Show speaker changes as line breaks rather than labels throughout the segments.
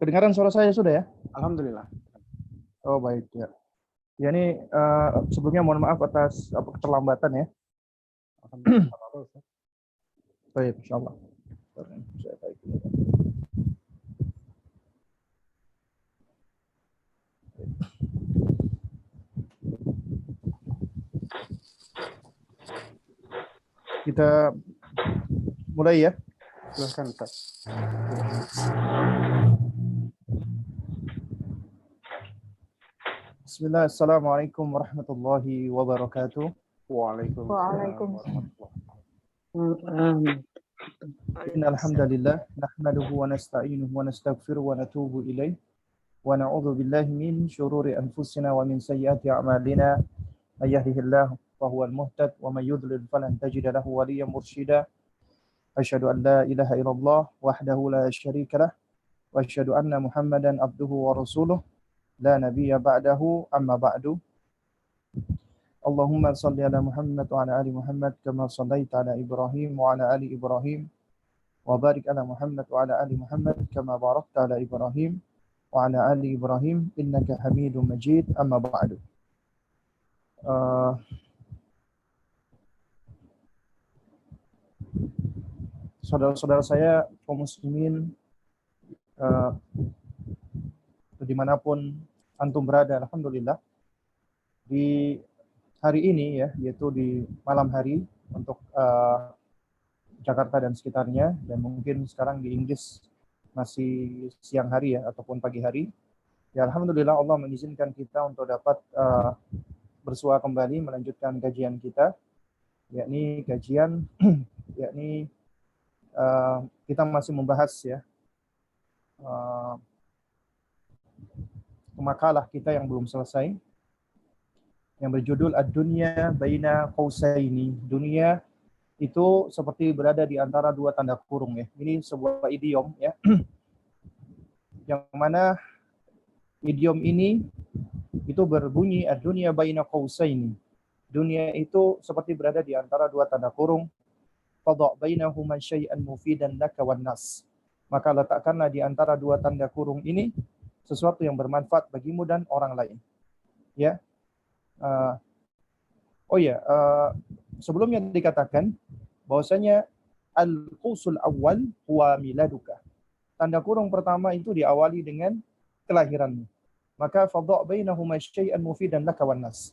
Kedengaran suara saya sudah ya?
Alhamdulillah.
Oh baik ya. Ya ini sebelumnya mohon maaf atas keterlambatan ya.
Alhamdulillah.
Baik, insyaallah. Kita mulai ya.
Silakan, Ustaz.
Bismillah, assalamualaikum warahmatullahi wabarakatuh.
Waalaikumsalam warahmatullahi.
Innal hamdalillah nahmaduhu wa nasta'inuhu wa nastaghfiruhu wa natubu ilaih wa na'udzu billahi min syururi anfusina wa min sayyiati a'malina may yahdihillahu fa huwal muhtad wa may yudlil falan tajida lahu waliyyan mursyida. Asyhadu an la ilaha illallah wahdahu la syarika lah wa asyhadu anna Muhammadan abduhu wa rasuluh la nabiyya ba'dahu amma ba'du. Allahumma salli ala Muhammad wa ala ali Muhammad kama sallaita ala Ibrahim wa ala ali Ibrahim wa barik ala Muhammad wa ala ali Muhammad kama barakta ala Ibrahim wa ala ali Ibrahim innaka Hamidum Majid amma ba'du. Saudara-saudara saya kaum muslimin dimanapun antum berada, alhamdulillah di hari ini ya, yaitu di malam hari untuk Jakarta dan sekitarnya, dan mungkin sekarang di Inggris masih siang hari ya ataupun pagi hari. Ya alhamdulillah Allah mengizinkan kita untuk dapat bersua kembali melanjutkan kajian kita, yakni kajian kita masih membahas ya makalah kita yang belum selesai yang berjudul Ad-Dunya Baina Qausaini. Dunia itu seperti berada di antara dua tanda kurung ya. Ini sebuah idiom ya. Yang mana idiom ini itu berbunyi Ad-Dunya Baina Qausaini. Dunia itu seperti berada di antara dua tanda kurung. Fadha' bainahuma syai'an mufidan laka wan nas. Maka letakkanlah di antara dua tanda kurung ini sesuatu yang bermanfaat bagimu dan orang lain. Ya. Sebelumnya dikatakan bahwasanya al-qusul awal huwa miladuka. Tanda kurung pertama itu diawali dengan kelahiranmu. Maka fadha' bainahuma syai'an mufidan laka wan nas.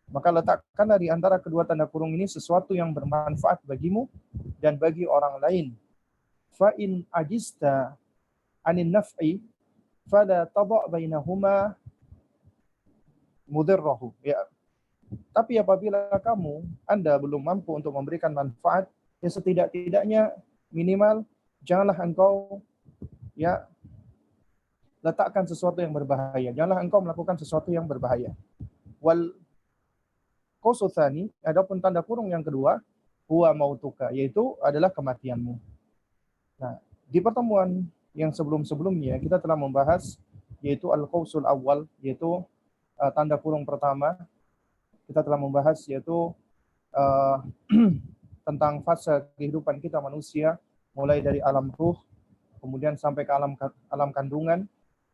Maka letakkanlah di antara kedua tanda kurung ini sesuatu yang bermanfaat bagimu dan bagi orang lain. Fa in ajista anin naf'i fala tadha' bainahuma mudirrahu. Ya. Tapi apabila Anda belum mampu untuk memberikan manfaat, ya setidak-tidaknya minimal janganlah engkau ya letakkan sesuatu yang berbahaya. Janganlah engkau melakukan sesuatu yang berbahaya. Wal qausutsani, adapun tanda kurung yang kedua, huwa mautuka, yaitu adalah kematianmu. Nah, di pertemuan yang sebelum-sebelumnya kita telah membahas yaitu al-qausul awal, yaitu tanda kurung pertama. Kita telah membahas yaitu tentang fase kehidupan kita manusia, mulai dari alam ruh, kemudian sampai ke alam kandungan,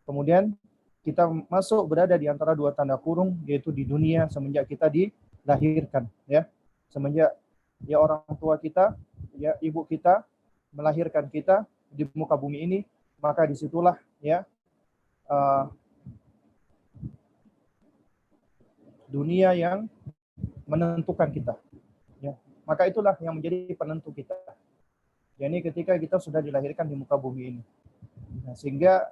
kemudian kita masuk berada di antara dua tanda kurung, yaitu di dunia semenjak kita dilahirkan, ya, semenjak ya orang tua kita, ya ibu kita melahirkan kita di muka bumi ini, maka disitulah ya dunia yang menentukan kita. Ya. Maka itulah yang menjadi penentu kita. Yani ketika kita sudah dilahirkan di muka bumi ini. Nah, sehingga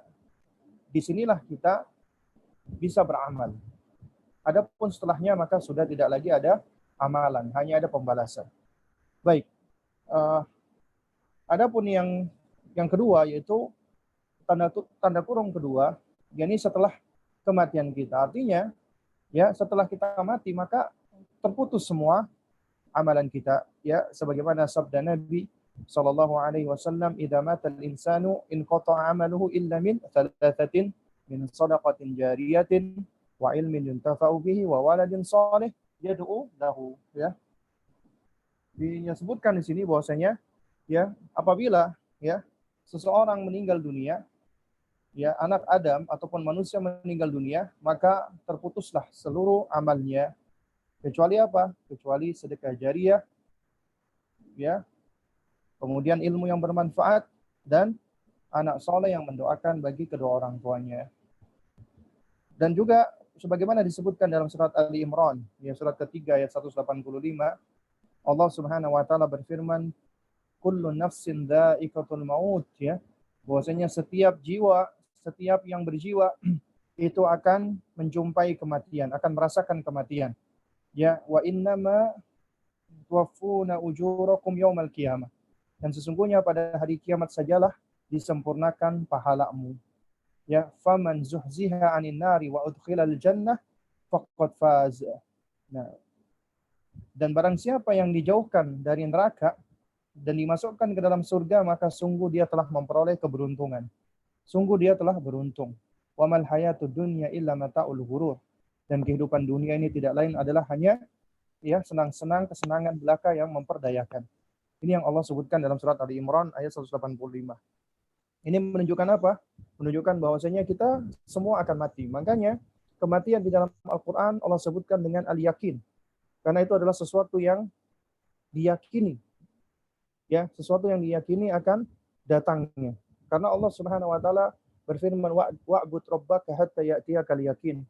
disinilah kita bisa beramal. Adapun setelahnya maka sudah tidak lagi ada amalan, hanya ada pembalasan. Baik. Adapun yang kedua yaitu tanda kurung kedua, yakni setelah kematian kita. Artinya ya, setelah kita mati maka terputus semua amalan kita, ya, sebagaimana sabda Nabi sallallahu alaihi wasallam, "Idza mata al-insanu inqata'a 'amaluhu illa min thalathatin, min shadaqatin jariyatin wa ilmin yuntafa'u bihi wa waladin shalih yad'u lahu." Ya. Disebutkan di sini bahwasanya ya, apabila ya seseorang meninggal dunia, ya anak Adam ataupun manusia meninggal dunia, maka terputuslah seluruh amalnya, kecuali apa? Kecuali sedekah jariyah, ya, kemudian ilmu yang bermanfaat dan anak soleh yang mendoakan bagi kedua orang tuanya. Dan juga sebagaimana disebutkan dalam surat Ali Imran, ya surat ketiga ayat 185, Allah Subhanahu wa taala berfirman, kullu nafsin dha'iqatul maut, ya. Bahwasanya setiap jiwa, setiap yang berjiwa itu akan menjumpai kematian, akan merasakan kematian. Ya, wa innama tuwaffuna ujurakum yaumal qiyamah. Dan sesungguhnya pada hari kiamat sajalah disempurnakan pahalamu. Ya, faman zuhziha 'anil nari wa udkhilal jannah faqad faz. Nah, dan barang siapa yang dijauhkan dari neraka dan dimasukkan ke dalam surga, maka sungguh dia telah memperoleh keberuntungan. Sungguh dia telah beruntung. Wa mal hayatud dunya illa mata'ul ghurur. Dan kehidupan dunia ini tidak lain adalah hanya ya senang-senang, kesenangan belaka yang memperdayakan. Ini yang Allah sebutkan dalam surat Ali Imran ayat 185. Ini menunjukkan apa? Menunjukkan bahwasanya kita semua akan mati. Makanya kematian di dalam Al-Quran Allah sebutkan dengan al-yakin. Karena itu adalah sesuatu yang diyakini. Ya, sesuatu yang diyakini akan datangnya. Karena Allah Subhanahu wa taala berfirman, wa'bud rabbaka hatta ya'tiyakal yakin.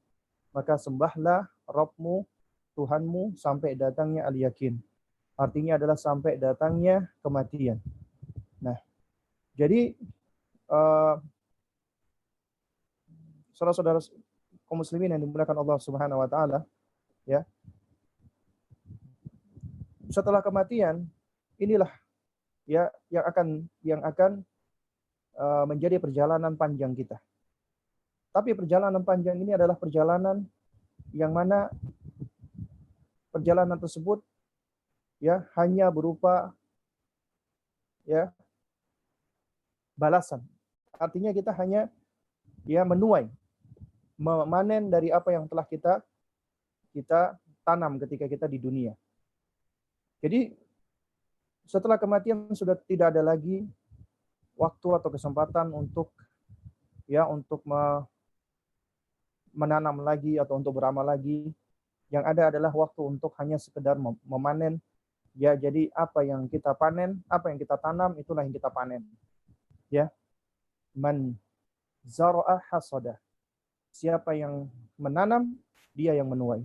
Maka sembahlah Rabbmu, Tuhanmu sampai datangnya al-yakin. Artinya adalah sampai datangnya kematian. Nah, jadi saudara-saudara kaum muslimin yang dimuliakan Allah Subhanahu wa taala, ya. Setelah kematian, inilah ya yang akan menjadi perjalanan panjang kita. Tapi perjalanan panjang ini adalah perjalanan yang mana perjalanan tersebut ya hanya berupa ya balasan. Artinya kita hanya ya menuai, memanen dari apa yang telah kita tanam ketika kita di dunia. Jadi setelah kematian sudah tidak ada lagi waktu atau kesempatan untuk menanam lagi atau untuk beramal lagi. Yang ada adalah waktu untuk hanya sekedar memanen. Ya, jadi apa yang kita panen, apa yang kita tanam, itulah yang kita panen. Ya, man zara'a hasada. Siapa yang menanam, dia yang menuai.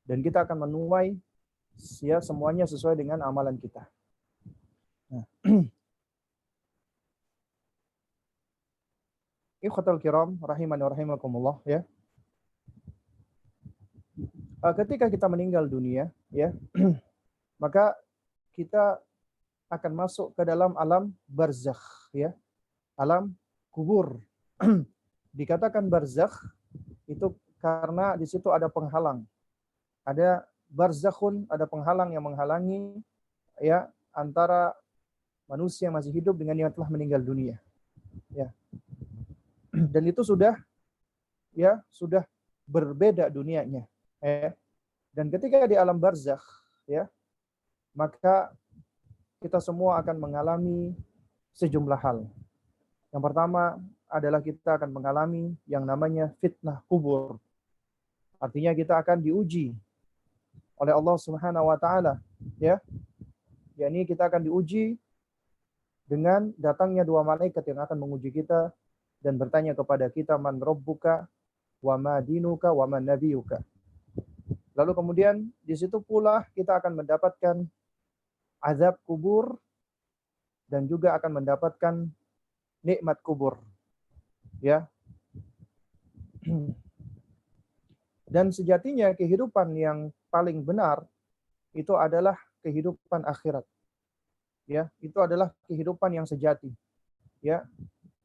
Dan kita akan menuai ya semuanya sesuai dengan amalan kita. Nah. Ikhwatal kiram rahimani wa rahimakumullah, ya. Ketika kita meninggal dunia, ya, maka kita akan masuk ke dalam alam barzakh, ya. Alam kubur. Dikatakan barzakh itu karena di situ ada penghalang. Ada barzakhun, ada penghalang yang menghalangi ya antara manusia yang masih hidup dengan yang telah meninggal dunia. Ya. Dan itu sudah berbeda dunianya. Dan ketika di alam barzakh, ya, maka kita semua akan mengalami sejumlah hal. Yang pertama adalah kita akan mengalami yang namanya fitnah kubur. Artinya kita akan diuji oleh Allah Subhanahu wa taala, ya. Yakni kita akan diuji dengan datangnya dua malaikat yang akan menguji kita dan bertanya kepada kita, man rabbuka wa ma dinuka wa man nabiyuka. Lalu kemudian di situ pula kita akan mendapatkan azab kubur dan juga akan mendapatkan nikmat kubur. Ya. Dan sejatinya kehidupan yang paling benar itu adalah kehidupan akhirat. Ya, itu adalah kehidupan yang sejati. Ya.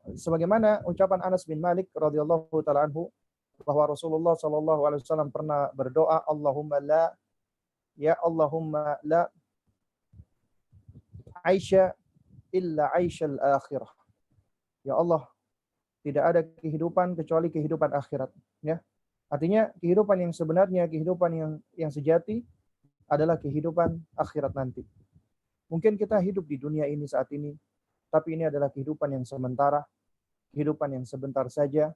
Sebagaimana ucapan Anas bin Malik radhiyallahu taala anhu bahwa Rasulullah sallallahu alaihi wasallam pernah berdoa, Allahumma la aisha illa aishal akhirah. Ya Allah, tidak ada kehidupan kecuali kehidupan akhirat, ya. Artinya kehidupan yang sebenarnya, kehidupan yang sejati adalah kehidupan akhirat nanti. Mungkin kita hidup di dunia ini saat ini, tapi ini adalah kehidupan yang sementara. kehidupan yang sebentar saja.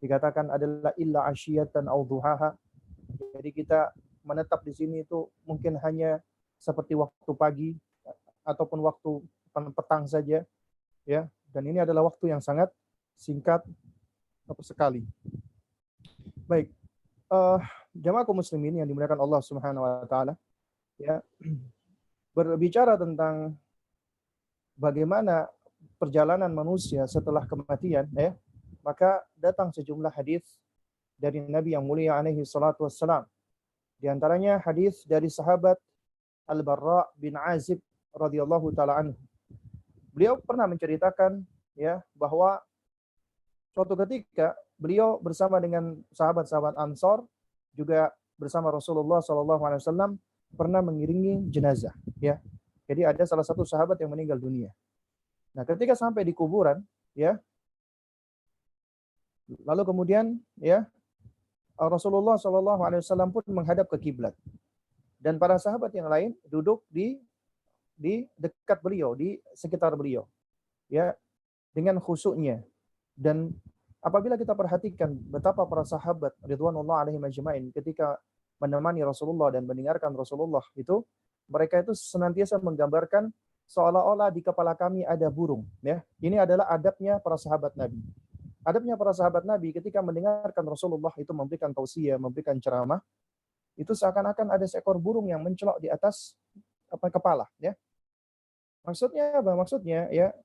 Dikatakan adalah illa asyiyatan au duhaha. Jadi kita menetap di sini itu mungkin hanya seperti waktu pagi ataupun waktu petang saja, ya. Dan ini adalah waktu yang sangat singkat sekali. Baik, jamaah kaum muslimin yang dimuliakan Allah Subhanahu wa taala, ya. Berbicara tentang bagaimana perjalanan manusia setelah kematian, ya. Maka datang sejumlah hadis dari Nabi yang mulia alaihi salatu wassalam. Di antaranya hadis dari sahabat Al-Barra bin Azib radhiyallahu taala anhu. Beliau pernah menceritakan, ya, bahwa suatu ketika beliau bersama dengan sahabat-sahabat Ansor juga bersama Rasulullah SAW pernah mengiringi jenazah, ya. Jadi ada salah satu sahabat yang meninggal dunia. Nah, ketika sampai di kuburan, ya, lalu kemudian, ya, Rasulullah SAW pun menghadap ke kiblat, dan para sahabat yang lain duduk di dekat beliau, di sekitar beliau, ya, dengan khusyuknya. Dan apabila kita perhatikan betapa para sahabat ridwanullah alaihim ajmain ketika menemani Rasulullah dan mendengarkan Rasulullah itu, mereka itu senantiasa menggambarkan seolah-olah di kepala kami ada burung, ya. Ini adalah adabnya para sahabat Nabi. Adabnya para sahabat Nabi ketika mendengarkan Rasulullah itu memberikan tausiah, memberikan ceramah, itu seakan-akan ada seekor burung yang mencelok di atas kepala, ya. Maksudnya apa? Maksudnya, ya,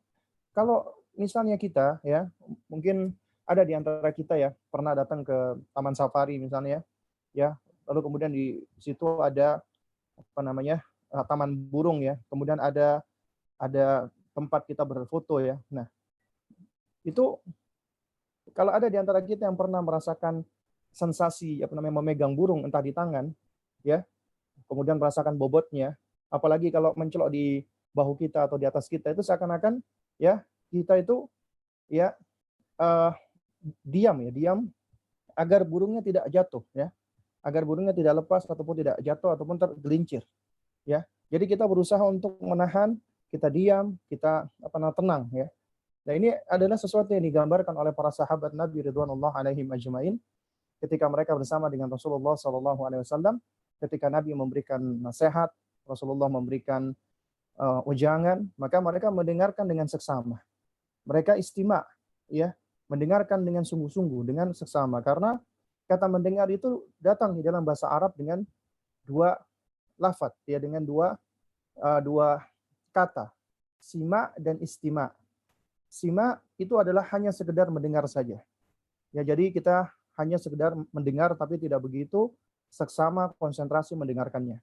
kalau misalnya kita, ya, mungkin ada di antara kita, ya, pernah datang ke taman safari misalnya, ya, lalu kemudian di situ ada taman burung, ya, kemudian ada tempat kita berfoto, ya. Nah, itu kalau ada di antara kita yang pernah merasakan sensasi memegang burung entah di tangan, ya, kemudian merasakan bobotnya, apalagi kalau mencelok di bahu kita atau di atas kita, itu seakan-akan, ya, kita itu, ya, diam agar burungnya tidak jatuh, ya, agar burungnya tidak lepas ataupun tidak jatuh ataupun tergelincir, ya. Jadi kita berusaha untuk menahan, kita diam, kita tenang, ya. Nah, ini adalah sesuatu yang digambarkan oleh para sahabat Nabi ridwanullah alaihim ajmain ketika mereka bersama dengan Rasulullah SAW. Ketika Nabi memberikan nasihat, Rasulullah memberikan ujangan, maka mereka mendengarkan dengan seksama. Mereka istima', ya, mendengarkan dengan sungguh-sungguh, dengan seksama, karena kata mendengar itu datang di dalam bahasa Arab dengan dua lafaz, ya, dengan dua kata, sima dan istima'. Sima itu adalah hanya sekedar mendengar saja. Ya, jadi kita hanya sekedar mendengar tapi tidak begitu seksama konsentrasi mendengarkannya.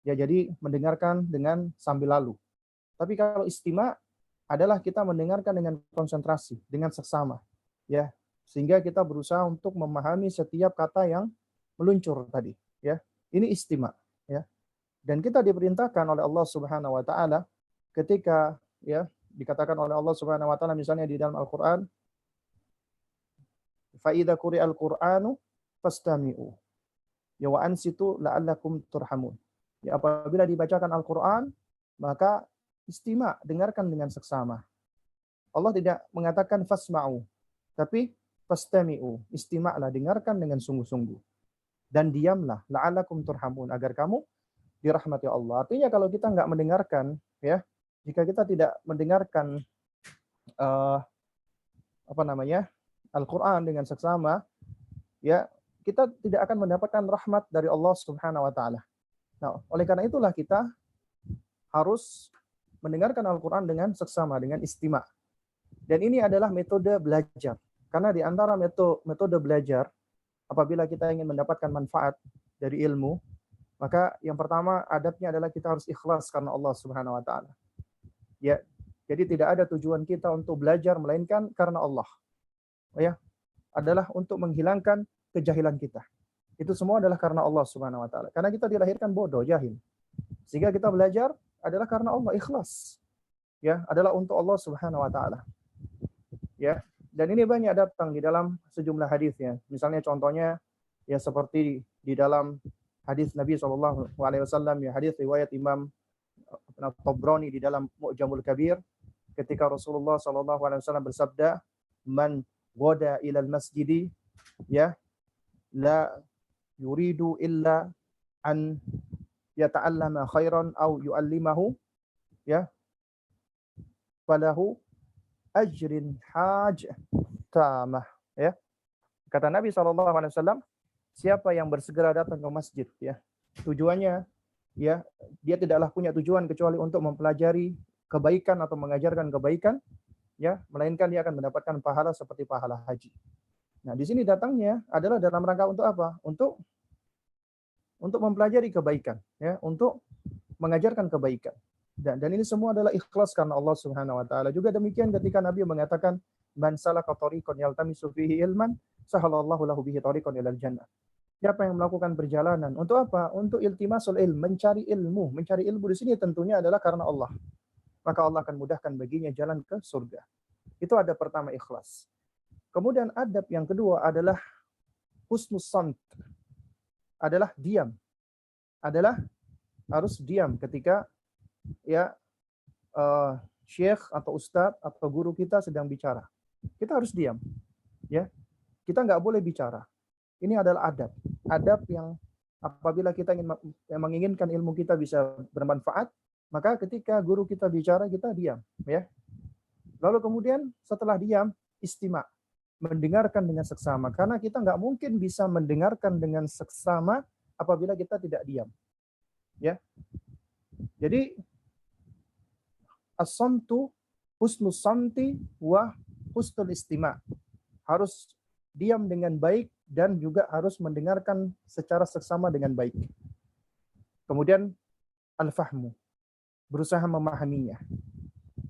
Ya, jadi mendengarkan dengan sambil lalu. Tapi kalau istima adalah kita mendengarkan dengan konsentrasi, dengan seksama, ya. Sehingga kita berusaha untuk memahami setiap kata yang meluncur tadi, ya. Ini istima', ya. Dan kita diperintahkan oleh Allah Subhanahu wa taala ketika, ya, dikatakan oleh Allah Subhanahu wa taala misalnya di dalam Al-Qur'an, fa idza quri'al Qur'anu fastami'u ya wa ansitu la'allakum turhamun. Ya, apabila dibacakan Al-Qur'an, maka istima', dengarkan dengan seksama. Allah tidak mengatakan fasma'u, tapi fastami'u, istima'lah, dengarkan dengan sungguh-sungguh. Dan diamlah, la'allakum turhamun, agar kamu dirahmati Allah. Artinya kalau kita nggak mendengarkan, ya, jika kita tidak mendengarkan Al-Qur'an dengan seksama, ya, kita tidak akan mendapatkan rahmat dari Allah Subhanahu wa taala. Nah, oleh karena itulah kita harus mendengarkan Al-Qur'an dengan seksama, dengan istima'. Dan ini adalah metode belajar. Karena di antara metode belajar, apabila kita ingin mendapatkan manfaat dari ilmu, maka yang pertama adabnya adalah kita harus ikhlas karena Allah Subhanahu wa taala. Ya, jadi tidak ada tujuan kita untuk belajar melainkan karena Allah. Ya, adalah untuk menghilangkan kejahilan kita. Itu semua adalah karena Allah Subhanahu wa taala. Karena kita dilahirkan bodoh, jahil. Sehingga kita belajar adalah karena Allah, ikhlas. Ya, adalah untuk Allah Subhanahu wa taala. Ya, dan ini banyak datang di dalam sejumlah hadis, ya. Misalnya contohnya, ya, seperti di dalam hadis Nabi SAW, ya, hadis riwayat Imam Tabrani di dalam Mu'jamul Kabir, ketika Rasulullah SAW bersabda, man ghada ila al-masjidi ya la yuridu illa an yata'allama khairan aw yu'allimahu ya falahu ajrin haj tamah ya. Kata Nabi SAW, siapa yang bersegera datang ke masjid ya, tujuannya ya, dia tidaklah punya tujuan kecuali untuk mempelajari kebaikan atau mengajarkan kebaikan ya, melainkan dia akan mendapatkan pahala seperti pahala haji. Nah, di sini datangnya adalah dalam rangka untuk apa? Untuk mempelajari kebaikan ya, untuk mengajarkan kebaikan. Dan ini semua adalah ikhlas karena Allah Subhanahu wa taala. Juga demikian ketika Nabi mengatakan man salaka tariqan yaltamisu fihi ilman sahalallahu lahu bihi tariqan ilal jannah. Siapa yang melakukan perjalanan untuk apa? Untuk iltimasul ilm, mencari ilmu. Mencari ilmu di sini tentunya adalah karena Allah. Maka Allah akan mudahkan baginya jalan ke surga. Itu adab pertama, ikhlas. Kemudian adab yang kedua adalah husnus samt. Adalah diam. Adalah harus diam ketika ya syekh atau ustadz atau guru kita sedang bicara. Kita harus diam. Ya. Kita nggak boleh bicara. Ini adalah adab. Adab yang apabila kita menginginkan ilmu kita bisa bermanfaat, maka ketika guru kita bicara, kita diam. Ya. Lalu kemudian setelah diam, istima. Mendengarkan dengan seksama. Karena kita nggak mungkin bisa mendengarkan dengan seksama apabila kita tidak diam. Ya. Jadi, as-samtu husnus samti wa husnul istima. Harus diam dengan baik dan juga harus mendengarkan secara seksama dengan baik. Kemudian al-fahmu, berusaha memahaminya.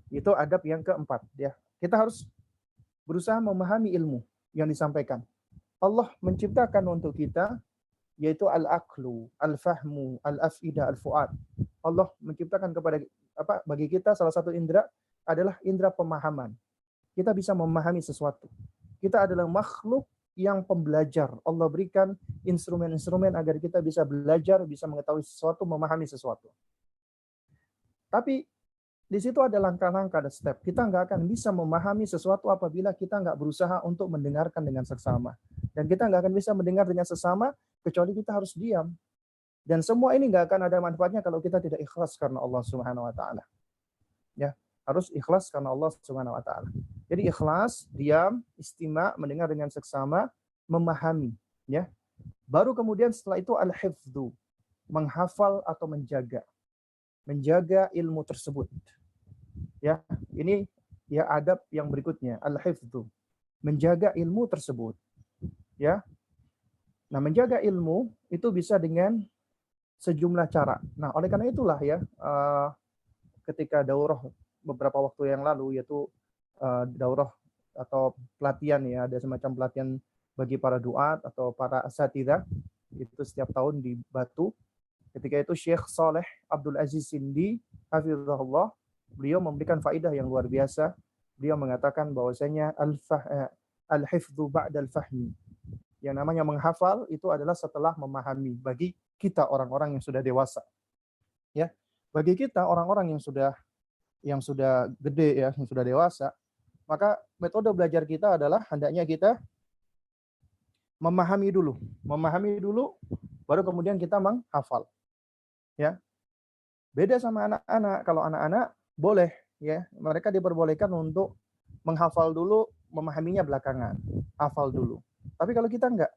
Itu adab yang keempat ya. Kita harus berusaha memahami ilmu yang disampaikan. Allah menciptakan untuk kita yaitu al-aqlu, al-fahmu, al-afida, al-fuad. Allah menciptakan kepada bagi kita salah satu indera adalah indera pemahaman. Kita bisa memahami sesuatu. Kita adalah makhluk yang pembelajar. Allah berikan instrumen-instrumen agar kita bisa belajar, bisa mengetahui sesuatu, memahami sesuatu. Tapi di situ ada langkah-langkah, ada step. Kita nggak akan bisa memahami sesuatu apabila kita nggak berusaha untuk mendengarkan dengan seksama. Dan kita nggak akan bisa mendengar dengan sesama kecuali kita harus diam. Dan semua ini nggak akan ada manfaatnya kalau kita tidak ikhlas karena Allah Subhanahu wa taala. Ya, harus ikhlas karena Allah Subhanahu wa taala. Jadi ikhlas, diam, istima, mendengar dengan seksama, memahami, ya. Baru kemudian setelah itu al-hifdzu, menghafal atau menjaga. Menjaga ilmu tersebut. Ya, ini ya adab yang berikutnya, al-hifdzu, menjaga ilmu tersebut. Ya. Nah, menjaga ilmu itu bisa dengan sejumlah cara. Nah, oleh karena itulah ya, ketika daurah beberapa waktu yang lalu, yaitu daurah atau pelatihan ya, ada semacam pelatihan bagi para duat atau para asatidzah, itu setiap tahun di Batu. Ketika itu Syekh Saleh Abdul Aziz Sindi, hafizahullah, beliau memberikan faidah yang luar biasa. Beliau mengatakan bahwasanya al-hifdzu ba'dal fahmi. Yang namanya menghafal itu adalah setelah memahami bagi kita orang-orang yang sudah dewasa. Ya. Bagi kita orang-orang yang sudah gede ya, yang sudah dewasa, maka metode belajar kita adalah hendaknya kita memahami dulu, baru kemudian kita menghafal. Ya. Beda sama anak-anak. Kalau anak-anak boleh ya, mereka diperbolehkan untuk menghafal dulu, memahaminya belakangan. Hafal dulu. Tapi kalau kita enggak,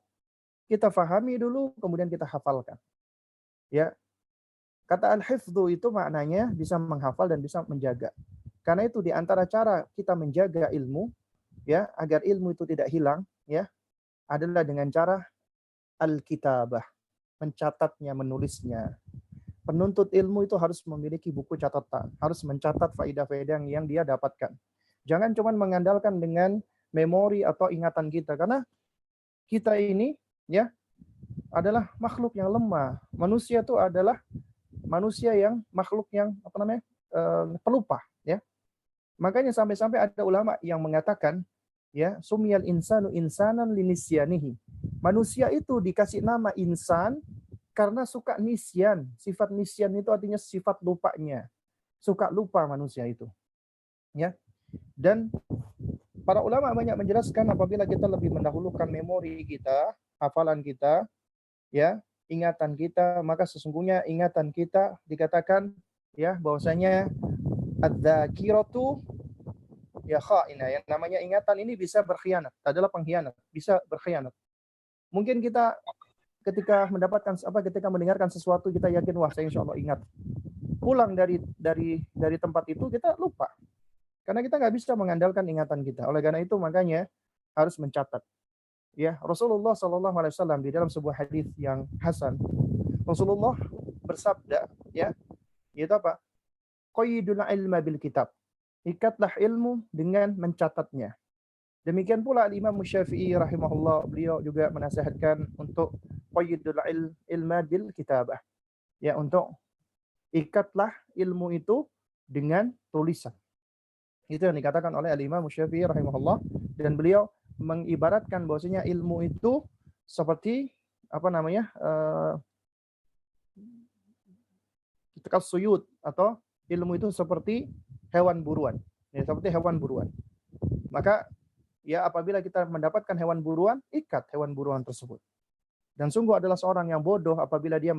kita fahami dulu, kemudian kita hafalkan. Ya. Kata al-hifdzu itu maknanya bisa menghafal dan bisa menjaga. Karena itu di antara cara kita menjaga ilmu, ya, agar ilmu itu tidak hilang, ya, adalah dengan cara al-kitabah, mencatatnya, menulisnya. Penuntut ilmu itu harus memiliki buku catatan, harus mencatat faedah-faedah yang dia dapatkan. Jangan cuma mengandalkan dengan memori atau ingatan kita, karena kita ini, ya, adalah makhluk yang lemah. Manusia itu adalah manusia yang makhluk yang pelupa, ya. Makanya sampai-sampai ada ulama yang mengatakan, ya, sumiyal insanu insanan linisyanihi. Manusia itu dikasih nama insan karena suka nisyan. Sifat nisyan itu artinya sifat lupanya. Suka lupa manusia itu. Ya. Dan para ulama banyak menjelaskan apabila kita lebih mendahulukan memori kita, hafalan kita, ya, ingatan kita, maka sesungguhnya ingatan kita dikatakan ya bahwasanya adzakiratu ya kha'ina, yang namanya ingatan ini bisa berkhianat, adalah pengkhianat, bisa berkhianat. Mungkin kita ketika mendengarkan sesuatu kita yakin wah saya insya Allah ingat. Pulang dari tempat itu kita lupa. Karena kita nggak bisa mengandalkan ingatan kita. Oleh karena itu makanya harus mencatat. Ya, Rasulullah SAW di dalam sebuah hadis yang hasan, Rasulullah bersabda, ya, yaitu apa? Qayyidul ilma bil kitab. Ikatlah ilmu dengan mencatatnya. Demikian pula Imam Syafi'i rahimahullah, beliau juga menasihatkan untuk qayyidul ilma bil kitabah. Ya, untuk ikatlah ilmu itu dengan tulisan. Itu yang dikatakan oleh Imam Syafi'i rahimahullah, dan beliau mengibaratkan bahwasanya ilmu itu seperti suyud, atau ilmu itu seperti hewan buruan. Ya, seperti hewan buruan. Maka ya apabila kita mendapatkan hewan buruan, ikat hewan buruan tersebut. Dan sungguh adalah seorang yang bodoh apabila dia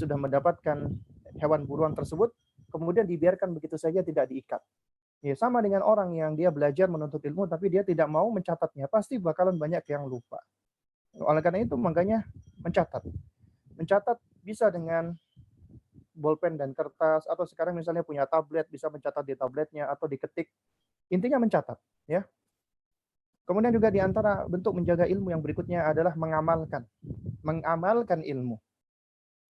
sudah mendapatkan hewan buruan tersebut, kemudian dibiarkan begitu saja tidak diikat. Ya, sama dengan orang yang dia belajar menuntut ilmu tapi dia tidak mau mencatatnya, pasti bakalan banyak yang lupa. Oleh karena itu makanya mencatat. Mencatat bisa dengan bolpen dan kertas, atau sekarang misalnya punya tablet, bisa mencatat di tabletnya atau diketik. Intinya mencatat, ya. Kemudian juga di antara bentuk menjaga ilmu yang berikutnya adalah mengamalkan ilmu.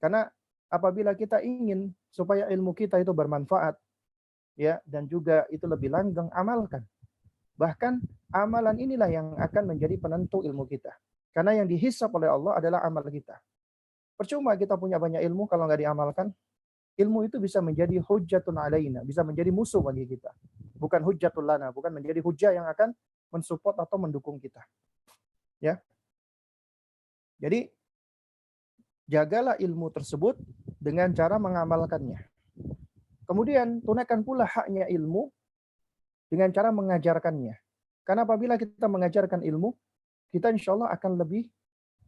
Karena apabila kita ingin supaya ilmu kita itu bermanfaat, ya, dan juga itu lebih langgeng, amalkan. Bahkan amalan inilah yang akan menjadi penentu ilmu kita. Karena yang dihisab oleh Allah adalah amal kita. Percuma kita punya banyak ilmu kalau nggak diamalkan. Ilmu itu bisa menjadi hujjatun alaina, bisa menjadi musuh bagi kita. Bukan hujjatul lana, bukan menjadi hujjah yang akan mensupport atau mendukung kita. Ya. Jadi jagalah ilmu tersebut dengan cara mengamalkannya. Kemudian tunaikan pula haknya ilmu dengan cara mengajarkannya. Karena apabila kita mengajarkan ilmu, kita insya Allah akan lebih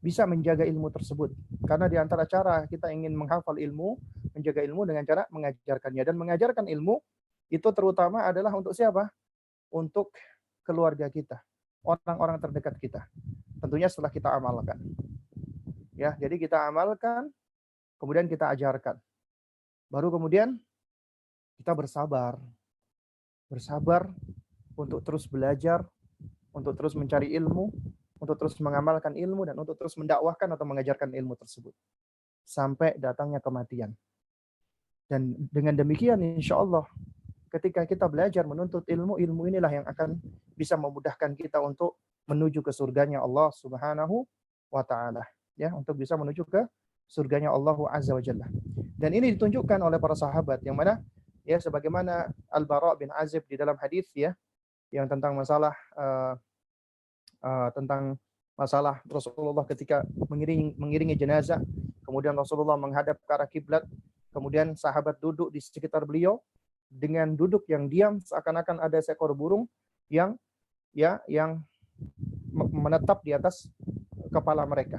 bisa menjaga ilmu tersebut. Karena di antara cara kita ingin menghafal ilmu, menjaga ilmu dengan cara mengajarkannya. Dan mengajarkan ilmu itu terutama adalah untuk siapa? Untuk keluarga kita, orang-orang terdekat kita. Tentunya setelah kita amalkan. Ya, jadi kita amalkan, kemudian kita ajarkan. Baru kemudian kita bersabar. Bersabar untuk terus belajar, untuk terus mencari ilmu, untuk terus mengamalkan ilmu, dan untuk terus mendakwahkan atau mengajarkan ilmu tersebut. Sampai datangnya kematian. Dan dengan demikian insya Allah ketika kita belajar menuntut ilmu, ilmu inilah yang akan bisa memudahkan kita untuk menuju ke surganya Allah Subhanahu wa Ta'ala. Ya, untuk bisa menuju ke surganya Allah Azza wa Jalla. Dan ini ditunjukkan oleh para sahabat, yang mana ya sebagaimana Al-Bara' bin Azib di dalam hadis ya, yang tentang masalah Rasulullah ketika mengiringi jenazah, kemudian Rasulullah menghadap ke arah kiblat, kemudian sahabat duduk di sekitar beliau dengan duduk yang diam, seakan-akan ada seekor burung yang menetap di atas kepala mereka.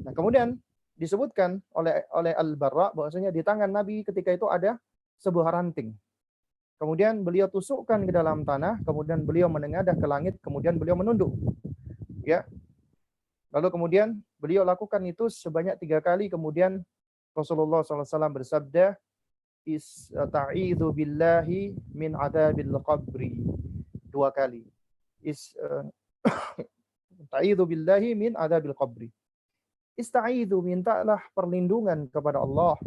Nah, kemudian disebutkan oleh Al-Bara' bahwasanya di tangan Nabi ketika itu ada sebuah ranting. Kemudian beliau tusukkan ke dalam tanah, kemudian beliau menengadah ke langit, kemudian beliau menunduk. Ya. Lalu kemudian beliau lakukan itu sebanyak 3 kali, kemudian Rasulullah SAW bersabda, "Ista'idzu billahi min adzabil qabri." 2 kali. Ista'idzu billahi min adzabil qabri. Ista'idzu, mintalah perlindungan kepada Allah,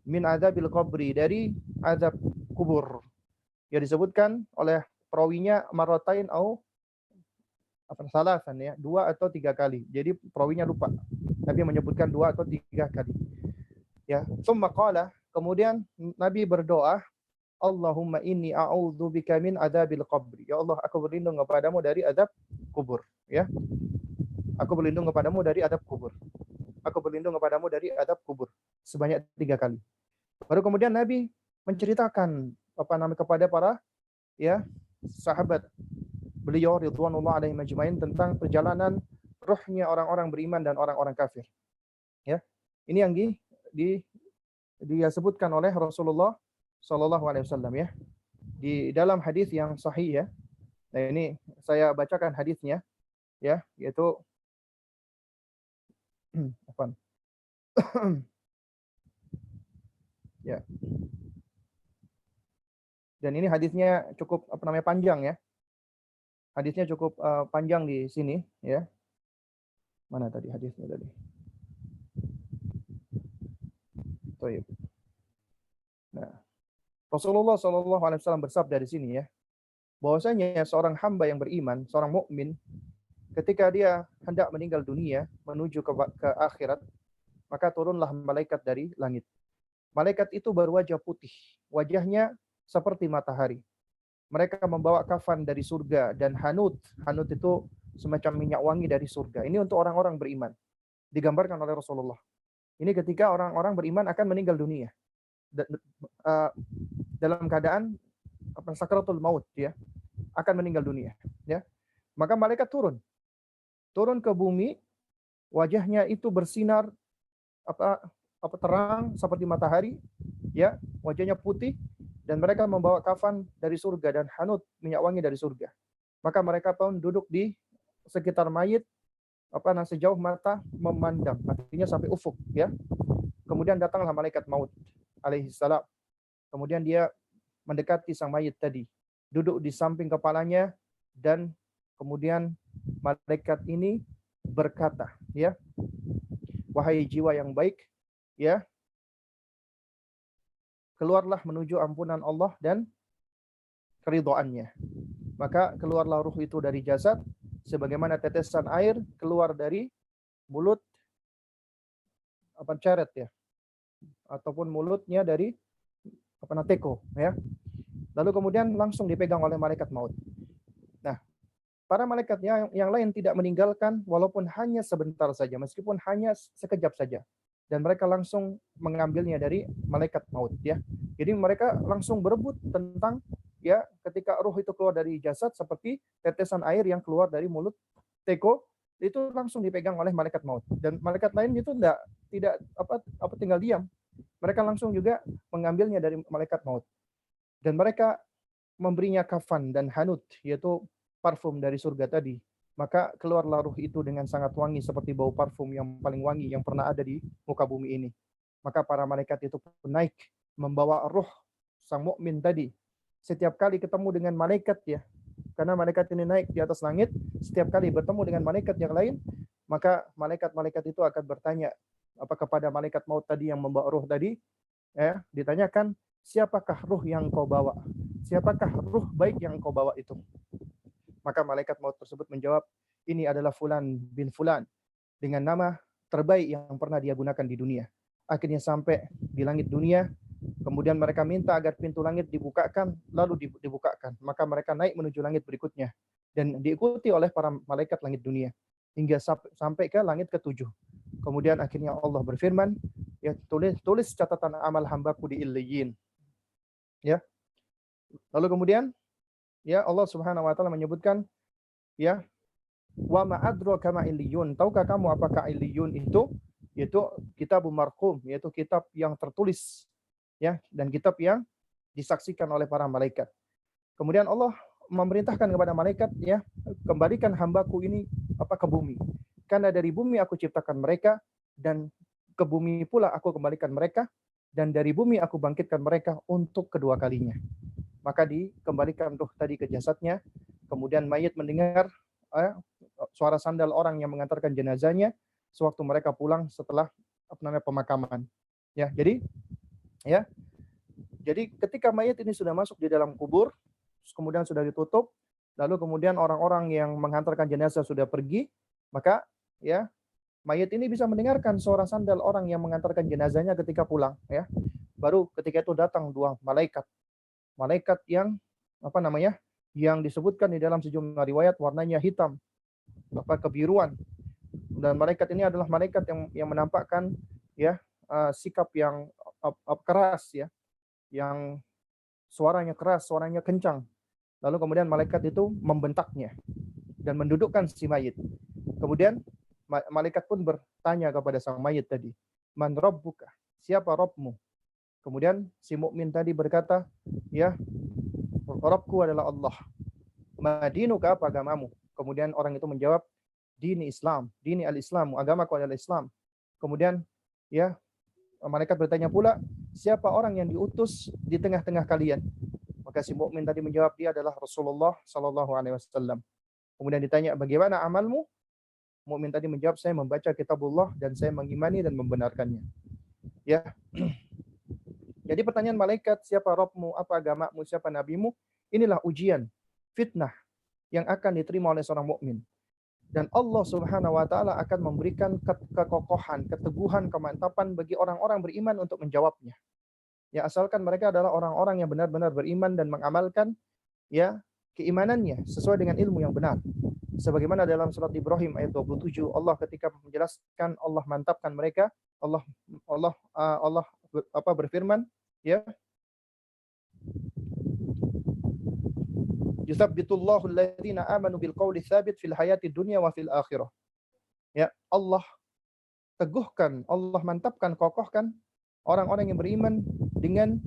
min adzabil qabri, dari azab kubur. Ya, disebutkan oleh perawinya maratain au salasan, ya, 2 atau 3 kali. Jadi perawinya lupa. Nabi menyebutkan 2 atau 3 kali. Ya, tsumma qala, kemudian Nabi berdoa, Allahumma inni a'udzubika min adzabil qabri. Ya Allah, aku berlindung kepadamu dari azab kubur, ya. Aku berlindung kepadamu dari azab kubur. Aku berlindung kepadamu dari azab kubur. Sebanyak 3 kali. Baru kemudian Nabi menceritakan kepada para sahabat beliau ridwanullah alaihi majma'in tentang perjalanan ruhnya orang-orang beriman dan orang-orang kafir. Ya. Ini yang dia sebutkan oleh Rasulullah Shallallahu alaihi wasallam ya. Di dalam hadis yang sahih ya. Nah, ini saya bacakan hadisnya ya, yaitu apa? Ya. Dan ini hadisnya cukup panjang ya. Hadisnya cukup panjang di sini ya. Mana tadi hadisnya tadi? Baik. Nah, Rasulullah Shallallahu alaihi wasallam bersabda di sini ya, bahwasanya seorang hamba yang beriman, seorang mukmin, ketika dia hendak meninggal dunia menuju ke akhirat, maka turunlah malaikat dari langit. Malaikat itu berwajah putih, wajahnya seperti matahari. Mereka membawa kafan dari surga dan hanut. Hanut itu semacam minyak wangi dari surga. Ini untuk orang-orang beriman. Digambarkan oleh Rasulullah. Ini ketika orang-orang beriman akan meninggal dunia. Dalam keadaan sakratul maut ya, akan meninggal dunia ya. Maka malaikat turun ke bumi, wajahnya itu bersinar terang seperti matahari ya, wajahnya putih, dan mereka membawa kafan dari surga dan hanut minyak wangi dari surga. Maka mereka pun duduk di sekitar mayit sejauh mata memandang, artinya sampai ufuk ya. Kemudian datanglah malaikat maut alaihi salam. Kemudian dia mendekati sang mayit tadi, duduk di samping kepalanya, dan kemudian malaikat ini berkata ya, wahai jiwa yang baik ya, keluarlah menuju ampunan Allah dan keridhaannya. Maka keluarlah ruh itu dari jasad sebagaimana tetesan air keluar dari mulut ceret ya, ataupun mulutnya dari teko ya. Lalu kemudian langsung dipegang oleh malaikat maut. Nah, para malaikatnya yang lain tidak meninggalkan walaupun hanya sebentar saja, meskipun hanya sekejap saja. Dan mereka langsung mengambilnya dari malaikat maut ya. Jadi mereka langsung berebut tentang ya, ketika ruh itu keluar dari jasad seperti tetesan air yang keluar dari mulut teko, itu langsung dipegang oleh malaikat maut. Dan malaikat lain itu tidak tinggal diam. Mereka langsung juga mengambilnya dari malaikat maut. Dan mereka memberinya kafan dan hanut, yaitu parfum dari surga tadi. Maka keluarlah ruh itu dengan sangat wangi seperti bau parfum yang paling wangi yang pernah ada di muka bumi ini. Maka para malaikat itu pun naik membawa ruh sang mukmin tadi. Setiap kali ketemu dengan malaikat ya, karena malaikat ini naik di atas langit, setiap kali bertemu dengan malaikat yang lain, maka malaikat-malaikat itu akan bertanya kepada malaikat maut tadi yang membawa ruh tadi, ya, ditanyakan, siapakah ruh yang kau bawa? Siapakah ruh baik yang kau bawa itu? Maka malaikat maut tersebut menjawab, ini adalah Fulan bin Fulan, dengan nama terbaik yang pernah dia gunakan di dunia. Akhirnya sampai di langit dunia, kemudian mereka minta agar pintu langit dibukakan, lalu dibukakan. Maka mereka naik menuju langit berikutnya, dan diikuti oleh para malaikat langit dunia, hingga sampai ke langit ke-7. Kemudian akhirnya Allah berfirman, ya, tulis catatan amal hambaku di Illiyin. Ya. Lalu kemudian ya, Allah Subhanahu wa taala menyebutkan ya, wa ma adraka ma Illiyun. Tahukah kamu apakah Illiyun itu? Yaitu kitab marqum, yaitu kitab yang tertulis ya, dan kitab yang disaksikan oleh para malaikat. Kemudian Allah memerintahkan kepada malaikat ya, kembalikan hambaku ini ke bumi. Karena dari bumi aku ciptakan mereka, dan ke bumi pula aku kembalikan mereka, dan dari bumi aku bangkitkan mereka untuk kedua kalinya. Maka dikembalikan ruh tadi ke jasadnya. Kemudian mayit mendengar suara sandal orang yang mengantarkan jenazahnya sewaktu mereka pulang setelah pemakaman. Ya, jadi ketika mayit ini sudah masuk di dalam kubur, kemudian sudah ditutup, lalu kemudian orang-orang yang mengantarkan jenazah sudah pergi, maka ya, mayit ini bisa mendengarkan suara sandal orang yang mengantarkan jenazahnya ketika pulang ya. Baru ketika itu datang dua malaikat yang yang disebutkan di dalam sejumlah riwayat warnanya hitam, kebiruan. Dan malaikat ini adalah malaikat yang menampakkan ya sikap yang keras ya, yang suaranya keras, suaranya kencang. Lalu kemudian malaikat itu membentaknya dan mendudukkan si mayit. Kemudian malaikat pun bertanya kepada sang mayit tadi, "Man rabbuka?" Siapa Rabbmu? Kemudian si mukmin tadi berkata, "Ya, Rabbku adalah Allah." "Madinuka?" Apa agamamu? Kemudian orang itu menjawab, "Dini Islam, dini al-Islamu, agamaku adalah Islam." Kemudian ya, malaikat bertanya pula, "Siapa orang yang diutus di tengah-tengah kalian?" Maka si mukmin tadi menjawab, dia adalah Rasulullah sallallahu alaihi wasallam. Kemudian ditanya, "Bagaimana amalmu?" Mukmin tadi menjawab, "Saya membaca kitabullah dan saya mengimani dan membenarkannya." Ya. Jadi pertanyaan malaikat, siapa Rabbmu, apa agamamu, siapa nabimu? Inilah ujian, fitnah yang akan diterima oleh seorang mukmin. Dan Allah Subhanahu wa taala akan memberikan kekokohan, keteguhan, kemantapan bagi orang-orang beriman untuk menjawabnya. Ya, asalkan mereka adalah orang-orang yang benar-benar beriman dan mengamalkan ya keimanannya sesuai dengan ilmu yang benar. Sebagaimana dalam surat Ibrahim ayat 27, Allah ketika menjelaskan, Allah mantapkan mereka, Allah Allah berfirman, ya, "Yutsabbitullahu alladziina aamanu bil qauli tsabit fil hayati dunya wa fil akhirah." Ya, Allah teguhkan, Allah mantapkan, kokohkan orang-orang yang beriman dengan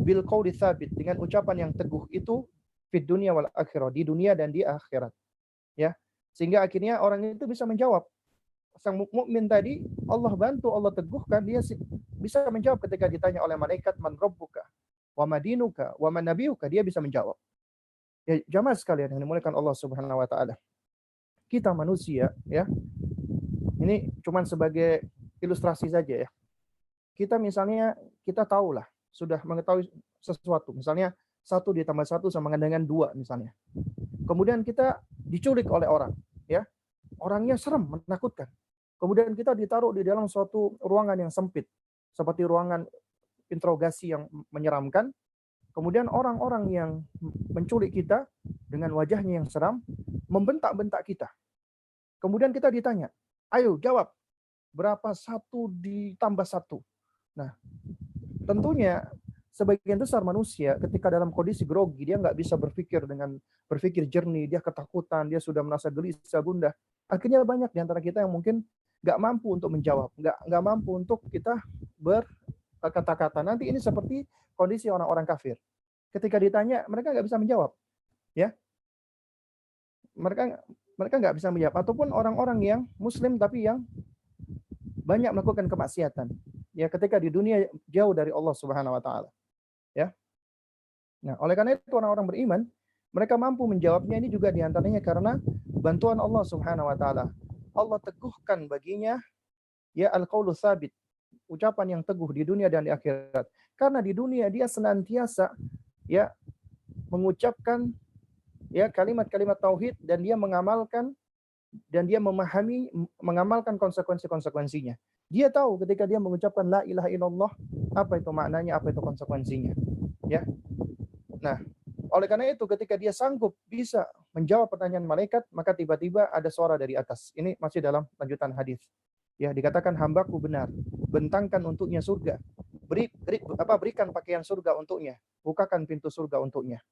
bil qauli tsabit, dengan ucapan yang teguh itu fid dunya wal akhirah, di dunia dan di akhirat. Ya, sehingga akhirnya orang itu bisa menjawab. Sang mukmin tadi Allah bantu, Allah teguhkan, dia bisa menjawab ketika ditanya oleh malaikat, "Man rabbuka wa madinuka wa man nabiyuka?" Dia bisa menjawab. Ya, jamaah sekalian yang dimuliakan Allah Subhanahu wa taala. Kita manusia ya. Ini cuman sebagai ilustrasi saja ya. Kita misalnya kita tahulah, sudah mengetahui sesuatu. Misalnya 1 ditambah 1 sama dengan 2 misalnya. Kemudian kita diculik oleh orang, ya. Orangnya serem, menakutkan. Kemudian kita ditaruh di dalam suatu ruangan yang sempit, seperti ruangan interogasi yang menyeramkan. Kemudian orang-orang yang menculik kita dengan wajahnya yang seram, membentak-bentak kita. Kemudian kita ditanya, "Ayo jawab, berapa 1 ditambah 1?" Nah, tentunya sebagian besar manusia ketika dalam kondisi grogi, dia nggak bisa berpikir jernih, dia ketakutan, dia sudah merasa gelisah, gundah. Akhirnya banyak di antara kita yang mungkin nggak mampu untuk menjawab, nggak mampu untuk kita berkata-kata. Nanti ini seperti kondisi orang-orang kafir. Ketika ditanya, mereka nggak bisa menjawab, ya. Mereka nggak bisa menjawab. Ataupun orang-orang yang Muslim tapi yang banyak melakukan kemaksiatan. Ya, ketika di dunia jauh dari Allah Subhanahu wa taala. Ya. Nah, oleh karena itu orang-orang beriman, mereka mampu menjawabnya ini juga diantaranya karena bantuan Allah Subhanahu wa taala. Allah teguhkan baginya ya al-qaulu tsabit, ucapan yang teguh di dunia dan di akhirat. Karena di dunia dia senantiasa ya mengucapkan ya kalimat-kalimat tauhid dan dia mengamalkan dan dia memahami, mengamalkan konsekuensi-konsekuensinya. Dia tahu ketika dia mengucapkan la ilaha illallah, apa itu maknanya, apa itu konsekuensinya. Ya. Nah, oleh karena itu ketika dia sanggup bisa menjawab pertanyaan malaikat, maka tiba-tiba ada suara dari atas. Ini masih dalam lanjutan hadis. Ya, dikatakan, "Hambaku benar, bentangkan untuknya surga. Berikan pakaian surga untuknya, bukakan pintu surga untuknya."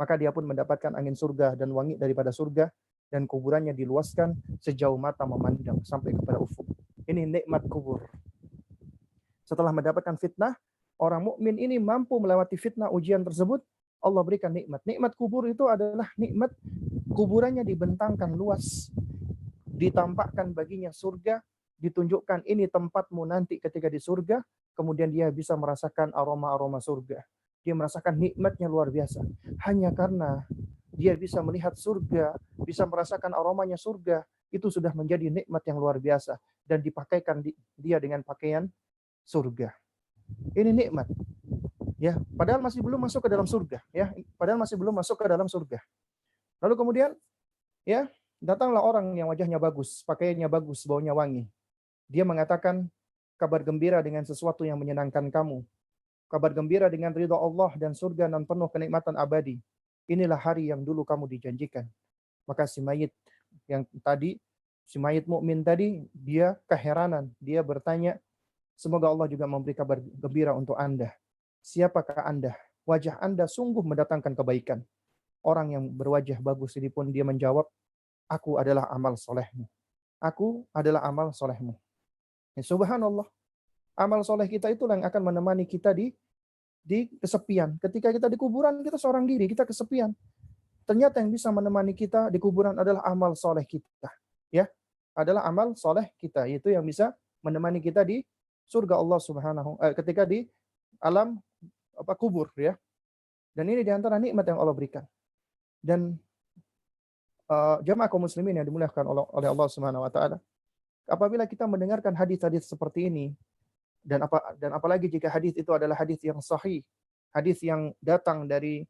Maka dia pun mendapatkan angin surga dan wangi daripada surga, dan kuburannya diluaskan sejauh mata memandang sampai kepada ufuk. Ini nikmat kubur. Setelah mendapatkan fitnah, orang mukmin ini mampu melewati fitnah ujian tersebut, Allah berikan nikmat. Nikmat kubur itu adalah nikmat kuburannya dibentangkan luas, ditampakkan baginya surga, ditunjukkan ini tempatmu nanti ketika di surga, kemudian dia bisa merasakan aroma-aroma surga. Dia merasakan nikmatnya luar biasa. Hanya karena dia bisa melihat surga, bisa merasakan aromanya surga, itu sudah menjadi nikmat yang luar biasa. Dan dipakaikan dia dengan pakaian surga. Ini nikmat. Ya, padahal masih belum masuk ke dalam surga. Ya, padahal masih belum masuk ke dalam surga. Lalu kemudian, ya, datanglah orang yang wajahnya bagus, pakaiannya bagus, baunya wangi. Dia mengatakan kabar gembira dengan sesuatu yang menyenangkan kamu. Kabar gembira dengan ridha Allah dan surga dan penuh kenikmatan abadi. Inilah hari yang dulu kamu dijanjikan. Maka si mayit yang tadi, si mayit mukmin tadi, dia keheranan. Dia bertanya, semoga Allah juga memberi kabar gembira untuk Anda. Siapakah Anda? Wajah Anda sungguh mendatangkan kebaikan. orang yang berwajah bagus ini pun dia menjawab, aku adalah amal solehmu. Aku adalah amal solehmu. Ya, subhanallah. Amal soleh kita itulah yang akan menemani kita di kesepian. Ketika kita di kuburan, kita seorang diri, kita kesepian. Ternyata yang bisa menemani kita di kuburan adalah amal soleh kita. Ya, adalah amal soleh kita. Itu yang bisa menemani kita di surga Allah Subhanahu ketika di alam kubur, ya. Dan ini diantara nikmat yang Allah berikan. Dan jemaah kaum muslimin yang dimuliakan oleh Allah Subhanahu wa taala, apabila kita mendengarkan hadis-hadis seperti ini, dan apalagi jika hadis itu adalah hadis yang sahih, hadis yang datang dari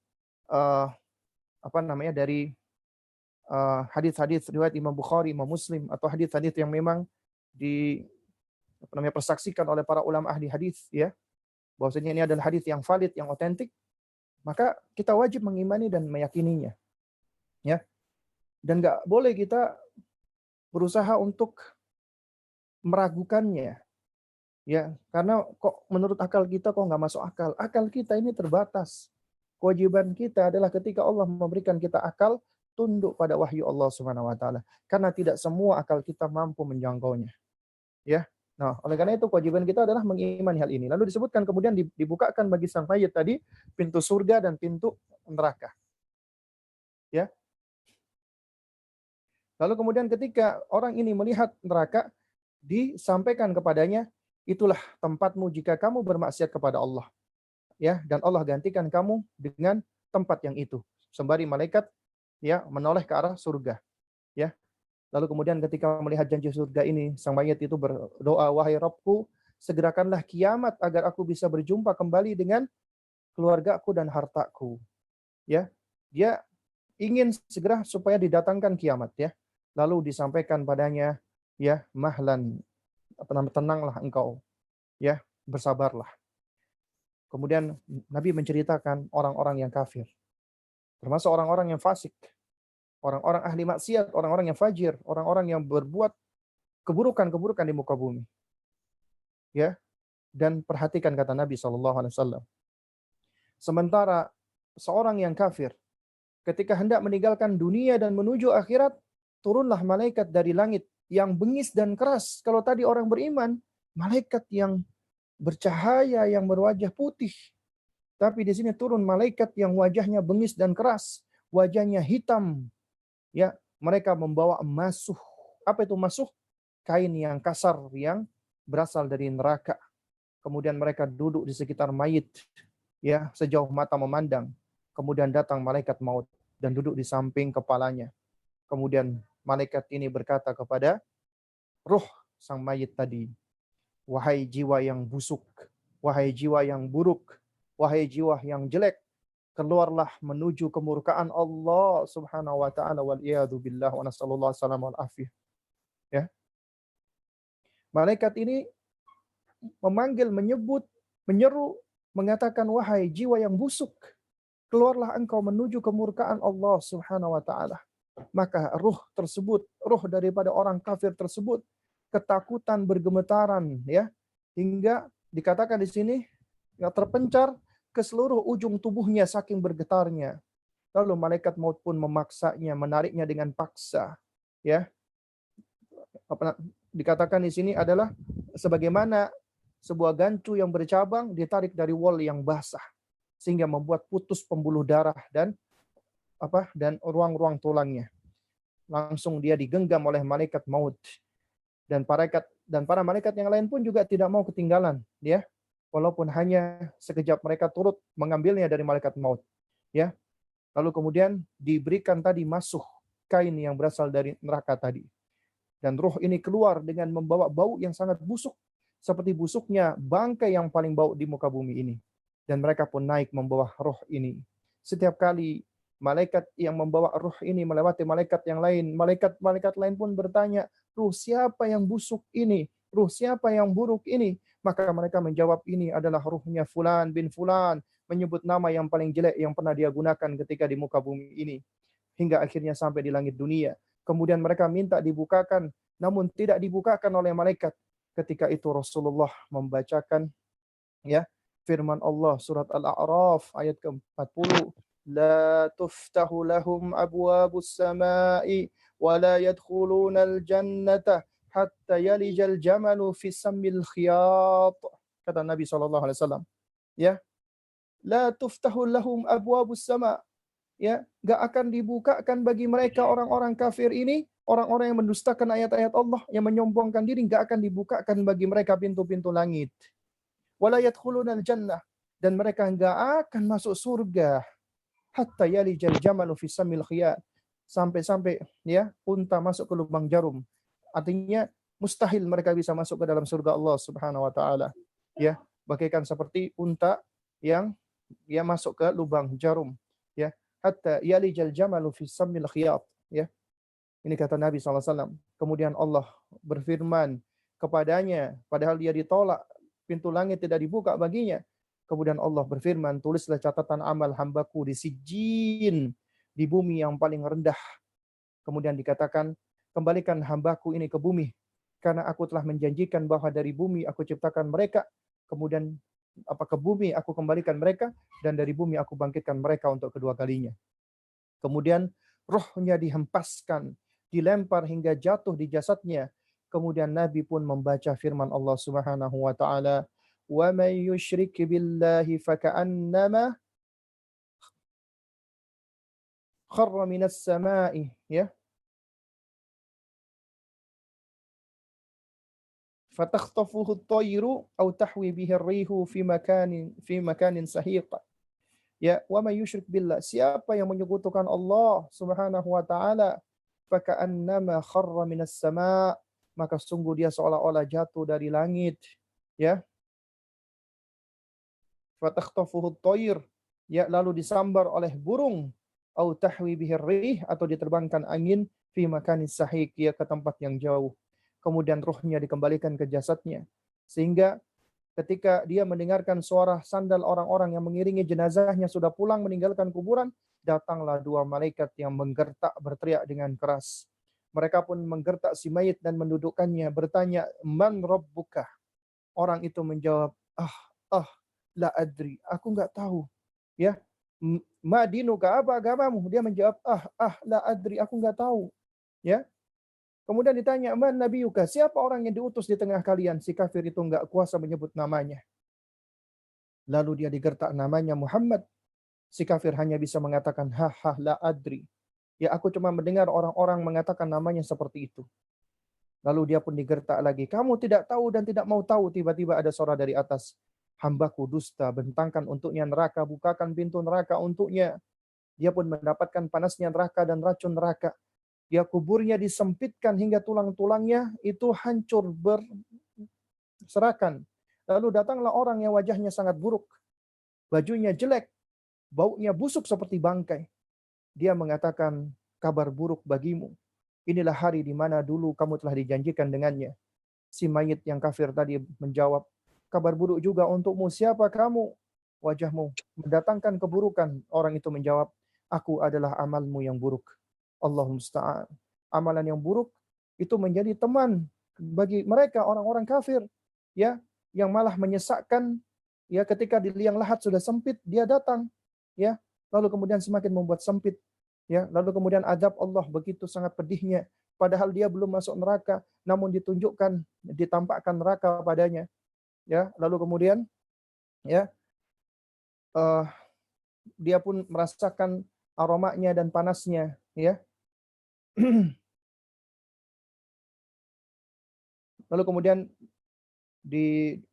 dari hadis-hadis riwayat Imam Bukhari, Imam Muslim, atau hadis-hadis yang memang persaksikan oleh para ulama ahli hadis, ya, bahwasanya ini adalah hadis yang valid, yang otentik, maka kita wajib mengimani dan meyakininya, ya. Dan nggak boleh kita berusaha untuk meragukannya, ya, karena kok menurut akal kita kok nggak masuk akal. Akal kita ini terbatas. Kewajiban kita adalah ketika Allah memberikan kita akal, tunduk pada wahyu Allah Subhanahu wa taala. Karena tidak semua akal kita mampu menjangkaunya. Ya. Nah, oleh karena itu kewajiban kita adalah mengimani hal ini. Lalu disebutkan kemudian dibukakan bagi sang mayit tadi pintu surga dan pintu neraka. Ya. Lalu kemudian ketika orang ini melihat neraka, disampaikan kepadanya, itulah tempatmu jika kamu bermaksiat kepada Allah. Ya, dan Allah gantikan kamu dengan tempat yang itu. Sembari malaikat, ya, menoleh ke arah surga. Ya. Lalu kemudian ketika melihat janji surga ini, sang mayit itu berdoa, wahai Rabbku, segerakanlah kiamat agar aku bisa berjumpa kembali dengan keluargaku dan hartaku. Ya. Dia ingin segera supaya didatangkan kiamat, ya. Lalu disampaikan padanya, ya, mahlan, tenanglah engkau, ya, bersabarlah. Kemudian Nabi menceritakan orang-orang yang kafir, termasuk orang-orang yang fasik, orang-orang ahli maksiat, orang-orang yang fajir, orang-orang yang berbuat keburukan-keburukan di muka bumi. Ya, dan perhatikan kata Nabi SAW. Sementara seorang yang kafir, ketika hendak meninggalkan dunia dan menuju akhirat, turunlah malaikat dari langit yang bengis dan keras. Kalau tadi orang beriman, malaikat yang bercahaya, yang berwajah putih. Tapi di sini turun malaikat yang wajahnya bengis dan keras, wajahnya hitam. Ya, mereka membawa masuh. Apa itu masuh? Kain yang kasar yang berasal dari neraka. Kemudian mereka duduk di sekitar mayit, ya, sejauh mata memandang. Kemudian datang malaikat maut dan duduk di samping kepalanya. Kemudian malaikat ini berkata kepada ruh sang mayit tadi, wahai jiwa yang busuk, wahai jiwa yang buruk, wahai jiwa yang jelek, keluarlah menuju kemurkaan Allah Subhanahu wa taala, wal iyadu billah, wa nasallallahu alaihi wal afiyah. Ya. Malaikat ini memanggil, menyebut, menyeru, mengatakan, wahai jiwa yang busuk, keluarlah engkau menuju kemurkaan Allah Subhanahu wa taala. Maka ruh tersebut, ruh daripada orang kafir tersebut, ketakutan bergemetaran, ya, hingga dikatakan di sini yang terpencar ke seluruh ujung tubuhnya saking bergetarnya. Lalu malaikat maut pun memaksanya, menariknya dengan paksa, ya. Dikatakan di sini adalah sebagaimana sebuah gancu yang bercabang ditarik dari wol yang basah sehingga membuat putus pembuluh darah dan ruang-ruang tulangnya. Langsung dia digenggam oleh malaikat maut. Dan para malaikat yang lain pun juga tidak mau ketinggalan, ya. Walaupun hanya sekejap mereka turut mengambilnya dari malaikat maut, ya. Lalu kemudian diberikan tadi masuh, kain yang berasal dari neraka tadi. Dan ruh ini keluar dengan membawa bau yang sangat busuk, seperti busuknya bangkai yang paling bau di muka bumi ini. Dan mereka pun naik membawa ruh ini. Setiap kali malaikat yang membawa ruh ini melewati malaikat yang lain, malaikat lain pun bertanya, ruh siapa yang busuk ini? Ruh siapa yang buruk ini? Maka mereka menjawab, ini adalah ruhnya Fulan bin Fulan, menyebut nama yang paling jelek yang pernah dia gunakan ketika di muka bumi ini. Hingga akhirnya sampai di langit dunia. Kemudian mereka minta dibukakan, namun tidak dibukakan oleh malaikat. Ketika itu Rasulullah membacakan, ya, firman Allah surat Al-A'raf ayat ke-40, la tuftahu lahum abwabus samai wa la yadkhulunal jannata hatta yalijal jamalu fi sammil khiyat. Kata Nabi SAW. Ya, la tuftahu lahum abwabus sama. Ya, nggak akan dibukakan bagi mereka orang-orang kafir ini, orang-orang yang mendustakan ayat-ayat Allah, yang menyombongkan diri, nggak akan dibukakan bagi mereka pintu-pintu langit. Wala yadkhulunal jannah, dan mereka nggak akan masuk surga hatta yalijal jamalu fi samil khiyat, sampai-sampai ya unta masuk ke lubang jarum. Artinya mustahil mereka bisa masuk ke dalam surga Allah Subhanahu wa taala. Ya, bagaikan seperti unta yang masuk ke lubang jarum, ya. Hatta yalijal jamalu fi samil khiyat, ya. Ini kata Nabi SAW. Kemudian Allah berfirman kepadanya, padahal dia ditolak, pintu langit tidak dibuka baginya. Kemudian Allah berfirman, tulislah catatan amal hambaku di sijjin, di bumi yang paling rendah. Kemudian dikatakan, kembalikan hambaku ini ke bumi, karena aku telah menjanjikan bahwa dari bumi aku ciptakan mereka, kemudian ke bumi aku kembalikan mereka, dan dari bumi aku bangkitkan mereka untuk kedua kalinya. Kemudian rohnya dihempaskan, dilempar hingga jatuh di jasadnya. Kemudian Nabi pun membaca firman Allah Subhanahu wa taala, "Wa may yusyrik billahi faka'annama kharra minas sama'i." Ya. Fatakhtafuhu at-tayru aw tahwi bihi ar-rihu fi makanin sahiq. Ya, wa may yusyrik billah, siapa yang menyekutukan Allah Subhanahu wa taala, faka'annama kharra minas sama', maka sungguh dia seolah-olah jatuh dari langit, ya. Fatakhtafuhu at-tayr, ya, lalu disambar oleh burung, au tahwi bihi ar-rih, atau diterbangkan angin, fi makanin sahiq, ya, ke tempat yang jauh. Kemudian ruhnya dikembalikan ke jasadnya, sehingga ketika dia mendengarkan suara sandal orang-orang yang mengiringi jenazahnya sudah pulang meninggalkan kuburan, datanglah dua malaikat yang menggertak berteriak dengan keras. Mereka pun menggertak si mayit dan mendudukkannya, bertanya, "Man rabbuka?" Orang itu menjawab, "Ah, la adri, aku nggak tahu." Ya, "Ma dinuka, apa agamamu?" Dia menjawab, la adri, aku nggak tahu." Ya. Kemudian ditanya, "Man nabiyuka?" Siapa orang yang diutus di tengah kalian? Si kafir itu enggak kuasa menyebut namanya. Lalu dia digertak namanya Muhammad. Si kafir hanya bisa mengatakan, la adri. Ya, aku cuma mendengar orang-orang mengatakan namanya seperti itu. Lalu dia pun digertak lagi. "Kamu tidak tahu dan tidak mau tahu." Tiba-tiba ada suara dari atas, "Hambaku dusta, bentangkan untuknya neraka, bukakan pintu neraka untuknya." Dia pun mendapatkan panasnya neraka dan racun neraka. Dia kuburnya disempitkan hingga tulang-tulangnya itu hancur berserakan. Lalu datanglah orang yang wajahnya sangat buruk, bajunya jelek, baunya busuk seperti bangkai. Dia mengatakan, "Kabar buruk bagimu. Inilah hari di mana dulu kamu telah dijanjikan dengannya." Si mayit yang kafir tadi menjawab, "Kabar buruk juga untukmu. Siapa kamu? Wajahmu mendatangkan keburukan." Orang itu menjawab, "Aku adalah amalmu yang buruk." Allahumma musta'an. Amalan yang buruk itu menjadi teman bagi mereka orang-orang kafir, ya, yang malah menyesakkan, ya, ketika di liang lahat sudah sempit dia datang, ya, lalu kemudian semakin membuat sempit, ya, lalu kemudian azab Allah begitu sangat pedihnya, padahal dia belum masuk neraka namun ditampakkan neraka padanya, ya, lalu kemudian, ya, uh, dia pun merasakan aromanya dan panasnya, ya. Lalu kemudian di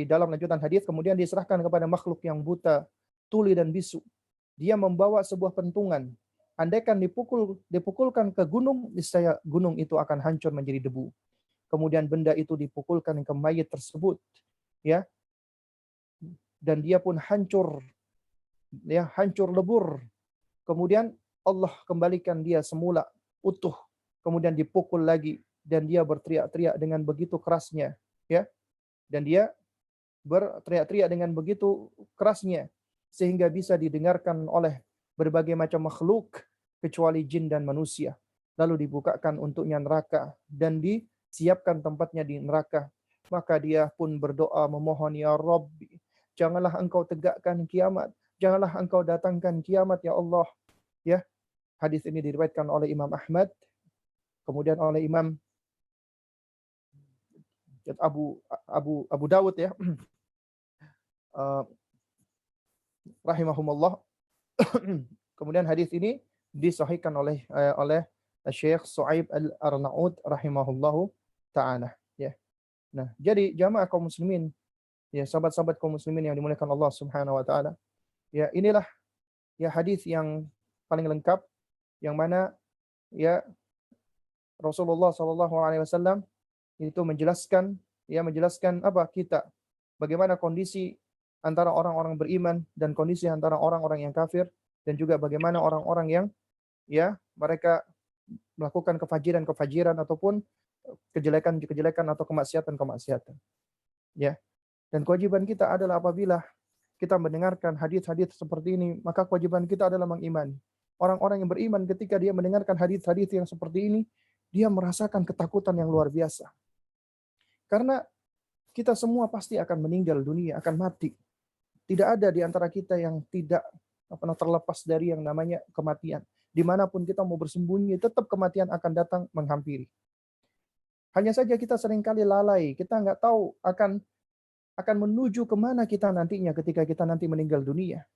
dalam lanjutan hadis, kemudian diserahkan kepada makhluk yang buta, tuli dan bisu. Dia membawa sebuah pentungan. Andaikan dipukulkan ke gunung, niscaya gunung itu akan hancur menjadi debu. Kemudian benda itu dipukulkan ke mayit tersebut, ya. Dan dia pun hancur, ya, hancur lebur. Kemudian Allah kembalikan dia semula utuh. Kemudian dipukul lagi dan dia berteriak-teriak dengan begitu kerasnya, ya. Dan dia berteriak-teriak dengan begitu kerasnya sehingga bisa didengarkan oleh berbagai macam makhluk kecuali jin dan manusia. Lalu dibukakan untuknya neraka dan disiapkan tempatnya di neraka. Maka dia pun berdoa memohon, "Ya Rabbi, janganlah engkau tegakkan kiamat janganlah engkau datangkan kiamat ya Allah. Ya, hadis ini diriwayatkan oleh Imam Ahmad, kemudian oleh Imam Abu Dawud ya, uh, rahimahumullah. Kemudian hadis ini disahihkan oleh Syekh Su'aib Al-Arnaud rahimahullahu taala ya. Nah, jadi jamaah kaum muslimin, ya sahabat-sahabat kaum muslimin yang dimuliakan Allah Subhanahu wa taala. Ya, inilah ya hadis yang paling lengkap yang mana ya Rasulullah Shallallahu alaihi wasallam itu menjelaskan apa kita, bagaimana kondisi antara orang-orang beriman dan kondisi antara orang-orang yang kafir, dan juga bagaimana orang-orang yang ya mereka melakukan kefajiran ataupun kejelekan atau kemaksiatan. Ya. Dan kewajiban kita adalah apabila kita mendengarkan hadis-hadis seperti ini, maka kewajiban kita adalah mengimani. Orang-orang yang beriman ketika dia mendengarkan hadis-hadis yang seperti ini, dia merasakan ketakutan yang luar biasa. Karena kita semua pasti akan meninggal dunia, akan mati. Tidak ada di antara kita yang tidak pernah terlepas dari yang namanya kematian. Dimanapun kita mau bersembunyi, tetap kematian akan datang menghampiri. Hanya saja kita seringkali lalai, kita nggak tahu akan menuju kemana kita nantinya ketika kita nanti meninggal dunia.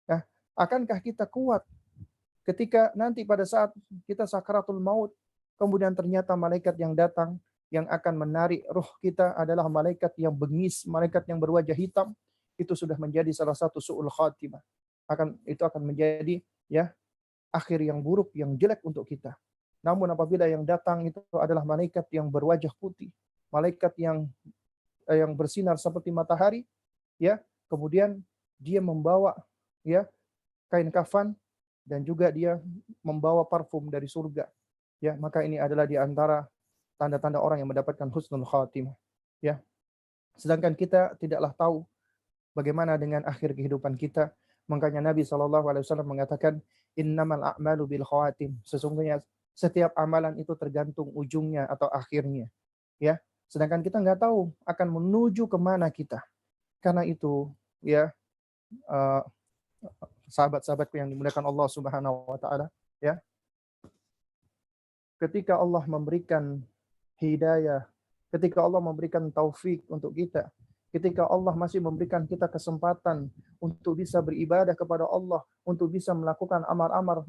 Nah, akankah kita kuat ketika nanti pada saat kita sakaratul maut, kemudian ternyata malaikat yang datang, yang akan menarik ruh kita adalah malaikat yang bengis, malaikat yang berwajah hitam, itu sudah menjadi salah satu su'ul khatimah. Itu akan menjadi ya akhir yang buruk, yang jelek untuk kita. Namun apabila yang datang itu adalah malaikat yang berwajah putih, malaikat yang bersinar seperti matahari, ya, kemudian dia membawa ya kain kafan dan juga dia membawa parfum dari surga. Ya, maka ini adalah di antara tanda-tanda orang yang mendapatkan husnul khatimah. Ya. Sedangkan kita tidaklah tahu bagaimana dengan akhir kehidupan kita. Makanya Nabi SAW mengatakan, innamal a'malu bil khawatim. Sesungguhnya setiap amalan itu tergantung ujungnya atau akhirnya. Ya. Sedangkan kita nggak tahu akan menuju kemana kita. Karena itu, ya, sahabat-sahabatku yang dimuliakan Allah Subhanahu wa taala, ya. Ketika Allah memberikan hidayah, ketika Allah memberikan taufik untuk kita, ketika Allah masih memberikan kita kesempatan untuk bisa beribadah kepada Allah, untuk bisa melakukan amal-amal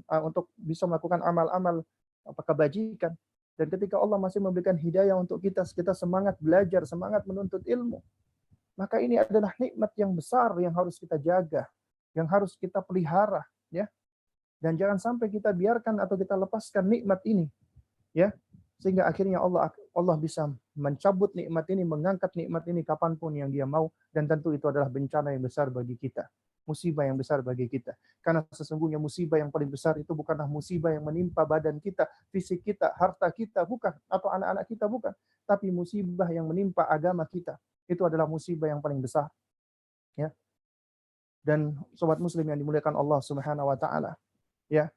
kebajikan, dan ketika Allah masih memberikan hidayah untuk kita semangat belajar, semangat menuntut ilmu, maka ini adalah nikmat yang besar yang harus kita jaga, yang harus kita pelihara, ya. Dan jangan sampai kita biarkan atau kita lepaskan nikmat ini, ya, sehingga akhirnya Allah bisa mencabut nikmat ini, mengangkat nikmat ini kapanpun yang Dia mau, dan tentu itu adalah bencana yang besar bagi kita, musibah yang besar bagi kita. Karena sesungguhnya musibah yang paling besar itu bukanlah musibah yang menimpa badan kita, fisik kita, harta kita, bukan, atau anak-anak kita, bukan, tapi musibah yang menimpa agama kita. Itu adalah musibah yang paling besar, ya. Dan sobat muslim yang dimuliakan Allah Subhanahu wa taala, ya.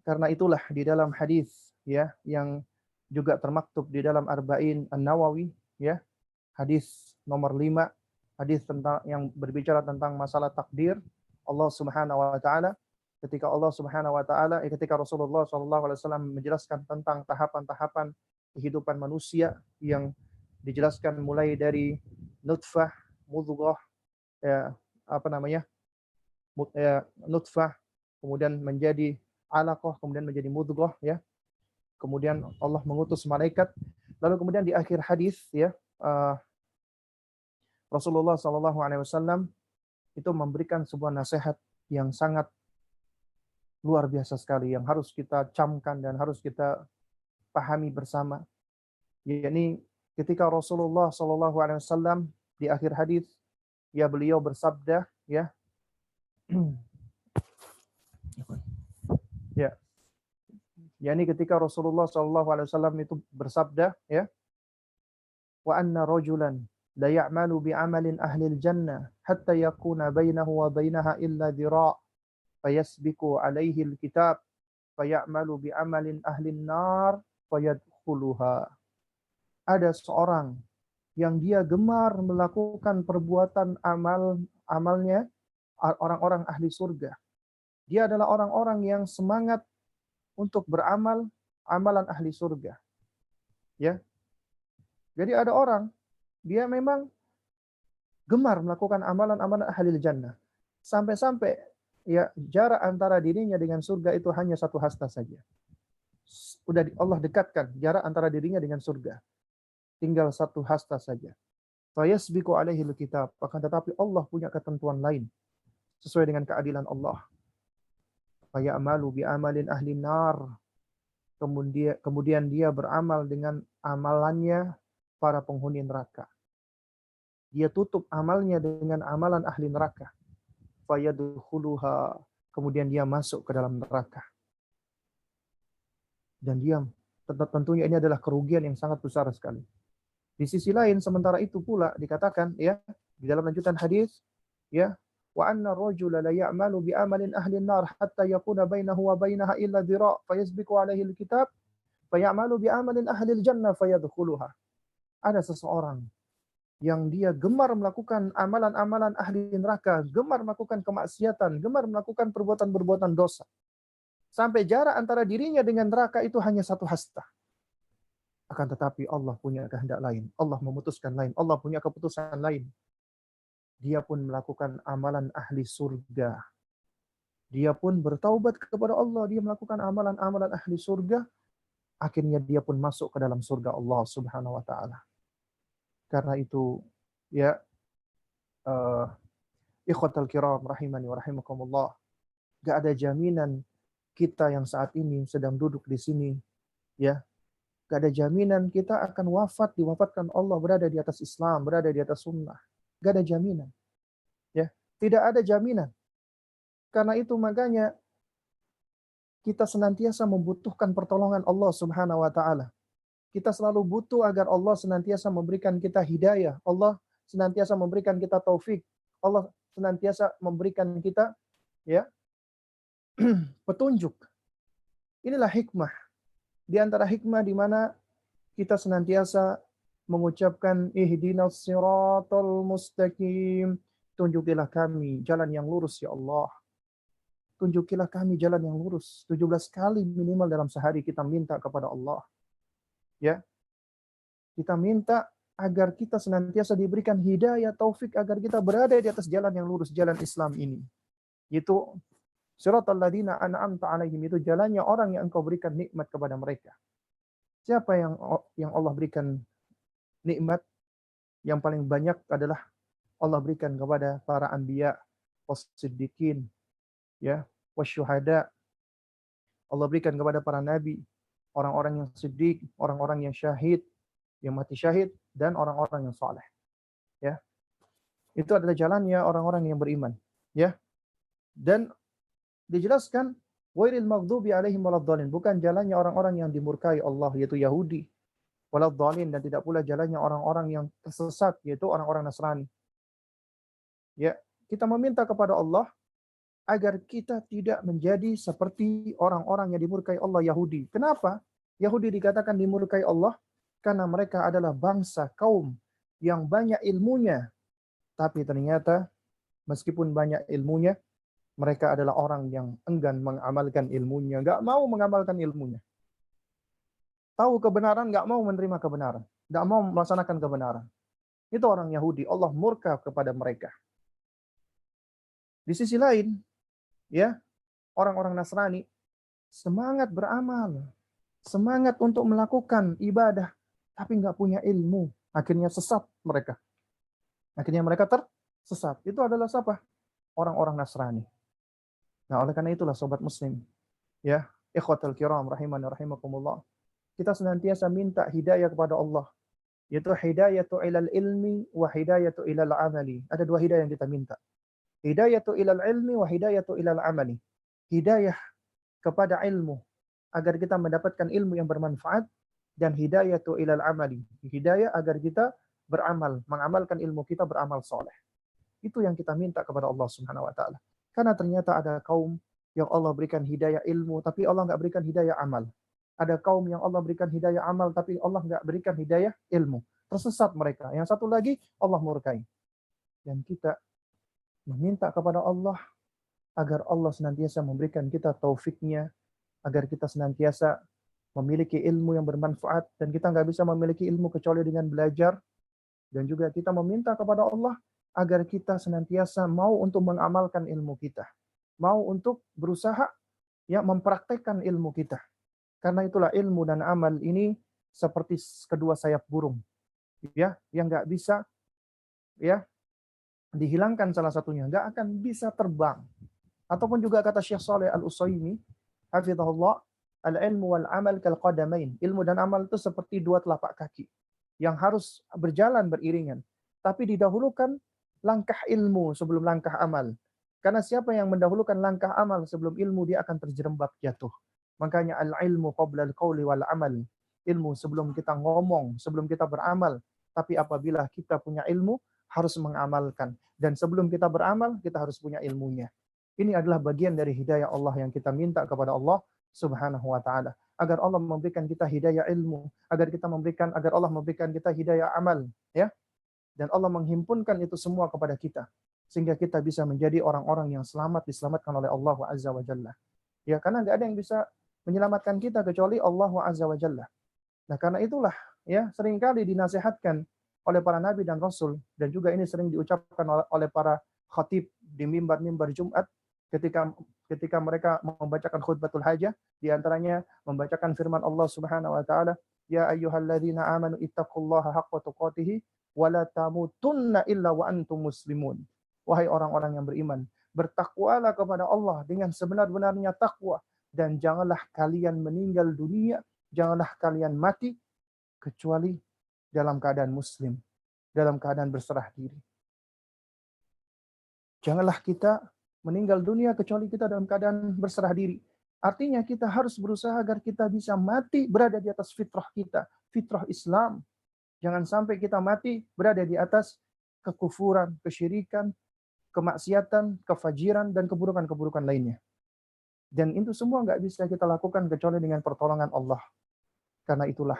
Karena itulah di dalam hadis, ya, yang juga termaktub di dalam Arba'in An-Nawawi, ya, hadis nomor 5, hadis tentang yang berbicara tentang masalah takdir Allah Subhanahu wa taala, ketika Rasulullah sallallahu alaihi wasallam menjelaskan tentang tahapan-tahapan kehidupan manusia yang dijelaskan mulai dari nutfah, mudghah, ya, nutfah, kemudian menjadi alaqah, kemudian menjadi mudghah, ya. Kemudian Allah mengutus malaikat. Lalu kemudian di akhir hadis, ya, Rasulullah Shallallahu Alaihi Wasallam itu memberikan sebuah nasihat yang sangat luar biasa sekali, yang harus kita camkan dan harus kita pahami bersama. Yakni ketika Rasulullah Shallallahu Alaihi Wasallam di akhir hadis, ya, beliau bersabda, ya, ya, yakni ketika Rasulullah Shallallahu Alaihi Wasallam itu bersabda, ya, wa anna rajulan la ya'malu bi'amalin ahlil jannah hatta yakuna bainahu wa bainaha illa dhira' fayasbiqu alaihi alkitab fayamalu bi'amalin ahlin nar fayadkhuluha. Ada seorang yang dia gemar melakukan perbuatan amalnya orang-orang ahli surga. Dia adalah orang-orang yang semangat untuk beramal amalan ahli surga. Ya. Jadi ada orang dia memang gemar melakukan amalan-amalan ahli jannah. Sampai-sampai ya jarak antara dirinya dengan surga itu hanya satu hasta saja. Udah Allah dekatkan jarak antara dirinya dengan surga. Tinggal satu hasta saja. Fayasbiqu alaihi alkitab. Akan tetapi Allah punya ketentuan lain sesuai dengan keadilan Allah. Fayamalu bi amalin ahli nar. Kemudian dia beramal dengan amalannya para penghuni neraka. Dia tutup amalnya dengan amalan ahli neraka. Fayadkhuluha. Kemudian dia masuk ke dalam neraka. Dan dia tentunya ini adalah kerugian yang sangat besar sekali. Di sisi lain sementara itu pula dikatakan ya di dalam lanjutan hadis ya wa anna ar-rajula la ya'malu bi amalin ahli an-nar hatta yakuna bainahu wa bainaha illa dhira' fayasbiqu alaihi al-kitab fayamalu bi amalin ahli al-jannah fayadkhuluha. Ada seseorang yang dia gemar melakukan amalan-amalan ahli neraka, gemar melakukan kemaksiatan, gemar melakukan perbuatan-perbuatan dosa. Sampai jarak antara dirinya dengan neraka itu hanya satu hasta. Akan tetapi Allah punya kehendak lain. Allah memutuskan lain. Allah punya keputusan lain. Dia pun melakukan amalan ahli surga. Dia pun bertaubat kepada Allah. Dia melakukan amalan-amalan ahli surga. Akhirnya dia pun masuk ke dalam surga Allah Subhanahu wa ta'ala. Karena itu, ya, ikhwatal kiram rahimani wa rahimakumullah. Gak ada jaminan kita yang saat ini sedang duduk di sini, ya, gak ada jaminan kita akan diwafatkan Allah berada di atas Islam, berada di atas sunnah. Gak ada jaminan. Ya, tidak ada jaminan. Karena itu makanya kita senantiasa membutuhkan pertolongan Allah Subhanahu wa taala. Kita selalu butuh agar Allah senantiasa memberikan kita hidayah. Allah senantiasa memberikan kita taufik. Allah senantiasa memberikan kita ya petunjuk. Inilah hikmah. Di antara hikmah di mana kita senantiasa mengucapkan ihdinas siratal mustaqim. Tunjukilah kami jalan yang lurus ya Allah. Tunjukilah kami jalan yang lurus. 17 kali minimal dalam sehari kita minta kepada Allah. Ya. Kita minta agar kita senantiasa diberikan hidayah, taufik agar kita berada di atas jalan yang lurus, jalan Islam ini. Itu siratal ladzina an'amta 'alaihim, itu jalannya orang yang Engkau berikan nikmat kepada mereka. Siapa yang Allah berikan nikmat? Yang paling banyak adalah Allah berikan kepada para anbiya, was-siddiqin, ya, wasyuhada. Allah berikan kepada para nabi, orang-orang yang siddiq, orang-orang yang syahid, yang mati syahid, dan orang-orang yang saleh. Ya. Itu adalah jalannya orang-orang yang beriman, ya. Dan dijelaskan ghairil maghdubi alaihim waladdallin, bukan jalannya orang-orang yang dimurkai Allah yaitu Yahudi, waladdallin, dan tidak pula jalannya orang-orang yang tersesat yaitu orang-orang Nasrani. Ya, kita meminta kepada Allah agar kita tidak menjadi seperti orang-orang yang dimurkai Allah Yahudi. Kenapa? Yahudi dikatakan dimurkai Allah karena mereka adalah bangsa kaum yang banyak ilmunya, tapi ternyata meskipun banyak ilmunya, mereka adalah orang yang enggan mengamalkan ilmunya, nggak mau mengamalkan ilmunya. Tahu kebenaran, nggak mau menerima kebenaran, nggak mau melaksanakan kebenaran. Itu orang Yahudi. Allah murka kepada mereka. Di sisi lain, ya, orang-orang Nasrani semangat beramal, semangat untuk melakukan ibadah, tapi nggak punya ilmu. Akhirnya sesat mereka. Akhirnya mereka tersesat. Itu adalah siapa? Orang-orang Nasrani. Nah, oleh karena itulah sobat muslim, ya, ikhwatal kiram rahimani rahimakumullah, kita senantiasa minta hidayah kepada Allah, yaitu hidayatu ilal ilmi wa hidayatu ilal amali. Ada dua hidayah yang kita minta. Hidayatu ilal ilmi wa hidayatu ilal amali. Hidayah kepada ilmu agar kita mendapatkan ilmu yang bermanfaat, dan hidayatu ilal amali. Hidayah agar kita beramal, mengamalkan ilmu kita, beramal soleh. Itu yang kita minta kepada Allah Subhanahu wa taala. Karena ternyata ada kaum yang Allah berikan hidayah ilmu, tapi Allah nggak berikan hidayah amal. Ada kaum yang Allah berikan hidayah amal, tapi Allah nggak berikan hidayah ilmu. Tersesat mereka. Yang satu lagi Allah murkai. Dan kita meminta kepada Allah agar Allah senantiasa memberikan kita taufiknya, agar kita senantiasa memiliki ilmu yang bermanfaat, dan kita nggak bisa memiliki ilmu kecuali dengan belajar. Dan juga kita meminta kepada Allah agar kita senantiasa mau untuk mengamalkan ilmu kita, mau untuk berusaha ya mempraktekkan ilmu kita. Karena itulah ilmu dan amal ini seperti kedua sayap burung, ya, yang nggak bisa ya dihilangkan salah satunya, nggak akan bisa terbang. Ataupun juga kata Syekh Saleh Al-Utsaimin, hafizahullah, al-ilmu wal amal kal qadamain. Ilmu dan amal itu seperti dua telapak kaki yang harus berjalan beriringan. Tapi didahulukan langkah ilmu sebelum langkah amal. Karena siapa yang mendahulukan langkah amal sebelum ilmu, dia akan terjerembab jatuh. Makanya al-ilmu qabla al-qawli wal amal. Ilmu sebelum kita ngomong, sebelum kita beramal. Tapi apabila kita punya ilmu, harus mengamalkan. Dan sebelum kita beramal, kita harus punya ilmunya. Ini adalah bagian dari hidayah Allah yang kita minta kepada Allah Subhanahu wa taala, agar Allah memberikan kita hidayah ilmu, agar Allah memberikan kita hidayah amal, ya. Dan Allah menghimpunkan itu semua kepada kita sehingga kita bisa menjadi orang-orang yang diselamatkan oleh Allah Azza wa Jalla. Ya, karena nggak ada yang bisa menyelamatkan kita kecuali Allah Azza wa Jalla. Nah, karena itulah ya seringkali dinasihatkan oleh para nabi dan rasul, dan juga ini sering diucapkan oleh para khatib di mimbar-mimbar Jumat ketika mereka membacakan khutbatul hajah, di antaranya membacakan firman Allah Subhanahu wa taala, ya ayyuhalladzina amanu ittaqullaha haqqa tuqatih wa la tamutunna illa wa antum muslimun. Wahai orang-orang yang beriman, bertakwalah kepada Allah dengan sebenar-benarnya takwa, dan janganlah kalian meninggal dunia, janganlah kalian mati kecuali dalam keadaan muslim, dalam keadaan berserah diri. Janganlah kita meninggal dunia kecuali kita dalam keadaan berserah diri. Artinya kita harus berusaha agar kita bisa mati berada di atas fitrah kita, fitrah Islam. Jangan sampai kita mati berada di atas kekufuran, kesyirikan, kemaksiatan, kefajiran, dan keburukan-keburukan lainnya. Dan itu semua nggak bisa kita lakukan kecuali dengan pertolongan Allah. Karena itulah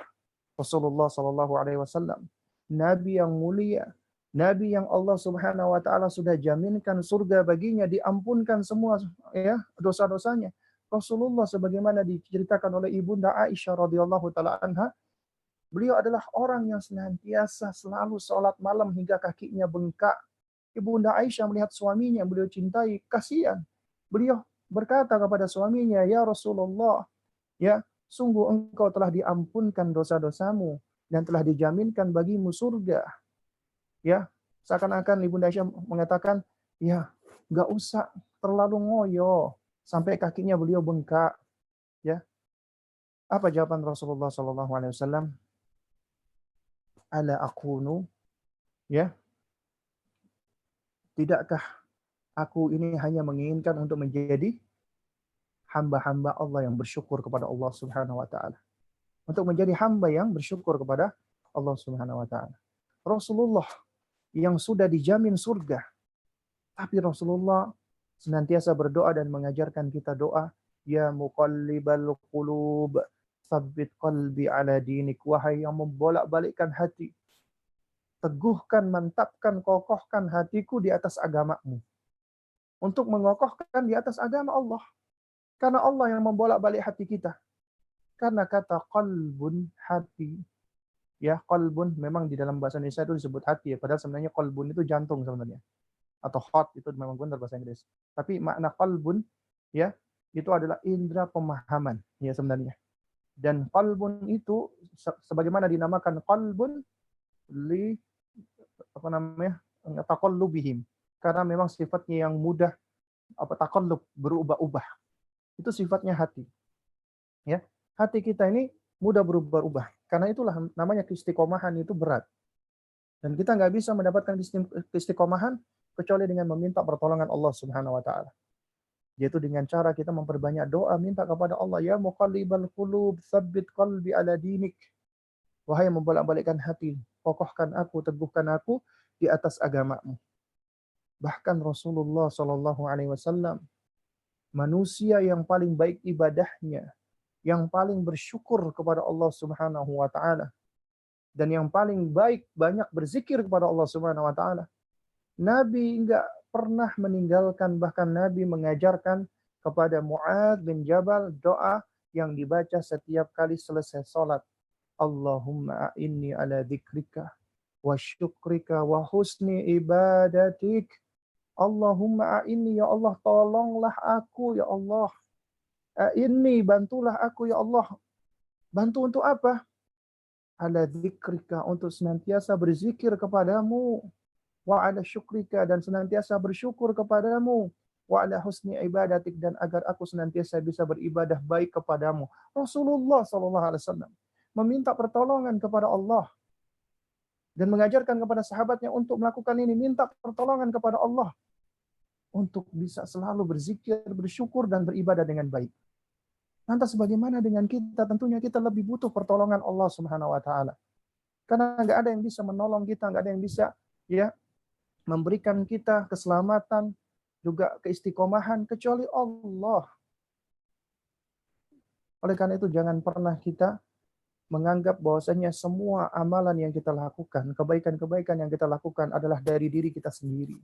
Rasulullah Shallallahu Alaihi Wasallam, Nabi yang mulia, Nabi yang Allah Subhanahu Wa Taala sudah jaminkan surga baginya, diampunkan semua ya dosa-dosanya. Rasulullah sebagaimana diceritakan oleh ibunda Aisyah radhiyallahu taala anha, beliau adalah orang yang senantiasa selalu sholat malam hingga kakinya bengkak. Ibunda Aisyah melihat suaminya yang beliau cintai, kasihan. Beliau berkata kepada suaminya, ya Rasulullah, ya sungguh engkau telah diampunkan dosa-dosamu dan telah dijaminkan bagimu surga. Ya, seakan-akan Ibunda Aisyah mengatakan, ya nggak usah terlalu ngoyo sampai kakinya beliau bengkak. Ya, apa jawaban Rasulullah SAW? Ala akunu, ya, tidakkah aku ini hanya menginginkan untuk menjadi hamba-hamba Allah yang bersyukur kepada Allah Subhanahu wa taala. Untuk menjadi hamba yang bersyukur kepada Allah Subhanahu wa taala. Rasulullah yang sudah dijamin surga, tapi Rasulullah senantiasa berdoa dan mengajarkan kita doa, ya muqallibal qulub, tsabbit qalbi ala dinik. Wahai yang membolak-balikkan hati, teguhkan, mantapkan, kokohkan hatiku di atas agamamu. Untuk mengokohkan di atas agama Allah. Karena Allah yang membolak-balik hati kita. Karena kata qalbun, hati. Ya, qalbun memang di dalam bahasa Indonesia itu disebut hati ya. Padahal sebenarnya qalbun itu jantung sebenarnya. Atau heart itu memang benar bahasa Inggris. Tapi makna qalbun ya, itu adalah indera pemahaman ya sebenarnya. Dan qalbun itu sebagaimana dinamakan qalbun li taqallubihim. Karena memang sifatnya yang mudah taqallub, berubah-ubah. Itu sifatnya hati. Ya, hati kita ini mudah berubah-ubah. Karena itulah namanya keistiqomahan itu berat. Dan kita nggak bisa mendapatkan keistiqomahan kecuali dengan meminta pertolongan Allah Subhanahu wa taala. Yaitu dengan cara kita memperbanyak doa, minta kepada Allah, ya muqallibal qulub, tsabbit qalbi ala dinik. Wahai yang membolak-balikkan hati, kokohkan aku, teguhkan aku di atas agamamu. Bahkan Rasulullah Shallallahu Alaihi Wasallam, manusia yang paling baik ibadahnya, yang paling bersyukur kepada Allah Subhanahu wa taala, dan yang paling baik banyak berzikir kepada Allah Subhanahu wa taala. Nabi enggak pernah meninggalkan, bahkan Nabi mengajarkan kepada Mu'adz bin Jabal doa yang dibaca setiap kali selesai sholat. Allahumma a'inni ala dzikrika wa syukrika wa husni ibadatik. Allahumma a'inni, ya Allah, tolonglah aku, ya Allah. A'inni, bantulah aku, ya Allah. Bantu untuk apa? Ala dzikrika, untuk senantiasa berzikir kepadamu. Wa ala syukrika, dan senantiasa bersyukur kepadamu. Wa ala husni ibadatik, dan agar aku senantiasa bisa beribadah baik kepadamu. Rasulullah SAW meminta pertolongan kepada Allah dan mengajarkan kepada sahabatnya untuk melakukan ini, minta pertolongan kepada Allah untuk bisa selalu berzikir, bersyukur, dan beribadah dengan baik. Lantas bagaimana dengan kita? Tentunya kita lebih butuh pertolongan Allah Subhanahu wa taala. Karena nggak ada yang bisa menolong kita, nggak ada yang bisa ya memberikan kita keselamatan, juga keistiqomahan kecuali Allah. Oleh karena itu jangan pernah kita menganggap bahwasanya semua amalan yang kita lakukan, kebaikan-kebaikan yang kita lakukan adalah dari diri kita sendiri.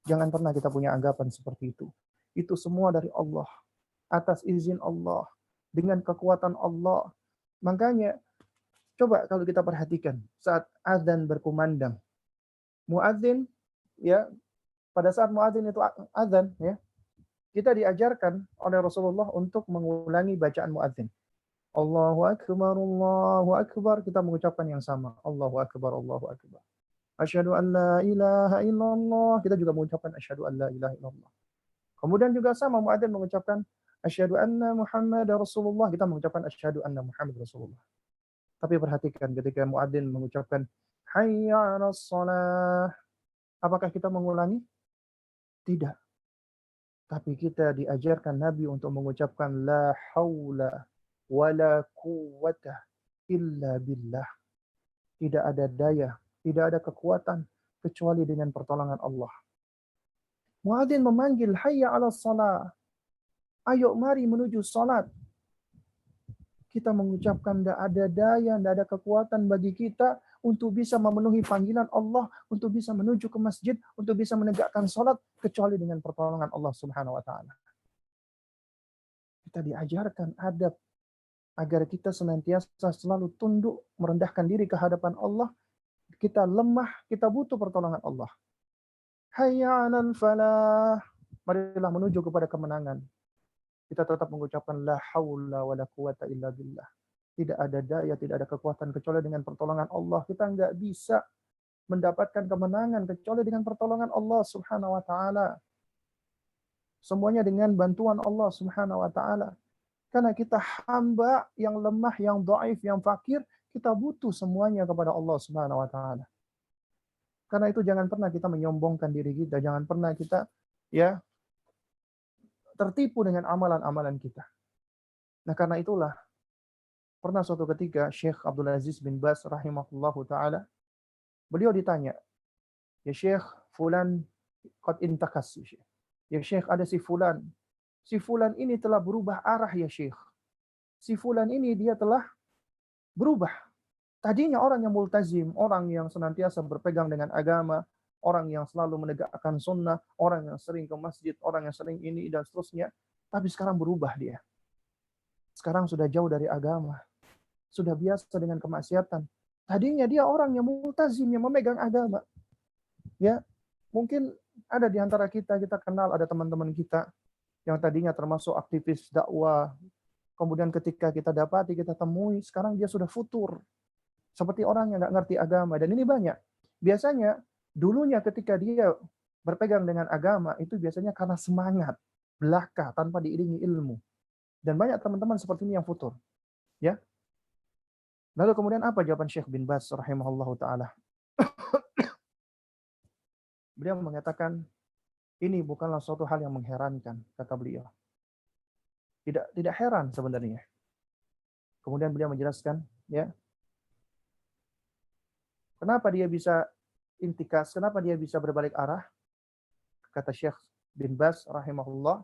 Jangan pernah kita punya anggapan seperti itu. Itu semua dari Allah, atas izin Allah, dengan kekuatan Allah. Makanya coba kalau kita perhatikan saat azan berkumandang, muadzin ya, pada saat muadzin itu azan ya, kita diajarkan oleh Rasulullah untuk mengulangi bacaan muadzin. Allahu akbar, Allahu akbar, kita mengucapkan yang sama. Allahu akbar, Allahu akbar. Asyhadu an la ilaha illallah, kita juga mengucapkan asyhadu an la ilaha illallah. Kemudian juga sama muadzin mengucapkan asyhadu anna Muhammadar Rasulullah, kita mengucapkan asyhadu anna Muhammad Rasulullah. Tapi perhatikan ketika muadzin mengucapkan hayya 'alas shalah, apakah kita mengulangi? Tidak. Tapi kita diajarkan Nabi untuk mengucapkan la haula wala quwwata illa billah. Tidak ada daya, tidak ada kekuatan kecuali dengan pertolongan Allah. Muadzin memanggil hayya 'alas shalah. Ayo mari menuju salat. Kita mengucapkan tidak ada daya, tidak ada kekuatan bagi kita untuk bisa memenuhi panggilan Allah, untuk bisa menuju ke masjid, untuk bisa menegakkan salat kecuali dengan pertolongan Allah Subhanahu wa taala. Kita diajarkan adab agar kita senantiasa selalu tunduk, merendahkan diri ke hadapan Allah. Kita lemah, kita butuh pertolongan Allah. Hayya 'alal falah. Marilah menuju kepada kemenangan. Kita tetap mengucapkan la haula wala quwata illa billah. Tidak ada daya, tidak ada kekuatan kecuali dengan pertolongan Allah. Kita nggak bisa mendapatkan kemenangan kecuali dengan pertolongan Allah Subhanahu wa taala. Semuanya dengan bantuan Allah Subhanahu wa taala. Karena kita hamba yang lemah, yang dhaif, yang fakir, kita butuh semuanya kepada Allah Subhanahu wa taala. Karena itu jangan pernah kita menyombongkan diri kita, jangan pernah kita ya tertipu dengan amalan-amalan kita. Nah, karena itulah pernah suatu ketika Syekh Abdul Aziz bin Baz rahimahullahu taala, beliau ditanya, "Ya Syekh, fulan qad intakas." Ya Syekh, ada si fulan. Si fulan ini telah berubah arah ya Syekh. Si fulan ini dia telah berubah. Tadinya orang yang multazim, orang yang senantiasa berpegang dengan agama, orang yang selalu menegakkan sunnah, orang yang sering ke masjid, orang yang sering ini dan seterusnya. Tapi sekarang berubah dia. Sekarang sudah jauh dari agama. Sudah biasa dengan kemaksiatan. Tadinya dia orang yang multazim, yang memegang agama. Ya, mungkin ada di antara kita kenal ada teman-teman kita yang tadinya termasuk aktivis dakwah. Kemudian ketika kita dapati, kita temui, sekarang dia sudah futur. Seperti orang yang nggak ngerti agama. Dan ini banyak. Biasanya, dulunya ketika dia berpegang dengan agama, itu biasanya karena semangat, belaka, tanpa diiringi ilmu. Dan banyak teman-teman seperti ini yang futur. Ya. Lalu kemudian apa jawaban Syekh bin Baz rahimahullahu ta'ala? Beliau mengatakan, ini bukanlah suatu hal yang mengherankan, kata beliau. Tidak heran sebenarnya. Kemudian beliau menjelaskan, ya, kenapa dia bisa intikas, kenapa dia bisa berbalik arah? Kata Syekh bin Baz rahimahullah,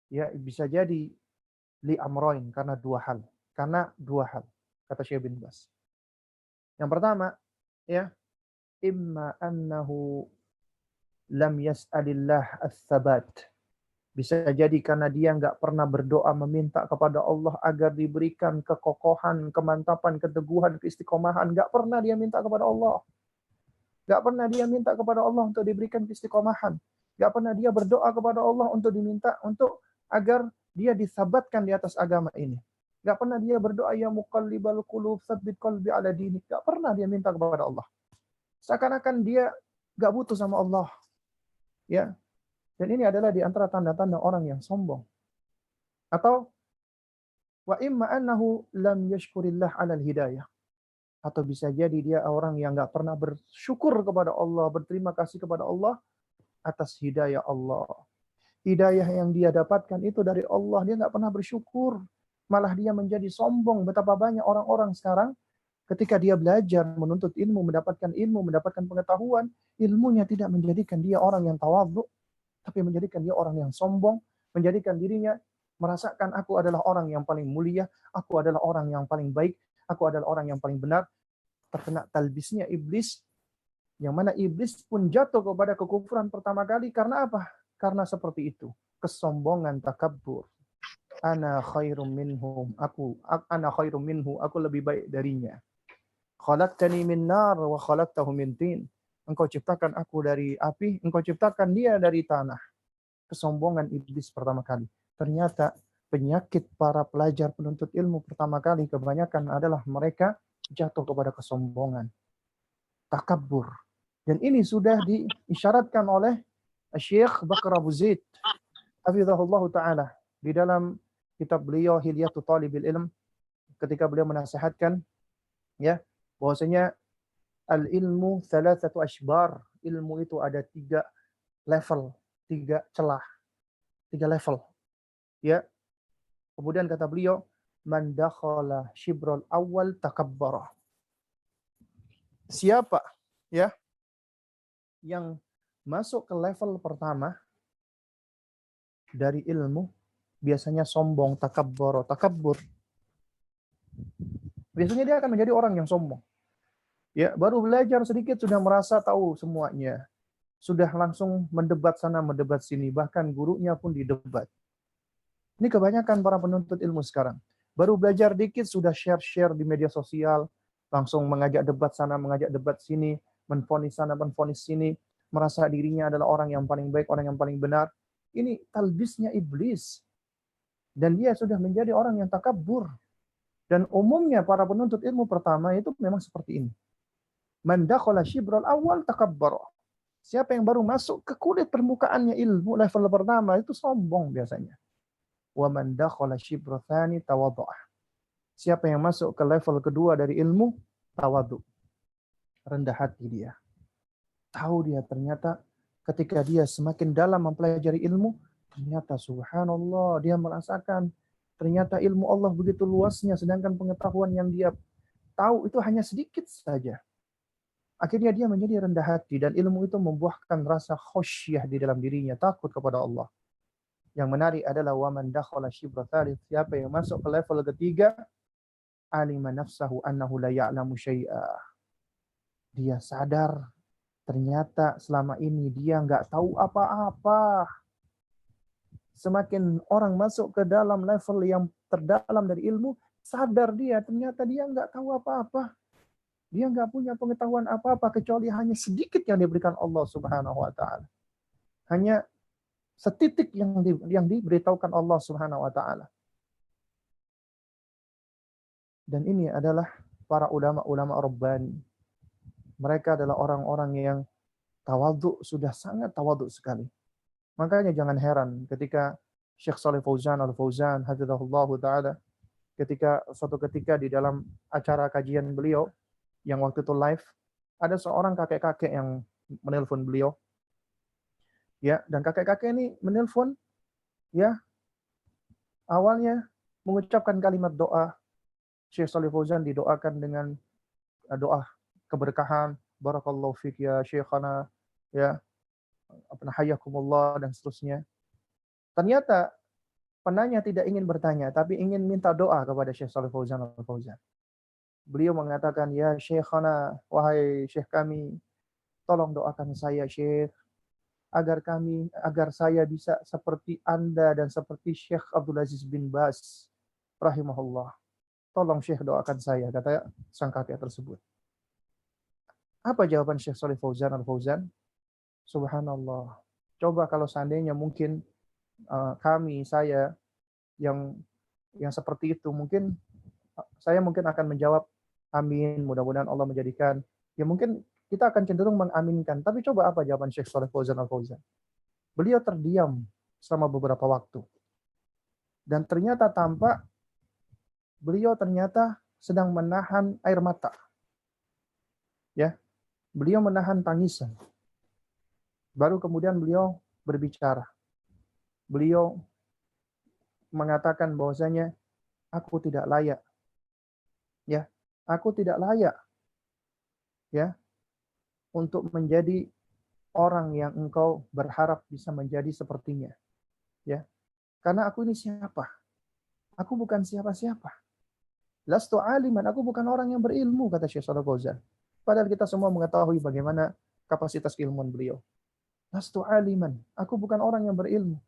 ya bisa jadi li amroin, karena dua hal. Karena dua hal, kata Syekh bin Baz. Yang pertama, ya, imma annahu lam yas'alillah ats-tsabat. Bisa jadi karena dia nggak pernah berdoa meminta kepada Allah agar diberikan kekokohan, kemantapan, keteguhan, keistiqomahan. Nggak pernah dia minta kepada Allah. Nggak pernah dia minta kepada Allah untuk diberikan keistiqomahan. Nggak pernah dia berdoa kepada Allah untuk diminta untuk agar dia disabatkan di atas agama ini. Nggak pernah dia berdoa ya muqallibal qulub tsabbit qalbi ala dinik. Nggak pernah dia minta kepada Allah. Seakan-akan dia nggak butuh sama Allah. Ya, dan ini adalah di antara tanda-tanda orang yang sombong. Atau wa imma annahu lam yashkurillah 'alal hidayah. Atau bisa jadi dia orang yang nggak pernah bersyukur kepada Allah, berterima kasih kepada Allah atas hidayah Allah. Hidayah yang dia dapatkan itu dari Allah, dia nggak pernah bersyukur. Malah dia menjadi sombong. Betapa banyak orang-orang sekarang ketika dia belajar, menuntut ilmu, mendapatkan pengetahuan, ilmunya tidak menjadikan dia orang yang tawadhu, tapi menjadikan dia orang yang sombong, menjadikan dirinya merasakan aku adalah orang yang paling mulia, aku adalah orang yang paling baik, aku adalah orang yang paling benar. Terkena talbisnya iblis, yang mana iblis pun jatuh kepada kekufuran pertama kali karena apa? Karena seperti itu, kesombongan, takabbur. Ana khairum minhum, ana khairum minhu, aku lebih baik darinya. Khalaqtani min nar wa khalaqtahu min tin. Engkau ciptakan aku dari api, engkau ciptakan dia dari tanah. Kesombongan iblis pertama kali. Ternyata penyakit para pelajar penuntut ilmu pertama kali kebanyakan adalah mereka jatuh kepada kesombongan, takabbur. Dan ini sudah diisyaratkan oleh Syekh Bakar Abu Zaid hafizahullah taala di dalam kitab beliau Hilyatul Talibil Ilm, ketika beliau menasihatkan ya bahwasanya al-ilmu thalathatu ashbar, ilmu itu ada 3 level, 3 celah, 3 level. Ya. Kemudian kata beliau, man dakhala shibrul awal takabbara. Siapa ya yang masuk ke level pertama dari ilmu biasanya sombong, takabbara, takabbur. Biasanya dia akan menjadi orang yang sombong. Ya, baru belajar sedikit sudah merasa tahu semuanya. Sudah langsung mendebat sana, mendebat sini, bahkan gurunya pun didebat. Ini kebanyakan para penuntut ilmu sekarang. Baru belajar dikit sudah share-share di media sosial, langsung mengajak debat sana, mengajak debat sini, menvonis sana, menvonis sini, merasa dirinya adalah orang yang paling baik, orang yang paling benar. Ini talbisnya iblis. Dan dia sudah menjadi orang yang takabur. Dan umumnya para penuntut ilmu pertama itu memang seperti ini. Man dakhala shibrul awal takabbara. Siapa yang baru masuk ke kulit permukaannya ilmu level pertama itu sombong biasanya. Wa man dakhala shibrul tsani tawadhu. Siapa yang masuk ke level kedua dari ilmu, tawadhu. Rendah hati dia. Tahu dia ternyata ketika dia semakin dalam mempelajari ilmu, ternyata subhanallah dia merasakan ternyata ilmu Allah begitu luasnya, sedangkan pengetahuan yang dia tahu itu hanya sedikit saja. Akhirnya dia menjadi rendah hati dan ilmu itu membuahkan rasa khasyah di dalam dirinya, takut kepada Allah. Yang menarik adalah waman dakhala shibra tsalits, siapa yang masuk ke level ketiga, alima nafsahu annahu la ya'lamu syai'a. Dia sadar ternyata selama ini dia nggak tahu apa-apa. Semakin orang masuk ke dalam level yang terdalam dari ilmu, sadar dia ternyata dia nggak tahu apa-apa. Dia nggak punya pengetahuan apa-apa kecuali hanya sedikit yang diberikan Allah Subhanahu wa taala. Hanya setitik yang diberitahukan Allah Subhanahu wa taala. Dan ini adalah para ulama-ulama rabbani. Mereka adalah orang-orang yang tawadhu, sudah sangat tawadhu sekali. Makanya jangan heran ketika Syekh Shalih Fauzan Al-Fauzan hafizahullah taala suatu ketika di dalam acara kajian beliau yang waktu itu live, ada seorang kakek-kakek yang menelpon beliau. Ya, dan kakek-kakek ini menelpon ya awalnya mengucapkan kalimat doa. Syekh Shalih Fauzan didoakan dengan doa keberkahan, barakallahu fik ya syekhana, ya hayakumullah dan seterusnya. Ternyata penanya tidak ingin bertanya, tapi ingin minta doa kepada Syekh Shalih Fauzan Al-Fauzan. Beliau mengatakan, ya syekhana, wahai syekh kami, tolong doakan saya syekh. agar saya bisa seperti Anda dan seperti Syekh Abdul Aziz bin Baz rahimahullah. Tolong Syekh doakan saya, kata sang kakek tersebut. Apa jawaban Syekh Shalih Fauzan Al-Fauzan? Subhanallah. Coba kalau seandainya mungkin saya yang seperti itu, mungkin saya akan menjawab amin, mudah-mudahan Allah menjadikan. Ya mungkin kita akan cenderung mengaminkan. Tapi coba apa jawaban Syekh Shalih Fauzan Al-Fauzan? Beliau terdiam selama beberapa waktu. Dan ternyata tampak beliau sedang menahan air mata. Ya, beliau menahan tangisan. Baru kemudian beliau berbicara. Beliau mengatakan bahwasanya aku tidak layak. Ya, aku tidak layak ya untuk menjadi orang yang engkau berharap bisa menjadi sepertinya. Ya. Karena aku ini siapa? Aku bukan siapa-siapa. Lastu aliman, aku bukan orang yang berilmu, kata Syekh Shalih Fauzan. Padahal kita semua mengetahui bagaimana kapasitas keilmuan beliau. Lastu aliman, aku bukan orang yang berilmu.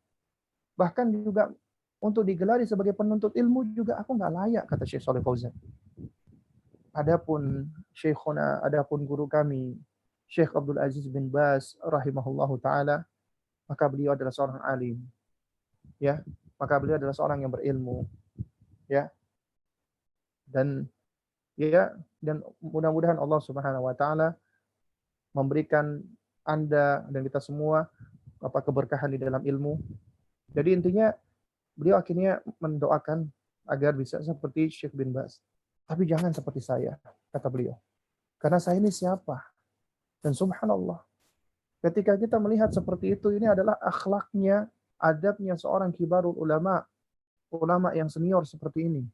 Bahkan juga untuk digelari sebagai penuntut ilmu juga aku nggak layak, kata Syekh Shalih Fauzan. Adapun Syekhuna, adapun guru kami, Syekh Abdul Aziz bin Baz rahimahullahu taala, maka beliau adalah seorang alim. Ya, maka beliau adalah seorang yang berilmu. Ya. Dan mudah-mudahan Allah Subhanahu wa taala memberikan Anda dan kita semua keberkahan di dalam ilmu. Jadi intinya beliau akhirnya mendoakan agar bisa seperti Syekh bin Baz. Tapi jangan seperti saya, kata beliau. Karena saya ini siapa? Dan subhanallah, ketika kita melihat seperti itu, ini adalah akhlaknya, adabnya seorang kibarul ulama, ulama yang senior seperti ini.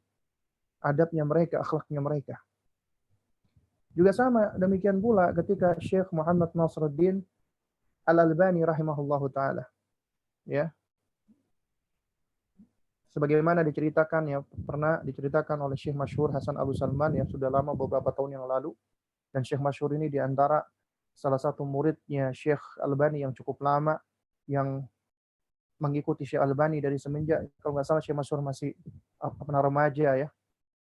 Adabnya mereka, akhlaknya mereka. Juga sama demikian pula ketika Syekh Muhammad Nasruddin Al-Albani rahimahullahu taala. Ya. Sebagaimana diceritakan, ya, pernah diceritakan oleh Syekh Masyhur Hasan Abu Salman yang sudah lama, beberapa tahun yang lalu. Dan Syekh Masyhur ini diantara salah satu muridnya Syekh Albani yang cukup lama, yang mengikuti Syekh Albani dari semenjak, kalau nggak salah Syekh Masyhur masih remaja ya.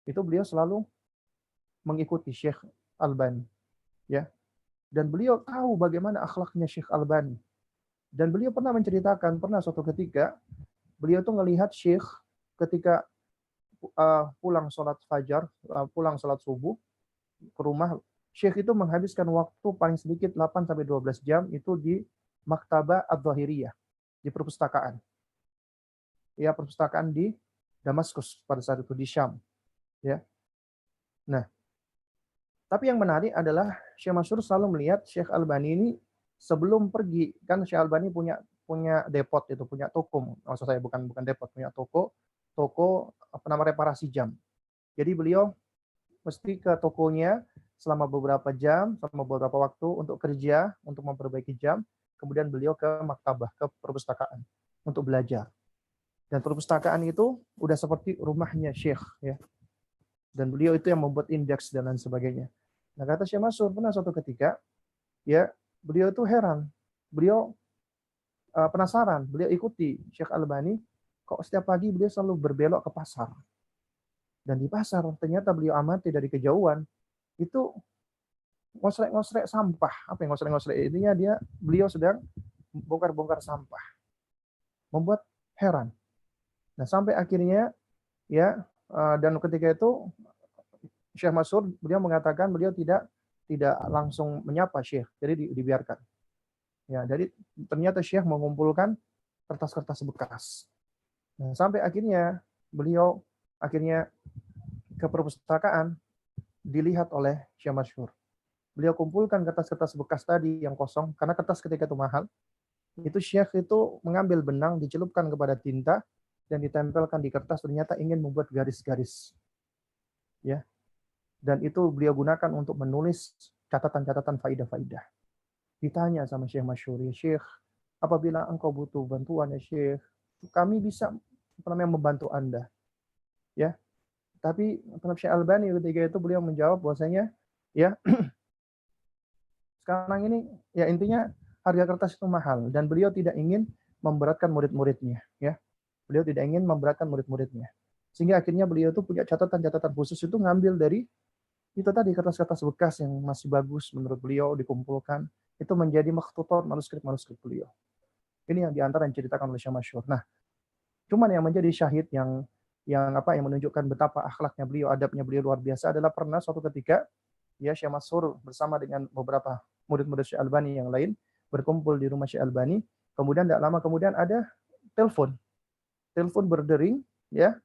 Itu beliau selalu mengikuti Syekh Albani. Ya. Dan beliau tahu bagaimana akhlaknya Syekh Albani. Dan beliau pernah menceritakan, pernah suatu ketika beliau tuh ngelihat Syekh ketika pulang sholat fajar, pulang sholat subuh ke rumah, Syekh itu menghabiskan waktu paling sedikit 8-12 jam itu di Maktabah Adz-Dzahiriyah, di perpustakaan. Ya, perpustakaan di Damaskus pada saat itu, di Syam. Ya. Nah, tapi yang menarik adalah Syekh Masyhur selalu melihat Syekh Albani ini sebelum pergi, kan Syekh Albani punya depot itu, punya toko. Maksud saya bukan depot, punya toko reparasi jam. Jadi beliau mesti ke tokonya selama beberapa jam, selama beberapa waktu untuk kerja, untuk memperbaiki jam. Kemudian beliau ke maktabah, ke perpustakaan untuk belajar. Dan perpustakaan itu udah seperti rumahnya Syekh, ya. Dan beliau itu yang membuat indeks dan lain sebagainya. Nah, kata Syekh Masyhur, pernah suatu ketika, ya, beliau itu heran. Beliau penasaran, beliau ikuti Syekh Albani, kok setiap pagi beliau selalu berbelok ke pasar. Dan di pasar ternyata beliau amati dari kejauhan, itu ngosrek-ngosrek sampah. Apa yang ngosrek-ngosrek? Intinya beliau sedang bongkar-bongkar sampah. Membuat heran. Nah, sampai akhirnya, ya, dan ketika itu Syekh Masyhur beliau mengatakan beliau tidak langsung menyapa Syekh, jadi dibiarkan. Ya, jadi ternyata Syekh mengumpulkan kertas-kertas bekas. Nah, sampai akhirnya beliau ke perpustakaan, dilihat oleh Syekh Masyhur. Beliau kumpulkan kertas-kertas bekas tadi yang kosong, karena kertas ketika itu mahal. Itu Syekh itu mengambil benang, dicelupkan kepada tinta, dan ditempelkan di kertas, ternyata ingin membuat garis-garis. Ya. Dan itu beliau gunakan untuk menulis catatan-catatan faidah-faidah. Ditanya sama Syekh Masyhur, ya Syekh, apabila engkau butuh bantuan ya Syekh, kami bisa membantu Anda. Ya. Tapi Syekh Albani ketika itu beliau menjawab bahwasanya, ya, sekarang ini ya intinya harga kertas itu mahal dan beliau tidak ingin memberatkan murid-muridnya, ya. Beliau tidak ingin memberatkan murid-muridnya. Sehingga akhirnya beliau itu punya catatan-catatan khusus itu ngambil dari itu tadi kertas-kertas bekas yang masih bagus menurut beliau dikumpulkan itu menjadi makhtutat manuskrip beliau. Ini yang diantara yang diceritakan oleh Syekh Masyhur. Nah, cuman yang menjadi syahid yang menunjukkan betapa akhlaknya beliau, adabnya beliau luar biasa adalah pernah suatu ketika ya Syekh Masyhur bersama dengan beberapa murid-murid Syekh Albani yang lain berkumpul di rumah Syekh Albani. Kemudian tidak lama kemudian ada telepon berdering, ya.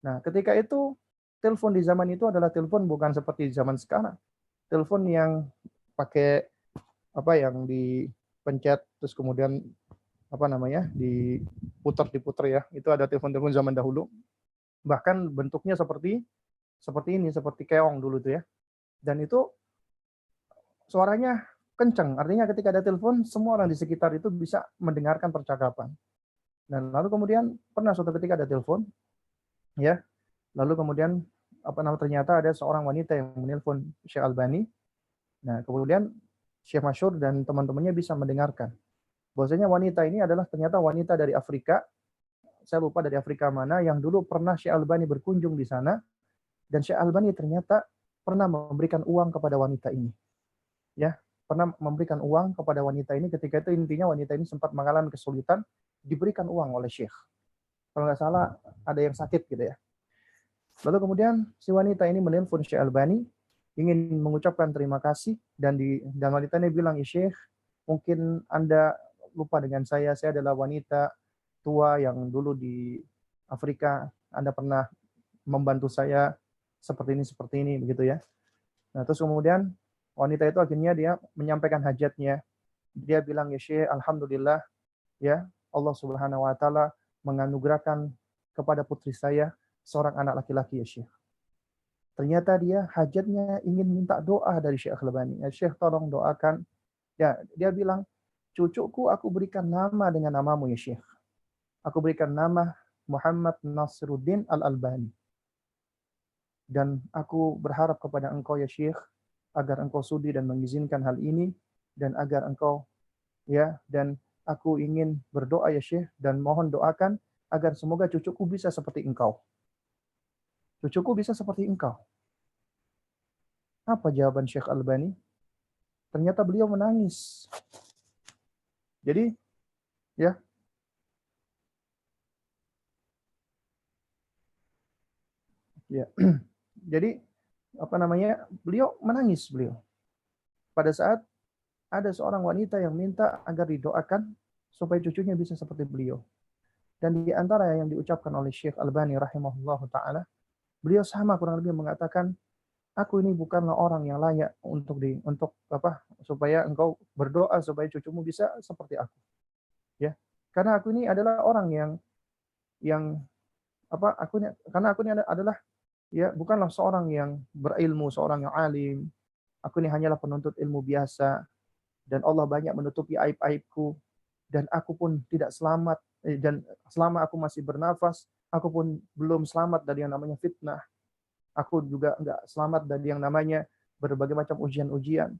Nah, ketika itu telepon di zaman itu adalah telepon bukan seperti zaman sekarang. Telepon yang pakai yang dipencet terus kemudian diputar ya. Itu ada telepon-telepon zaman dahulu. Bahkan bentuknya seperti ini, seperti keong dulu tuh ya. Dan itu suaranya kencang. Artinya ketika ada telepon, semua orang di sekitar itu bisa mendengarkan percakapan. Dan lalu kemudian pernah suatu ketika ada telepon, ya. Lalu kemudian ternyata ada seorang wanita yang menelpon Syekh Albani. Nah, kemudian Syekh Masyhur dan teman-temannya bisa mendengarkan. Bahwasanya wanita ini adalah ternyata wanita dari Afrika. Saya lupa dari Afrika mana yang dulu pernah Syekh Albani berkunjung di sana dan Syekh Albani ternyata pernah memberikan uang kepada wanita ini. Ya, pernah memberikan uang kepada wanita ini ketika itu intinya wanita ini sempat mengalami kesulitan, diberikan uang oleh Syekh. Kalau nggak salah ada yang sakit gitu ya. Lalu kemudian si wanita ini menelpon Syekh Albani ingin mengucapkan terima kasih dan wanita ini bilang, "Ya Syekh, mungkin Anda lupa dengan saya adalah wanita tua yang dulu di Afrika, Anda pernah membantu saya seperti ini begitu ya." Nah, terus kemudian wanita itu akhirnya dia menyampaikan hajatnya. Dia bilang, "Ya Syekh, alhamdulillah ya, Allah Subhanahu wa taala menganugerahkan kepada putri saya seorang anak laki-laki ya Syekh. Ternyata dia hajatnya ingin minta doa dari Syekh Albani. Ya Syekh, tolong doakan." Ya, dia bilang, "Cucuku aku berikan nama dengan namamu ya Syekh. Aku berikan nama Muhammad Nasiruddin Al-Albani. Dan aku berharap kepada engkau ya Syekh agar engkau sudi dan mengizinkan hal ini dan agar engkau dan aku ingin berdoa ya Syekh dan mohon doakan agar semoga cucuku bisa seperti engkau. Cucuku bisa seperti engkau." Apa jawaban Syekh Albani? Ternyata beliau menangis. Jadi, ya. Ya. Jadi, beliau menangis beliau. Pada saat ada seorang wanita yang minta agar didoakan supaya cucunya bisa seperti beliau. Dan di antara yang diucapkan oleh Syekh Albani rahimahullah ta'ala, beliau sama kurang lebih mengatakan, "Aku ini bukanlah orang yang layak supaya engkau berdoa supaya cucumu bisa seperti aku." Ya. Karena aku ini adalah orang karena aku ini adalah bukanlah seorang yang berilmu, seorang yang alim. Aku ini hanyalah penuntut ilmu biasa dan Allah banyak menutupi aib-aibku dan aku pun tidak selamat dan selama aku masih bernafas, aku pun belum selamat dari yang namanya fitnah. Aku juga enggak selamat dari yang namanya berbagai macam ujian-ujian.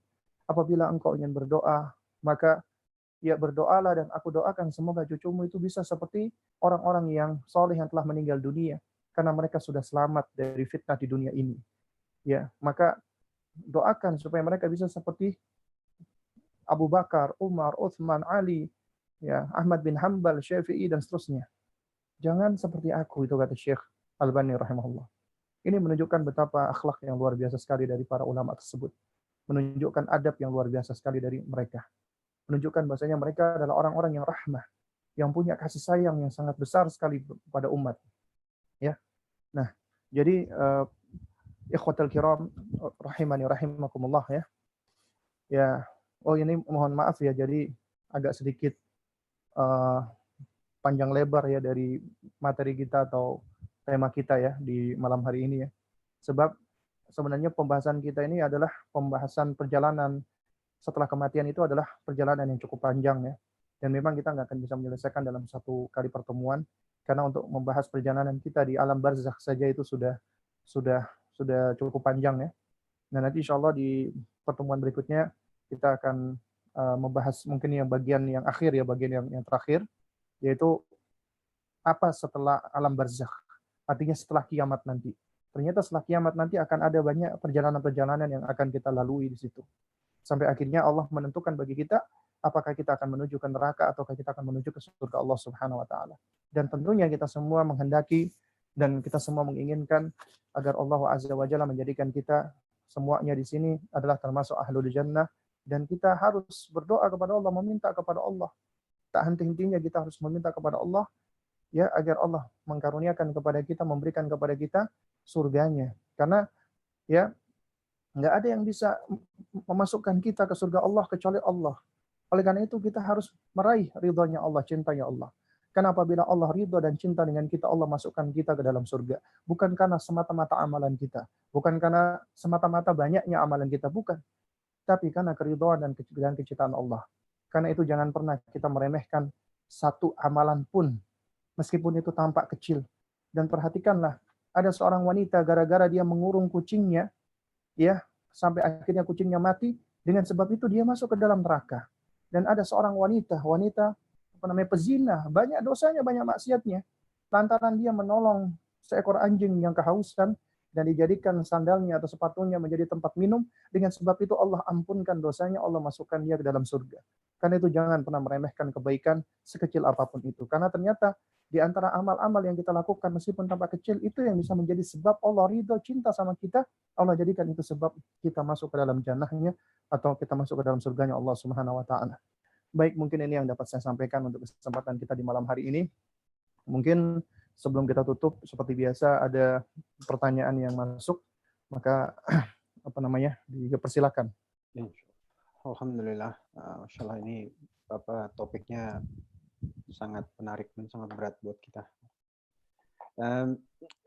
Apabila engkau ingin berdoa, maka berdoalah dan aku doakan semoga cucumu itu bisa seperti orang-orang yang soleh yang telah meninggal dunia karena mereka sudah selamat dari fitnah di dunia ini. Ya, maka doakan supaya mereka bisa seperti Abu Bakar, Umar, Uthman, Ali, Ahmad bin Hanbal, Syafi'i dan seterusnya. Jangan seperti aku, itu kata Syekh Albani rahimahullah. Ini menunjukkan betapa akhlak yang luar biasa sekali dari para ulama tersebut. Menunjukkan adab yang luar biasa sekali dari mereka. Menunjukkan bahasanya mereka adalah orang-orang yang rahmah, yang punya kasih sayang yang sangat besar sekali pada umat. Ya. Nah, jadi ikhwatal kiram rahimani rahimakumullah ya. Ya, ini mohon maaf ya, jadi agak sedikit panjang lebar ya dari materi kita atau tema kita ya di malam hari ini ya. Sebab sebenarnya pembahasan kita ini adalah pembahasan perjalanan setelah kematian itu adalah perjalanan yang cukup panjang ya. Dan memang kita nggak akan bisa menyelesaikan dalam satu kali pertemuan karena untuk membahas perjalanan kita di alam barzakh saja itu sudah cukup panjang ya. Nah, nanti insya Allah di pertemuan berikutnya kita akan membahas mungkin yang bagian yang akhir ya, bagian yang terakhir, yaitu apa setelah alam barzakh, artinya setelah kiamat nanti. Ternyata setelah kiamat nanti akan ada banyak perjalanan-perjalanan yang akan kita lalui di situ. Sampai akhirnya Allah menentukan bagi kita apakah kita akan menuju ke neraka ataukah kita akan menuju ke surga Allah Subhanahu wa taala. Dan tentunya kita semua menghendaki dan kita semua menginginkan agar Allah Azza wa Jalla menjadikan kita semuanya di sini adalah termasuk ahlul jannah, dan kita harus berdoa kepada Allah, meminta kepada Allah. Tak henti-hentinya kita harus meminta kepada Allah ya agar Allah mengkaruniakan kepada kita, memberikan kepada kita surganya. Karena ya nggak ada yang bisa memasukkan kita ke surga Allah kecuali Allah. Oleh karena itu kita harus meraih ridhonya Allah, cintanya Allah. Karena apabila Allah ridho dan cinta dengan kita, Allah masukkan kita ke dalam surga. Bukan karena semata-mata amalan kita. Bukan karena semata-mata banyaknya amalan kita. Bukan. Tapi karena keridhaan dan kecintaan Allah. Karena itu jangan pernah kita meremehkan satu amalan pun. Meskipun itu tampak kecil. Dan perhatikanlah, ada seorang wanita gara-gara dia mengurung kucingnya, ya, sampai akhirnya kucingnya mati, dengan sebab itu dia masuk ke dalam neraka. Dan ada seorang wanita pezina, banyak dosanya, banyak maksiatnya, lantaran dia menolong seekor anjing yang kehausan dan dijadikan sandalnya atau sepatunya menjadi tempat minum. Dengan sebab itu Allah ampunkan dosanya, Allah masukkan dia ke dalam surga. Karena itu jangan pernah meremehkan kebaikan sekecil apapun itu, karena ternyata di antara amal-amal yang kita lakukan meskipun tampak kecil, itu yang bisa menjadi sebab Allah ridho, cinta sama kita. Allah jadikan itu sebab kita masuk ke dalam jannahnya atau kita masuk ke dalam surganya Allah Subhanahu wa taala. Baik, mungkin ini yang dapat saya sampaikan untuk kesempatan kita di malam hari ini. Mungkin sebelum kita tutup, seperti biasa ada pertanyaan yang masuk, maka dipersilakan.
Alhamdulillah, Masya Allah, ini topiknya sangat menarik dan sangat berat buat kita.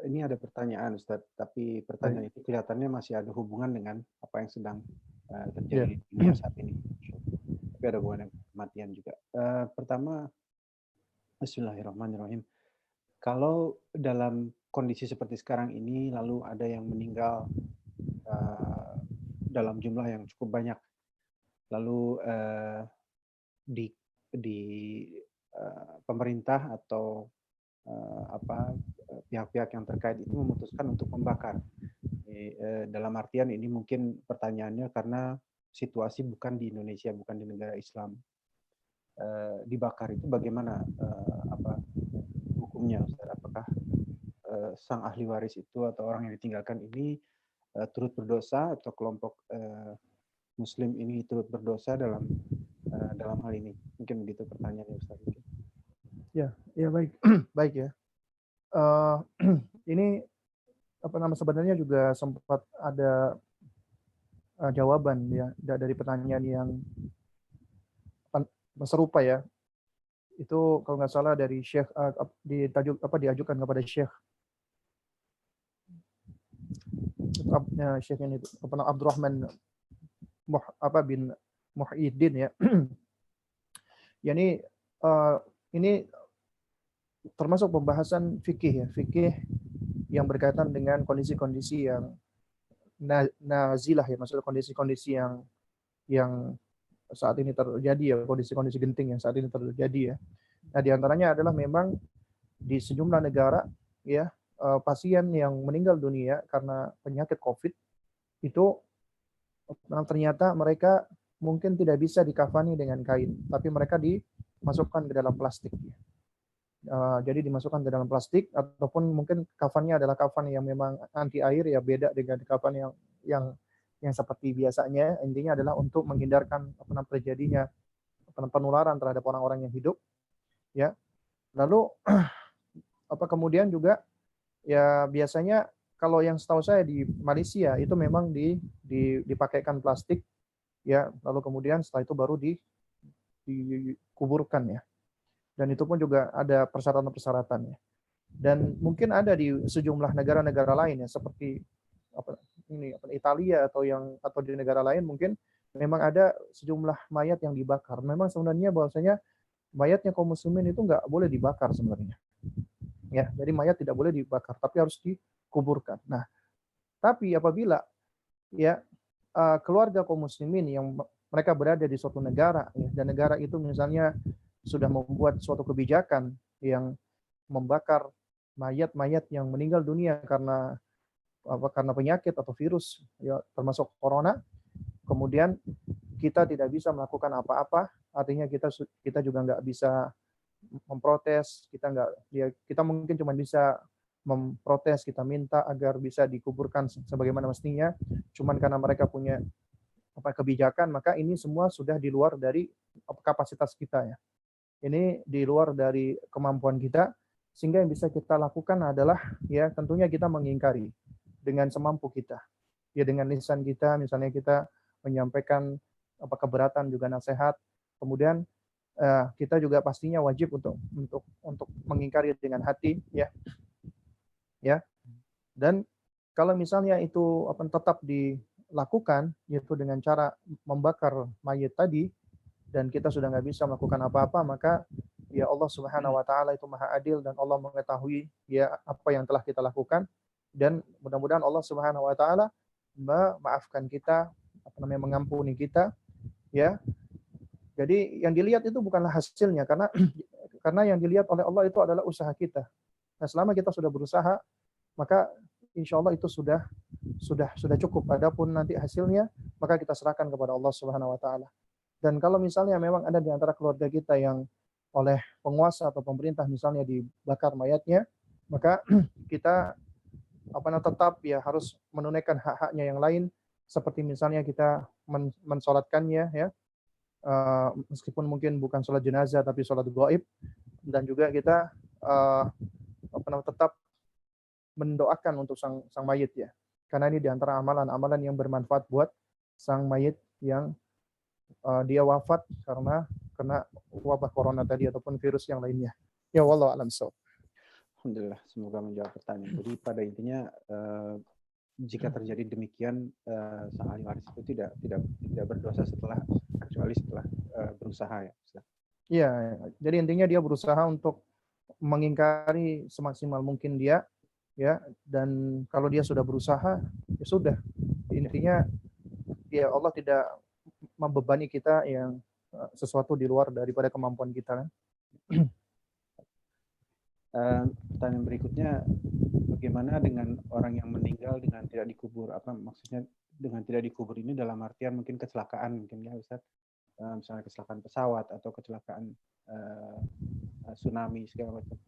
Ini ada pertanyaan, Ustaz, tapi pertanyaan itu kelihatannya masih ada hubungan dengan apa yang sedang terjadi di dunia saat ini. Tapi ada hubungan dengan kematian juga. Pertama, Bismillahirrahmanirrahim. Kalau dalam kondisi seperti sekarang ini, lalu ada yang meninggal dalam jumlah yang cukup banyak, lalu di pemerintah atau pihak-pihak yang terkait itu memutuskan untuk membakar. Dalam artian ini mungkin pertanyaannya karena situasi bukan di Indonesia, bukan di negara Islam. Dibakar itu bagaimana hukumnya, Ustaz? Apakah sang ahli waris itu atau orang yang ditinggalkan ini turut berdosa, atau kelompok Muslim ini turut berdosa dalam hal ini? Mungkin begitu pertanyaannya, Ustaz.
Ya baik, baik ya. Ini sebenarnya juga sempat ada jawaban ya dari pertanyaan yang serupa ya. Itu kalau nggak salah dari Syekh diajukan kepada Syekh ini Abdurrahman bin Muhyiddin ya. Ya ini termasuk pembahasan fikih ya, fikih yang berkaitan dengan kondisi-kondisi yang nazilah ya, maksudnya kondisi-kondisi yang saat ini terjadi ya, kondisi-kondisi genting yang saat ini terjadi ya. Nah, di antaranya adalah memang di sejumlah negara ya, pasien yang meninggal dunia karena penyakit COVID itu ternyata mereka mungkin tidak bisa dikafani dengan kain, tapi mereka dimasukkan ke dalam plastik. Jadi dimasukkan ke dalam plastik, ataupun mungkin kafannya adalah kafan yang memang anti air ya, beda dengan kafan yang seperti biasanya. Intinya adalah untuk menghindarkan terjadinya penularan terhadap orang-orang yang hidup ya. Lalu kemudian juga ya biasanya kalau yang setahu saya di Malaysia itu memang dipakaikan plastik ya, lalu kemudian setelah itu baru dikuburkan ya. Dan itu pun juga ada persyaratan-persyaratannya. Dan mungkin ada di sejumlah negara-negara lain ya, seperti Italia atau di negara lain mungkin memang ada sejumlah mayat yang dibakar. Memang sebenarnya bahwasanya mayatnya kaum muslimin itu nggak boleh dibakar sebenarnya. Ya, jadi mayat tidak boleh dibakar, tapi harus dikuburkan. Nah, tapi apabila ya keluarga kaum muslimin yang mereka berada di suatu negara, ya, dan negara itu misalnya sudah membuat suatu kebijakan yang membakar mayat-mayat yang meninggal dunia karena penyakit atau virus, ya, termasuk corona. Kemudian kita tidak bisa melakukan apa-apa, artinya kita juga nggak bisa memprotes, kita mungkin cuma bisa memprotes, kita minta agar bisa dikuburkan sebagaimana mestinya. Cuman karena mereka punya kebijakan, maka ini semua sudah di luar dari kapasitas kita, ya. Ini di luar dari kemampuan kita, sehingga yang bisa kita lakukan adalah, ya, tentunya kita mengingkari dengan semampu kita. Ya, dengan lisan kita, misalnya kita menyampaikan keberatan juga nasihat. Kemudian kita juga pastinya wajib untuk mengingkari dengan hati, ya. Ya. Dan kalau misalnya itu tetap dilakukan, yaitu dengan cara membakar mayit tadi, dan kita sudah nggak bisa melakukan apa-apa, maka ya Allah Subhanahu wa taala itu Maha Adil, dan Allah mengetahui ya apa yang telah kita lakukan, dan mudah-mudahan Allah Subhanahu wa taala memaafkan kita, mengampuni kita, ya. Jadi yang dilihat itu bukanlah hasilnya, karena yang dilihat oleh Allah itu adalah usaha kita. Nah, selama kita sudah berusaha, maka insya Allah itu sudah cukup. Adapun nanti hasilnya, maka kita serahkan kepada Allah Subhanahu wa taala. Dan kalau misalnya memang ada di antara keluarga kita yang oleh penguasa atau pemerintah misalnya dibakar mayatnya, maka kita tetap ya harus menunaikan hak-haknya yang lain, seperti misalnya kita mensolatkannya, ya, meskipun mungkin bukan sholat jenazah tapi sholat gaib, dan juga kita tetap mendoakan untuk sang mayit, ya, karena ini diantara amalan-amalan yang bermanfaat buat sang mayit yang dia wafat karena kena wabah corona tadi ataupun virus yang lainnya. Ya, wallahu a'lam bishawab.
Alhamdulillah, semoga menjawab pertanyaan. Jadi pada intinya jika terjadi demikian, sang ahli waris itu tidak berdosa kecuali setelah berusaha, ya.
Iya, jadi intinya dia berusaha untuk mengingkari semaksimal mungkin dia, ya, dan kalau dia sudah berusaha, ya sudah. Intinya ya Allah tidak membebani kita yang sesuatu di luar daripada kemampuan kita, kan.
Pertanyaan berikutnya, bagaimana dengan orang yang meninggal dengan tidak dikubur? Apa maksudnya dengan tidak dikubur ini dalam artian mungkin kecelakaan, mungkin ya Ustaz, misalnya kecelakaan pesawat atau kecelakaan tsunami segala macam.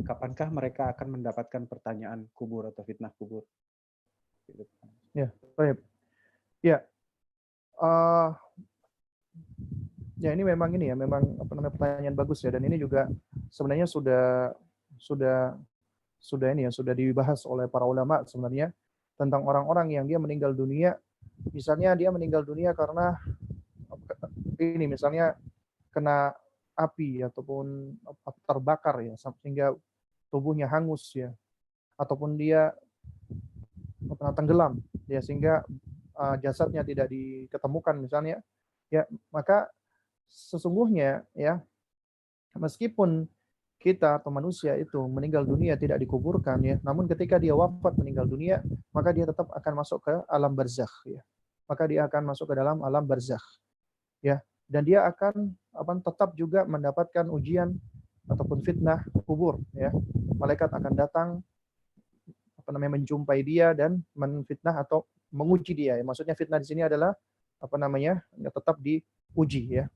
Kapankah mereka akan mendapatkan pertanyaan kubur atau fitnah kubur?
Ya, baik. Ya, ya ini memang pertanyaan bagus, ya, dan ini juga sebenarnya sudah dibahas oleh para ulama sebenarnya tentang orang-orang yang dia meninggal dunia, misalnya dia meninggal dunia karena ini misalnya kena api ataupun terbakar, ya, sehingga tubuhnya hangus, ya, ataupun dia tenggelam, ya, sehingga jasadnya tidak diketemukan misalnya, ya, maka sesungguhnya, ya, meskipun kita atau manusia itu meninggal dunia tidak dikuburkan, ya, namun ketika dia wafat meninggal dunia, maka dia tetap akan masuk ke alam barzakh, ya. Maka dia akan masuk ke dalam alam barzakh, ya, dan dia akan tetap juga mendapatkan ujian ataupun fitnah kubur, ya. Malaikat akan datang menjumpai dia dan menfitnah atau menguji dia, ya. Maksudnya fitnah di sini adalah tetap diuji, ya.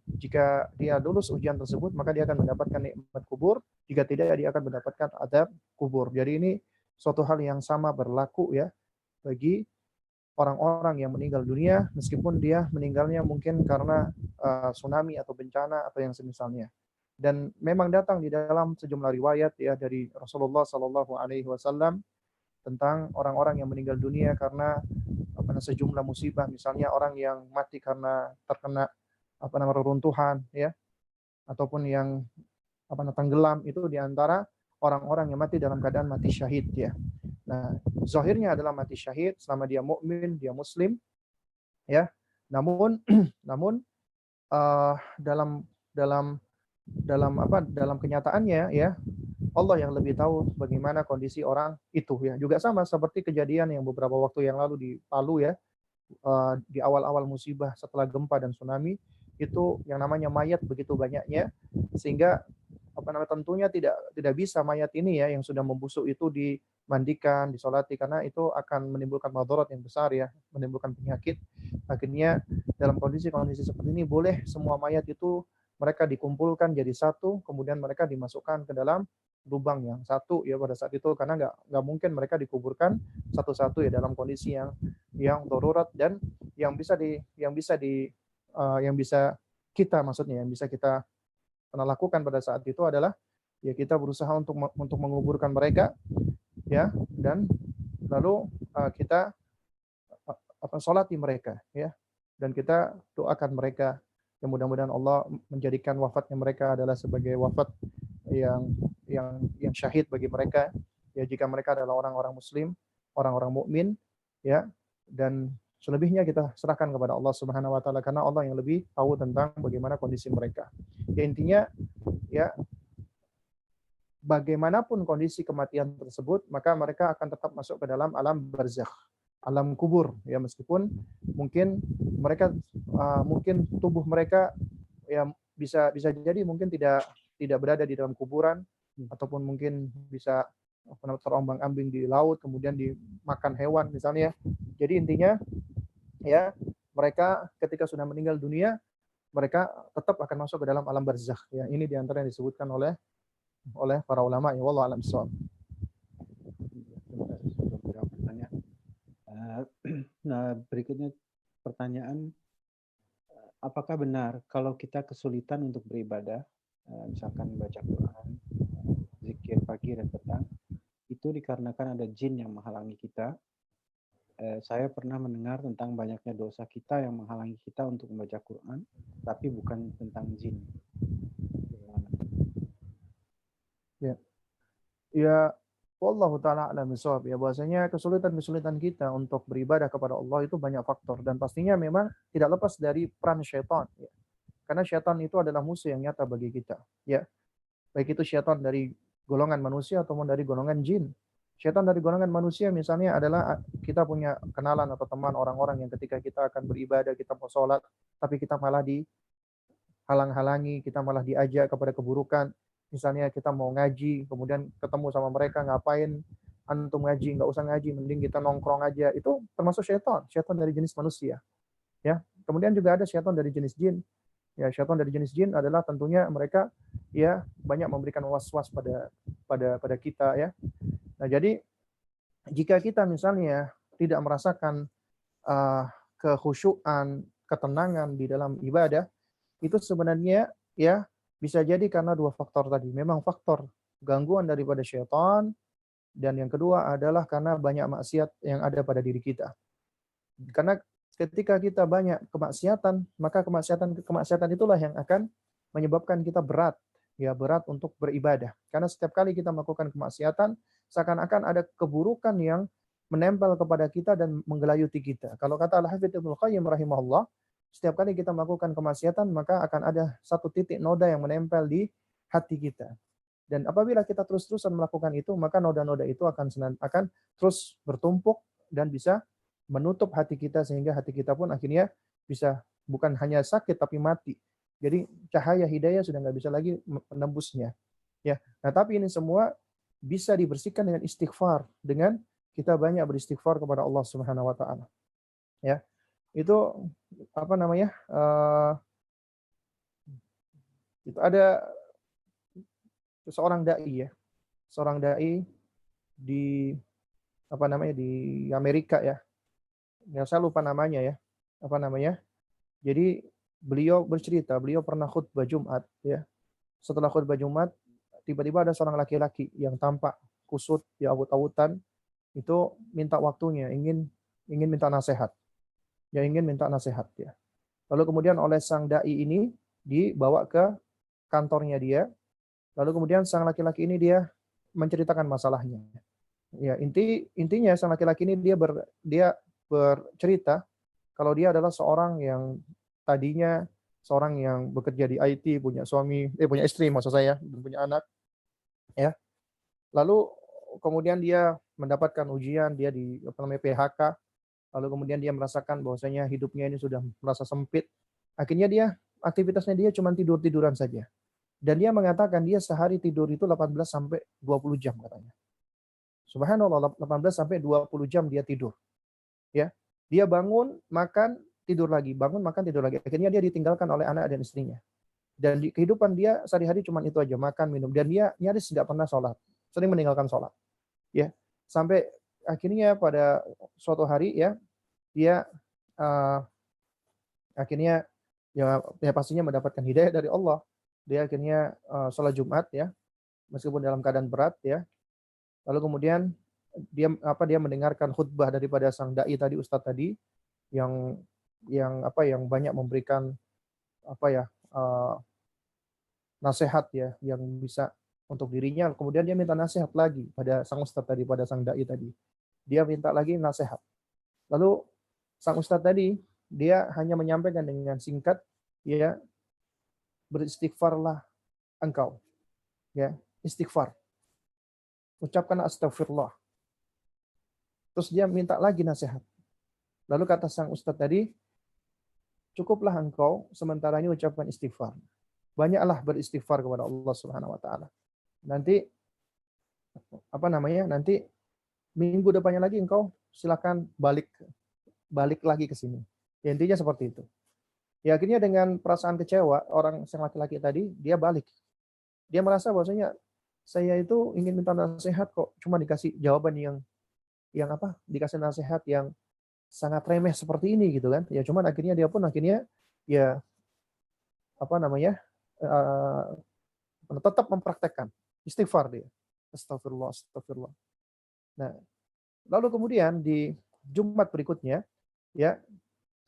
Jika dia lulus ujian tersebut, maka dia akan mendapatkan nikmat kubur. Jika tidak, dia akan mendapatkan azab kubur. Jadi ini suatu hal yang sama berlaku, ya, bagi orang-orang yang meninggal dunia, meskipun dia meninggalnya mungkin karena tsunami atau bencana atau yang semisalnya. Dan memang datang di dalam sejumlah riwayat, ya, dari Rasulullah Shallallahu Alaihi Wasallam tentang orang-orang yang meninggal dunia karena sejumlah musibah, misalnya orang yang mati karena terkena reruntuhan, ya, ataupun yang tenggelam, itu diantara orang-orang yang mati dalam keadaan mati syahid, ya. Nah, zahirnya adalah mati syahid selama dia mukmin, dia muslim, ya. Namun dalam kenyataannya, ya, Allah yang lebih tahu bagaimana kondisi orang itu, ya. Juga sama seperti kejadian yang beberapa waktu yang lalu di Palu, ya, di awal-awal musibah setelah gempa dan tsunami, itu yang namanya mayat begitu banyaknya, sehingga tentunya tidak bisa mayat ini ya yang sudah membusuk itu dimandikan, disolati, karena itu akan menimbulkan madarat yang besar ya, menimbulkan penyakit. Akhirnya dalam kondisi-kondisi seperti ini boleh semua mayat itu mereka dikumpulkan jadi satu, kemudian mereka dimasukkan ke dalam lubang yang satu ya pada saat itu, karena nggak mungkin mereka dikuburkan satu-satu ya dalam kondisi yang darurat, dan yang bisa yang bisa kita lakukan pada saat itu adalah ya kita berusaha untuk menguburkan mereka ya, dan lalu kita solati mereka ya, dan kita doakan mereka yang mudah-mudahan Allah menjadikan wafatnya mereka adalah sebagai wafat yang syahid bagi mereka ya, jika mereka adalah orang-orang muslim, orang-orang mukmin ya, dan selebihnya kita serahkan kepada Allah Subhanahu wa taala, karena Allah yang lebih tahu tentang bagaimana kondisi mereka. Ya intinya ya, bagaimanapun kondisi kematian tersebut, maka mereka akan tetap masuk ke dalam alam barzakh, alam kubur ya, meskipun mungkin mereka mungkin tubuh mereka ya bisa jadi mungkin tidak berada di dalam kuburan, ataupun mungkin bisa terombang-ambing di laut kemudian dimakan hewan misalnya. Jadi intinya ya, mereka ketika sudah meninggal dunia mereka tetap akan masuk ke dalam alam barzakh ya. Ini diantara yang disebutkan oleh para ulama ya, wallahu a'lam bishawab.
Nah, berikutnya pertanyaan, apakah benar kalau kita kesulitan untuk beribadah, misalkan baca Quran, zikir pagi dan petang, itu dikarenakan ada jin yang menghalangi kita? Saya pernah mendengar tentang banyaknya dosa kita yang menghalangi kita untuk membaca Quran, tapi bukan tentang jin.
Ya, wallahu taala a'lam bishawab ya, bahwasanya kesulitan-kesulitan kita untuk beribadah kepada Allah itu banyak faktor, dan pastinya memang tidak lepas dari peran syaitan ya. Karena syaitan itu adalah musuh yang nyata bagi kita ya. Baik itu syaitan dari golongan manusia ataupun dari golongan jin. Syaitan dari golongan manusia misalnya adalah kita punya kenalan atau teman orang-orang yang ketika kita akan beribadah, kita mau sholat, tapi kita malah dihalang-halangi, kita malah diajak kepada keburukan. Misalnya kita mau ngaji, kemudian ketemu sama mereka, ngapain antum ngaji, nggak usah ngaji, mending kita nongkrong aja. Itu termasuk syaitan dari jenis manusia. Ya, kemudian juga ada syaitan dari jenis jin. Ya, syaitan dari jenis jin adalah tentunya mereka ya banyak memberikan was-was pada kita ya. Nah, jadi jika kita misalnya tidak merasakan kekhusyuan, ketenangan di dalam ibadah, itu sebenarnya ya bisa jadi karena dua faktor tadi. Memang faktor gangguan daripada syaitan, dan yang kedua adalah karena banyak maksiat yang ada pada diri kita. Karena ketika kita banyak kemaksiatan, maka kemaksiatan itulah yang akan menyebabkan kita berat untuk beribadah. Karena setiap kali kita melakukan kemaksiatan, seakan-akan ada keburukan yang menempel kepada kita dan menggelayuti kita. Kalau kata Al-Hafidz Ibnu Qayyim rahimahullah, setiap kali kita melakukan kemaksiatan, maka akan ada satu titik noda yang menempel di hati kita. Dan apabila kita terus-terusan melakukan itu, maka noda-noda itu akan terus bertumpuk dan bisa menutup hati kita, sehingga hati kita pun akhirnya bisa bukan hanya sakit tapi mati. Jadi cahaya hidayah sudah nggak bisa lagi menembusnya. Ya, nah tapi ini semua bisa dibersihkan dengan istighfar, dengan kita banyak beristighfar kepada Allah Subhanahu Wa Taala. Ya, itu itu ada seorang dai di di Amerika ya. Ya saya lupa namanya ya. Jadi beliau bercerita, beliau pernah khutbah Jumat ya. Setelah khutbah Jumat, tiba-tiba ada seorang laki-laki yang tampak kusut, ya awut-awutan, itu minta waktunya, ingin minta nasihat. Ya ingin minta nasihat ya. Lalu kemudian oleh sang dai ini dibawa ke kantornya dia. Lalu kemudian sang laki-laki ini dia menceritakan masalahnya. Ya, intinya sang laki-laki ini dia bercerita kalau dia adalah seorang yang tadinya seorang yang bekerja di IT, punya istri maksud saya, dan punya anak. Ya. Lalu kemudian dia mendapatkan ujian, dia di PHK, lalu kemudian dia merasakan bahwasanya hidupnya ini sudah merasa sempit. Akhirnya dia aktivitasnya dia cuma tidur-tiduran saja. Dan dia mengatakan dia sehari tidur itu 18 sampai 20 jam katanya. Subhanallah, 18 sampai 20 jam dia tidur. Ya. Dia bangun, makan, tidur lagi, bangun, makan, tidur lagi. Akhirnya dia ditinggalkan oleh anak dan istrinya. Dan di kehidupan dia sehari-hari cuma itu aja, makan, minum. Dan dia nyaris tidak pernah sholat. Sering meninggalkan sholat. Ya. Sampai akhirnya pada suatu hari ya, dia akhirnya ya pastinya mendapatkan hidayah dari Allah. Dia akhirnya sholat Jumat ya, meskipun dalam keadaan berat ya. Lalu kemudian dia mendengarkan khutbah daripada sang dai tadi, ustadz tadi, yang banyak memberikan nasihat ya, yang bisa untuk dirinya. Kemudian dia minta nasihat lagi pada sang ustadz tadi, pada sang dai tadi. Dia minta lagi nasihat. Lalu sang ustadz tadi dia hanya menyampaikan dengan singkat, ya, beristighfarlah engkau, ya, istighfar, ucapkan astagfirullah. Terus dia minta lagi nasihat. Lalu kata sang ustadz tadi, cukuplah engkau sementara ini ucapkan istighfar. Banyaklah beristighfar kepada Allah Subhanahu wa taala. Nanti nanti minggu depannya lagi engkau silakan balik lagi ke sini. Ya, intinya seperti itu. Ya, akhirnya dengan perasaan kecewa, orang yang laki-laki tadi, dia balik. Dia merasa bahwasanya saya itu ingin minta nasihat kok, cuma dikasih jawaban yang dikasih nasihat yang sangat remeh seperti ini gitu kan. Ya cuman akhirnya dia pun ya tetap mempraktekkan istighfar dia. Astagfirullah, astagfirullah. Nah, lalu kemudian di Jumat berikutnya ya,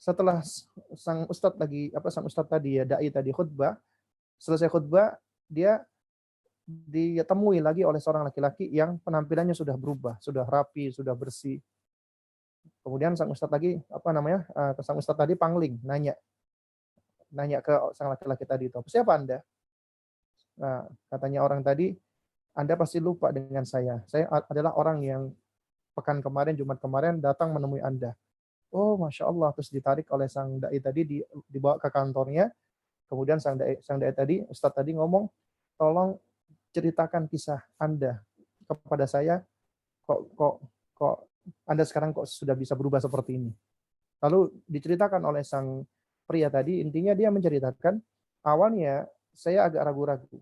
setelah sang ustadz tadi ya, dai tadi khutbah, selesai khutbah dia ditemui lagi oleh seorang laki-laki yang penampilannya sudah berubah, sudah rapi, sudah bersih. Kemudian sang ustadz lagi sang ustadz tadi pangling, nanya ke sang laki-laki tadi itu, siapa Anda? Nah, katanya orang tadi, Anda pasti lupa dengan saya. Saya adalah orang yang pekan kemarin, Jumat kemarin datang menemui Anda. Oh, Masya Allah. Terus ditarik oleh sang dai tadi, dibawa ke kantornya. Kemudian sang dai tadi, Ustadz tadi ngomong, tolong ceritakan kisah Anda kepada saya. Kok Anda sekarang kok sudah bisa berubah seperti ini? Lalu diceritakan oleh sang pria tadi, intinya dia menceritakan, awalnya saya agak ragu-ragu.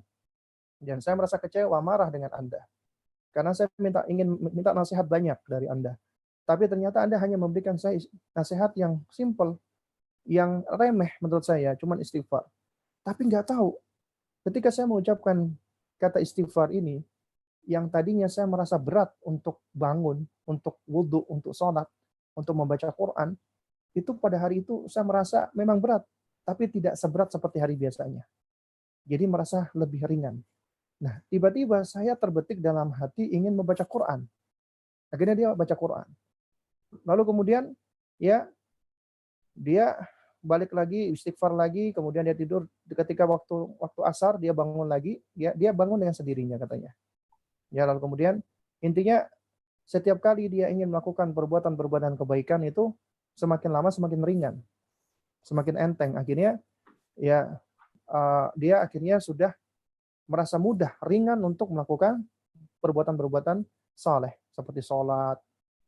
Dan saya merasa kecewa, marah dengan Anda. Karena saya ingin minta nasihat banyak dari Anda. Tapi ternyata Anda hanya memberikan saya nasihat yang simple, yang remeh menurut saya, cuma istighfar. Tapi nggak tahu, ketika saya mengucapkan kata istighfar ini, yang tadinya saya merasa berat untuk bangun, untuk wudhu, untuk sholat, untuk membaca Quran, itu pada hari itu saya merasa memang berat, tapi tidak seberat seperti hari biasanya. Jadi merasa lebih ringan. Nah, tiba-tiba saya terbetik dalam hati ingin membaca Quran. Akhirnya dia baca Quran. Lalu kemudian ya dia balik lagi, istighfar lagi, kemudian dia tidur. Ketika waktu asar dia bangun lagi, dia bangun dengan sendirinya katanya. Ya, lalu kemudian intinya setiap kali dia ingin melakukan perbuatan kebaikan itu semakin lama semakin ringan, semakin enteng. Akhirnya ya dia akhirnya sudah merasa mudah, ringan untuk melakukan perbuatan saleh seperti sholat,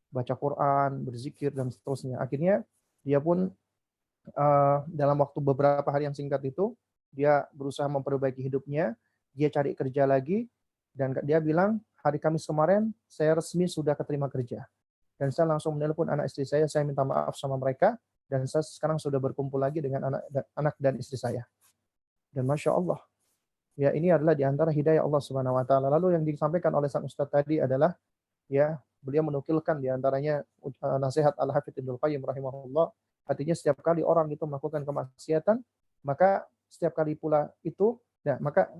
baca Quran, berzikir dan seterusnya. Akhirnya dia pun dalam waktu beberapa hari yang singkat itu dia berusaha memperbaiki hidupnya, dia cari kerja lagi, dan dia bilang hari Kamis kemarin saya resmi sudah keterima kerja. Dan saya langsung menelpon anak istri saya minta maaf sama mereka, dan saya sekarang sudah berkumpul lagi dengan anak dan istri saya. Dan Masya Allah, ya ini adalah di antara hidayah Allah Subhanahu wa taala. Lalu yang disampaikan oleh sang ustaz tadi adalah ya beliau menukilkan di antaranya nasihat Al-Hafidz Ibnu Qayyim rahimahullah. Artinya setiap kali orang itu melakukan kemaksiatan, maka setiap kali pula itu maka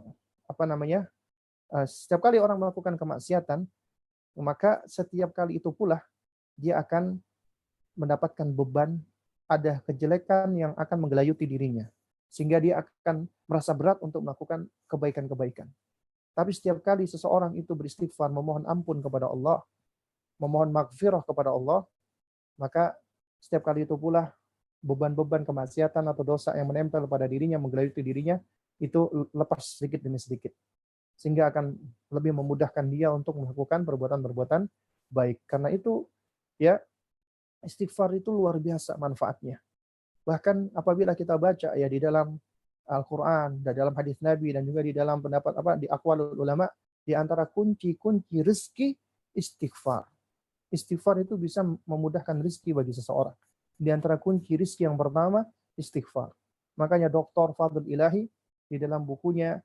setiap kali orang melakukan kemaksiatan, maka setiap kali itu pula dia akan mendapatkan beban, ada kejelekan yang akan menggelayuti dirinya. Sehingga dia akan merasa berat untuk melakukan kebaikan-kebaikan. Tapi setiap kali seseorang itu beristighfar, memohon ampun kepada Allah, memohon maghfirah kepada Allah, maka setiap kali itu pula beban-beban kemaksiatan atau dosa yang menempel pada dirinya, menggelayuti dirinya, itu lepas sedikit demi sedikit. Sehingga akan lebih memudahkan dia untuk melakukan perbuatan-perbuatan baik. Karena itu, ya, istighfar itu luar biasa manfaatnya. Bahkan apabila kita baca ya di dalam Al-Quran, dan dalam hadis Nabi, dan juga di dalam pendapat di aqwalul ulama, di antara kunci-kunci rezeki istighfar. Istighfar itu bisa memudahkan rezeki bagi seseorang. Di antara kunci rezeki yang pertama istighfar. Makanya Dr. Fadl Ilahi di dalam bukunya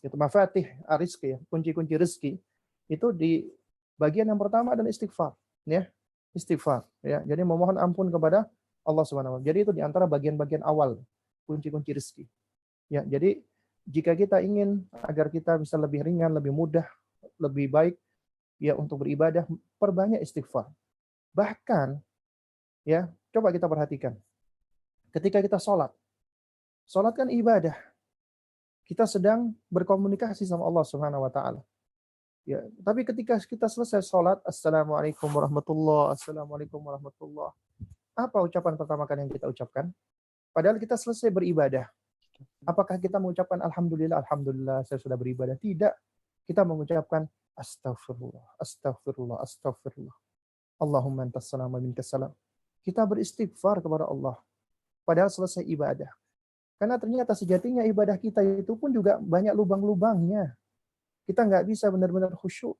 itu Mafatih Ar-Rizqi, ya, kunci-kunci rezeki, itu di bagian yang pertama adalah istighfar, ya. Istighfar, ya. Jadi memohon ampun kepada Allah Subhanahu wa taala. Jadi itu di antara bagian-bagian awal kunci-kunci rezeki. Ya, jadi jika kita ingin agar kita bisa lebih ringan, lebih mudah, lebih baik ya untuk beribadah, perbanyak istighfar. Bahkan ya, coba kita perhatikan. Ketika kita sholat kan ibadah. Kita sedang berkomunikasi sama Allah Subhanahu wa taala. Ya, tapi ketika kita selesai sholat, Assalamualaikum warahmatullahi, Assalamualaikum warahmatullahi. Apa ucapan pertama kali yang kita ucapkan? Padahal kita selesai beribadah. Apakah kita mengucapkan Alhamdulillah, Alhamdulillah saya sudah beribadah? Tidak. Kita mengucapkan Astagfirullah, Astagfirullah, Astagfirullah. Allahumma antas salam wa minkas salam. Kita beristighfar kepada Allah. Padahal selesai ibadah. Karena ternyata sejatinya ibadah kita itu pun juga banyak lubang-lubangnya. Kita nggak bisa benar-benar khusyuk.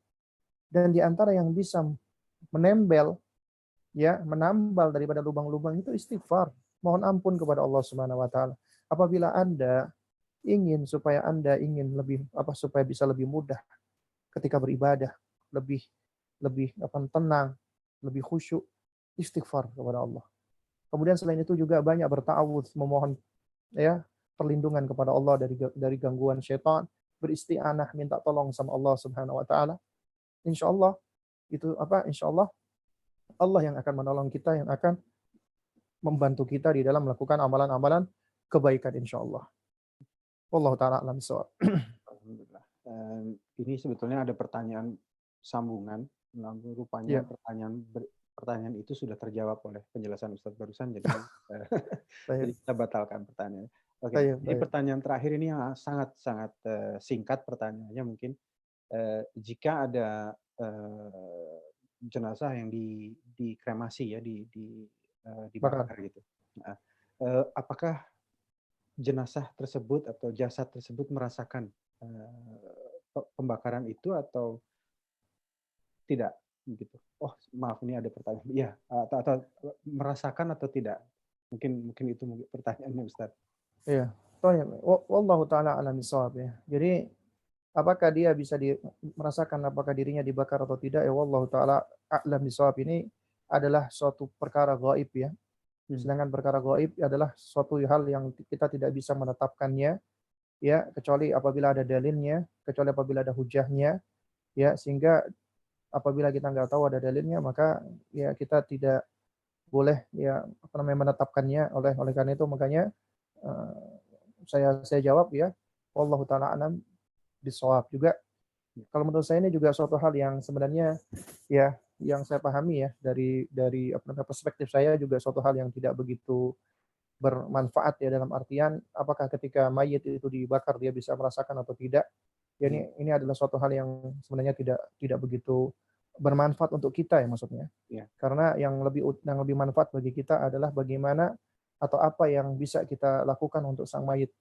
Dan di antara yang bisa menambal daripada lubang-lubang itu istighfar. Mohon ampun kepada Allah Subhanahu wa taala. Apabila Anda ingin supaya bisa lebih mudah ketika beribadah, lebih tenang, lebih khusyuk, istighfar kepada Allah. Kemudian selain itu juga banyak berta'awudz, memohon ya perlindungan kepada Allah dari gangguan syaitan, beristi'anah, minta tolong sama Allah Subhanahu wa taala. Insyaallah Allah yang akan menolong kita, yang akan membantu kita di dalam melakukan amalan-amalan kebaikan insyaallah. Wallahu taala alam bissawab.
Alhamdulillah. Ini sebetulnya ada pertanyaan sambungan, namun rupanya pertanyaan itu sudah terjawab oleh penjelasan Ustadz barusan, jadi jadi kita batalkan pertanyaan. Oke. Ini pertanyaan terakhir ini yang sangat singkat pertanyaannya mungkin. Jika ada jenazah yang dikremasi ya, dibakar gitu. Nah, apakah jenazah tersebut atau jasad tersebut merasakan pembakaran itu atau tidak gitu? Oh, maaf, ini ada pertanyaan. Ya, atau merasakan atau tidak? Mungkin itu pertanyaannya, Ustaz.
Iya. Wallahu taala alam bissawab ya. Jadi apakah dia bisa merasakan apakah dirinya dibakar atau tidak? Ya wallahu taala a'lam bissawab, ini adalah suatu perkara gaib ya. Sedangkan perkara gaib adalah suatu hal yang kita tidak bisa menetapkannya ya, kecuali apabila ada dalilnya, kecuali apabila ada hujahnya ya, sehingga apabila kita nggak tahu ada dalilnya maka ya kita tidak boleh ya menetapkannya. Oleh karena itu makanya saya jawab ya, wallahu taala alam bisawab. Juga kalau menurut saya ini juga suatu hal yang sebenarnya ya yang saya pahami ya dari perspektif saya juga suatu hal yang tidak begitu bermanfaat ya, dalam artian apakah ketika mayit itu dibakar dia bisa merasakan atau tidak. Ya ini adalah suatu hal yang sebenarnya tidak begitu bermanfaat untuk kita ya maksudnya. Ya. Karena yang lebih manfaat bagi kita adalah bagaimana atau apa yang bisa kita lakukan untuk sang mayit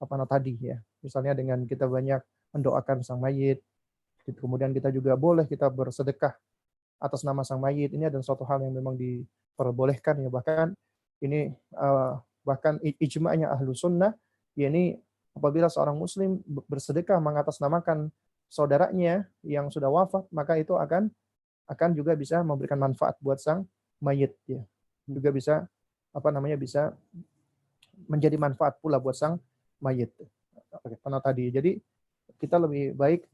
tadi ya. Misalnya dengan kita banyak mendoakan sang mayit, kemudian kita juga boleh kita bersedekah atas nama sang mayit. Ini adalah suatu hal yang memang diperbolehkan ya, bahkan ini bahkan ijma'nya ahlu sunnah, yakni apabila seorang muslim bersedekah mengatasnamakan saudaranya yang sudah wafat, maka itu akan juga bisa memberikan manfaat buat sang mayit ya. Juga bisa bisa menjadi manfaat pula buat sang mayit. Karena tadi jadi kita lebih baik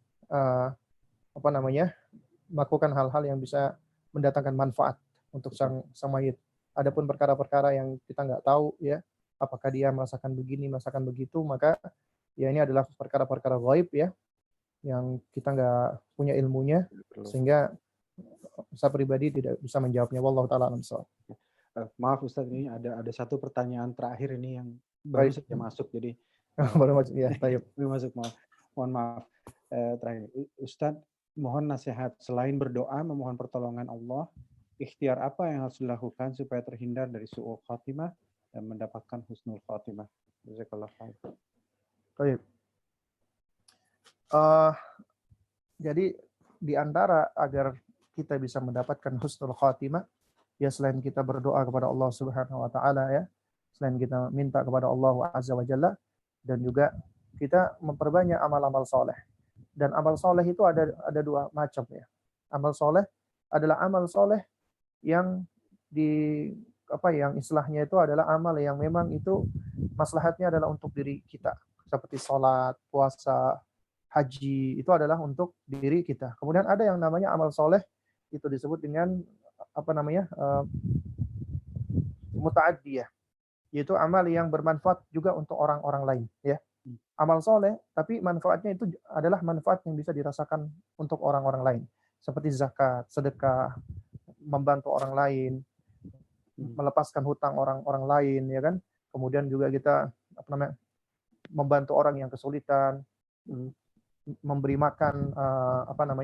melakukan hal-hal yang bisa mendatangkan manfaat untuk sang mayit. Adapun perkara-perkara yang kita nggak tahu ya, apakah dia merasakan begini, merasakan begitu, maka ya ini adalah perkara-perkara gaib ya, yang kita nggak punya ilmunya, sehingga saya pribadi tidak bisa menjawabnya. Wallahu taala alam shawab.
Maaf Ustadz, ini ada satu pertanyaan terakhir ini yang baru
Baik.
saja masuk, jadi
Baru masuk ya, tayyib.
baru masuk, mohon maaf. Terakhir, Ustadz, mohon nasihat selain berdoa memohon pertolongan Allah, ikhtiar apa yang harus dilakukan supaya terhindar dari su'ul khatimah dan mendapatkan husnul khatimah? Jazakallah khair.
Tayyib. Jadi di antara agar kita bisa mendapatkan husnul khatimah, ya selain kita berdoa kepada Allah Subhanahu wa taala, ya, selain kita minta kepada Allah Azza wa Jalla, dan juga kita memperbanyak amal-amal soleh. Dan amal soleh itu ada dua macam, ya. Amal soleh adalah amal soleh yang yang istilahnya itu adalah amal yang memang itu maslahatnya adalah untuk diri kita, seperti sholat, puasa, haji, itu adalah untuk diri kita. Kemudian ada yang namanya amal soleh, itu disebut dengan muta'addiyah, yaitu amal yang bermanfaat juga untuk orang-orang lain, ya. Amal soleh, tapi manfaatnya itu adalah manfaat yang bisa dirasakan untuk orang-orang lain, seperti zakat, sedekah, membantu orang lain, melepaskan hutang orang-orang lain, ya kan. Kemudian juga kita membantu orang yang kesulitan, memberi makan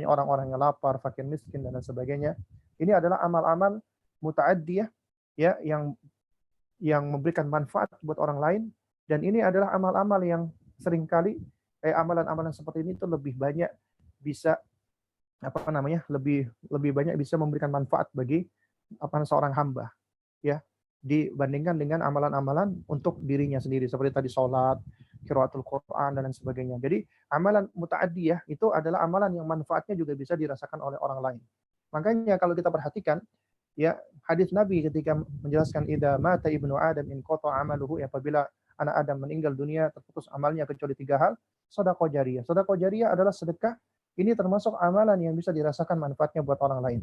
orang-orang yang lapar, fakir miskin, dan sebagainya. Ini adalah amal-amal muta'addiyah, ya, yang memberikan manfaat buat orang lain, dan ini adalah amal-amal yang seringkali amalan-amalan seperti ini itu lebih banyak bisa lebih banyak bisa memberikan manfaat bagi seorang hamba, ya, dibandingkan dengan amalan-amalan untuk dirinya sendiri, seperti tadi sholat, qiraatul Quran, dan lain sebagainya. Jadi amalan muta'addiyah itu adalah amalan yang manfaatnya juga bisa dirasakan oleh orang lain. Makanya kalau kita perhatikan, ya, hadis Nabi ketika menjelaskan idza mata ibnu Adam in qata amaluhu, apabila anak Adam meninggal dunia terputus amalnya kecuali 3 hal. Sedekah jariyah. Sedekah jariyah adalah sedekah, ini termasuk amalan yang bisa dirasakan manfaatnya buat orang lain.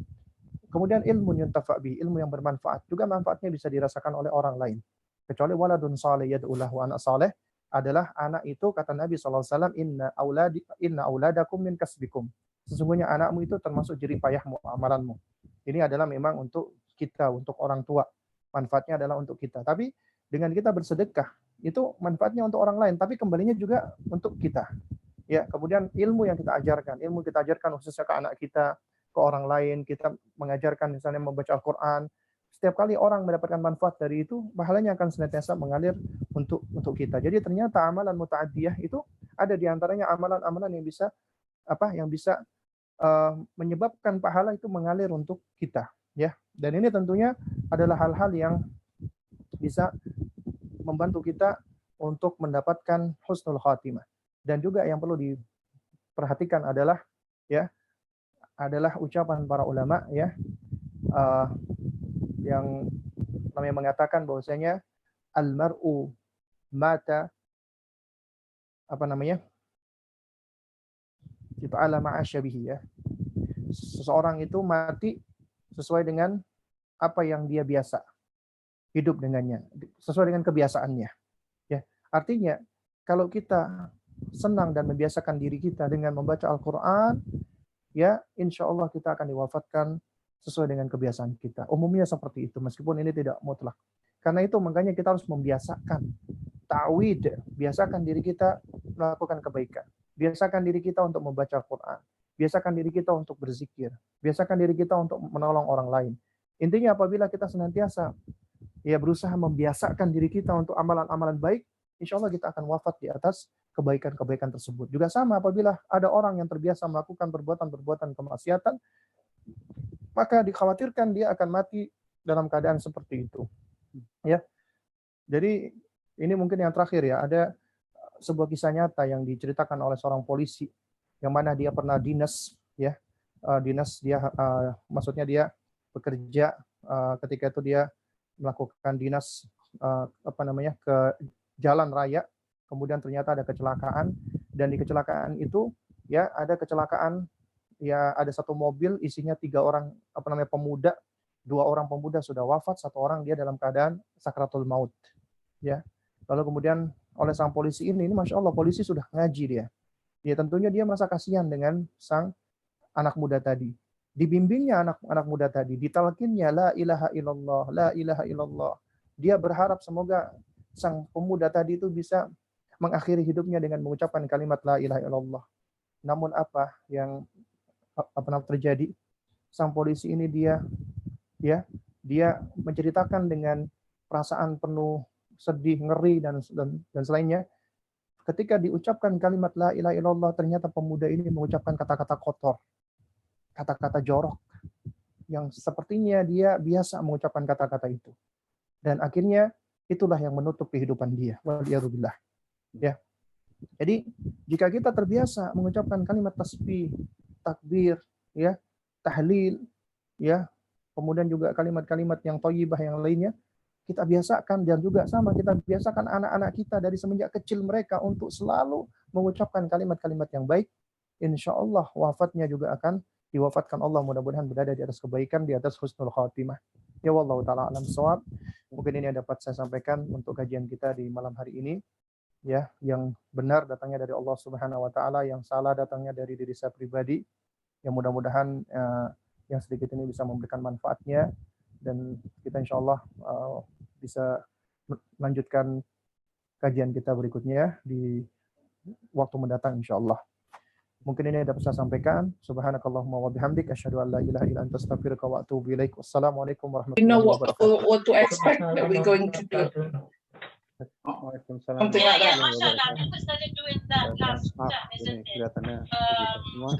Kemudian ilmu yuntafa' bihi, ilmu yang bermanfaat, juga manfaatnya bisa dirasakan oleh orang lain. Kecuali waladun salih yad'u lahu, anak saleh adalah anak itu, kata Nabi SAW, inna auladakum min kasbikum. Sesungguhnya anakmu itu termasuk jerih payahmu, amalanmu. Ini adalah memang untuk kita, untuk orang tua. Manfaatnya adalah untuk kita. Tapi dengan kita bersedekah, itu manfaatnya untuk orang lain, tapi kembalinya juga untuk kita. Ya, kemudian ilmu yang kita ajarkan khususnya ke anak kita, ke orang lain, kita mengajarkan misalnya membaca Al-Quran. Setiap kali orang mendapatkan manfaat dari itu, pahalanya akan senantiasa mengalir untuk kita. Jadi ternyata amalan muta'addiyah itu ada di antaranya amalan-amalan yang bisa menyebabkan pahala itu mengalir untuk kita, ya. Dan ini tentunya adalah hal-hal yang bisa membantu kita untuk mendapatkan husnul khatimah. Dan juga yang perlu diperhatikan adalah ucapan para ulama, ya, yang namanya mengatakan bahwasanya almar'u mata itu ala ma'asyabihi, ya. Seseorang itu mati sesuai dengan apa yang dia biasa hidup dengannya, sesuai dengan kebiasaannya, ya. Artinya kalau kita senang dan membiasakan diri kita dengan membaca Al-Quran, ya, insya Allah kita akan diwafatkan sesuai dengan kebiasaan kita. Umumnya seperti itu, meskipun ini tidak mutlak. Karena itu makanya kita harus membiasakan ta'wid, biasakan diri kita melakukan kebaikan, biasakan diri kita untuk membaca Al-Quran, biasakan diri kita untuk berzikir, biasakan diri kita untuk menolong orang lain. Intinya apabila kita senantiasa berusaha membiasakan diri kita untuk amalan-amalan baik, insya Allah kita akan wafat di atas kebaikan-kebaikan tersebut. Juga sama apabila ada orang yang terbiasa melakukan perbuatan-perbuatan kemaksiatan, maka dikhawatirkan dia akan mati dalam keadaan seperti itu. Ya. Jadi ini mungkin yang terakhir, ya, ada sebuah kisah nyata yang diceritakan oleh seorang polisi yang mana dia pernah dinas, ya. Maksudnya dia bekerja ketika itu dia melakukan dinas ke jalan raya, kemudian ternyata ada kecelakaan, dan di kecelakaan itu, ya, ada kecelakaan, ya, ada satu mobil isinya 3 orang pemuda, 2 orang pemuda sudah wafat, 1 orang dia dalam keadaan sakratul maut, ya. Lalu kemudian oleh sang polisi ini, masya Allah, polisi sudah ngaji dia, Ya tentunya dia merasa kasihan dengan sang anak muda tadi. Dibimbingnya anak muda tadi, ditalkinnya la ilaha illallah, la ilaha illallah. Dia berharap semoga sang pemuda tadi itu bisa mengakhiri hidupnya dengan mengucapkan kalimat la ilaha illallah. Namun apa yang terjadi? Sang polisi ini dia menceritakan dengan perasaan penuh sedih, ngeri dan selainnya. Ketika diucapkan kalimat la ilaha illallah, ternyata pemuda ini mengucapkan kata-kata kotor, kata-kata jorok, yang sepertinya dia biasa mengucapkan kata-kata itu. Dan akhirnya itulah yang menutup kehidupan dia. Waliyadzubillah. Ya. Jadi jika kita terbiasa mengucapkan kalimat tasbih, takbir, ya, tahlil, ya, kemudian juga kalimat-kalimat yang thayyibah yang lainnya, kita biasakan, dan juga sama kita biasakan anak-anak kita dari semenjak kecil mereka untuk selalu mengucapkan kalimat-kalimat yang baik. Insya Allah wafatnya juga akan diwafatkan Allah, mudah-mudahan berada di atas kebaikan, di atas husnul khatimah. Ya wallahu ta'ala alam shawab. Mungkin ini yang dapat saya sampaikan untuk kajian kita di malam hari ini. Ya, yang benar datangnya dari Allah Subhanahu wa taala, yang salah datangnya dari diri saya pribadi. Yang mudah-mudahan yang sedikit ini bisa memberikan manfaatnya, dan kita insya Allah bisa melanjutkan kajian kita berikutnya di waktu mendatang insya Allah. Mungkin ini dapat saya sampaikan. Subhanakallahumma wa bihamdik asyhadu an la ilaha illa anta astaghfiruka wa atubu ilaik. Wassalamualaikum warahmatullahi wabarakatuh.
What to expect that we're going to do.
Waalaikumsalam.
Something like that.
Ini kelihatannya semua.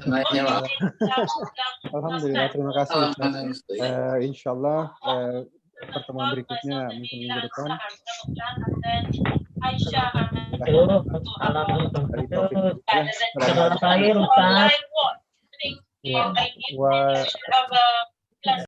Alhamdulillah, terima kasih. Insyaallah pertemuan berikutnya mungkin minggu depan.
Selamat pagi, Ustaz.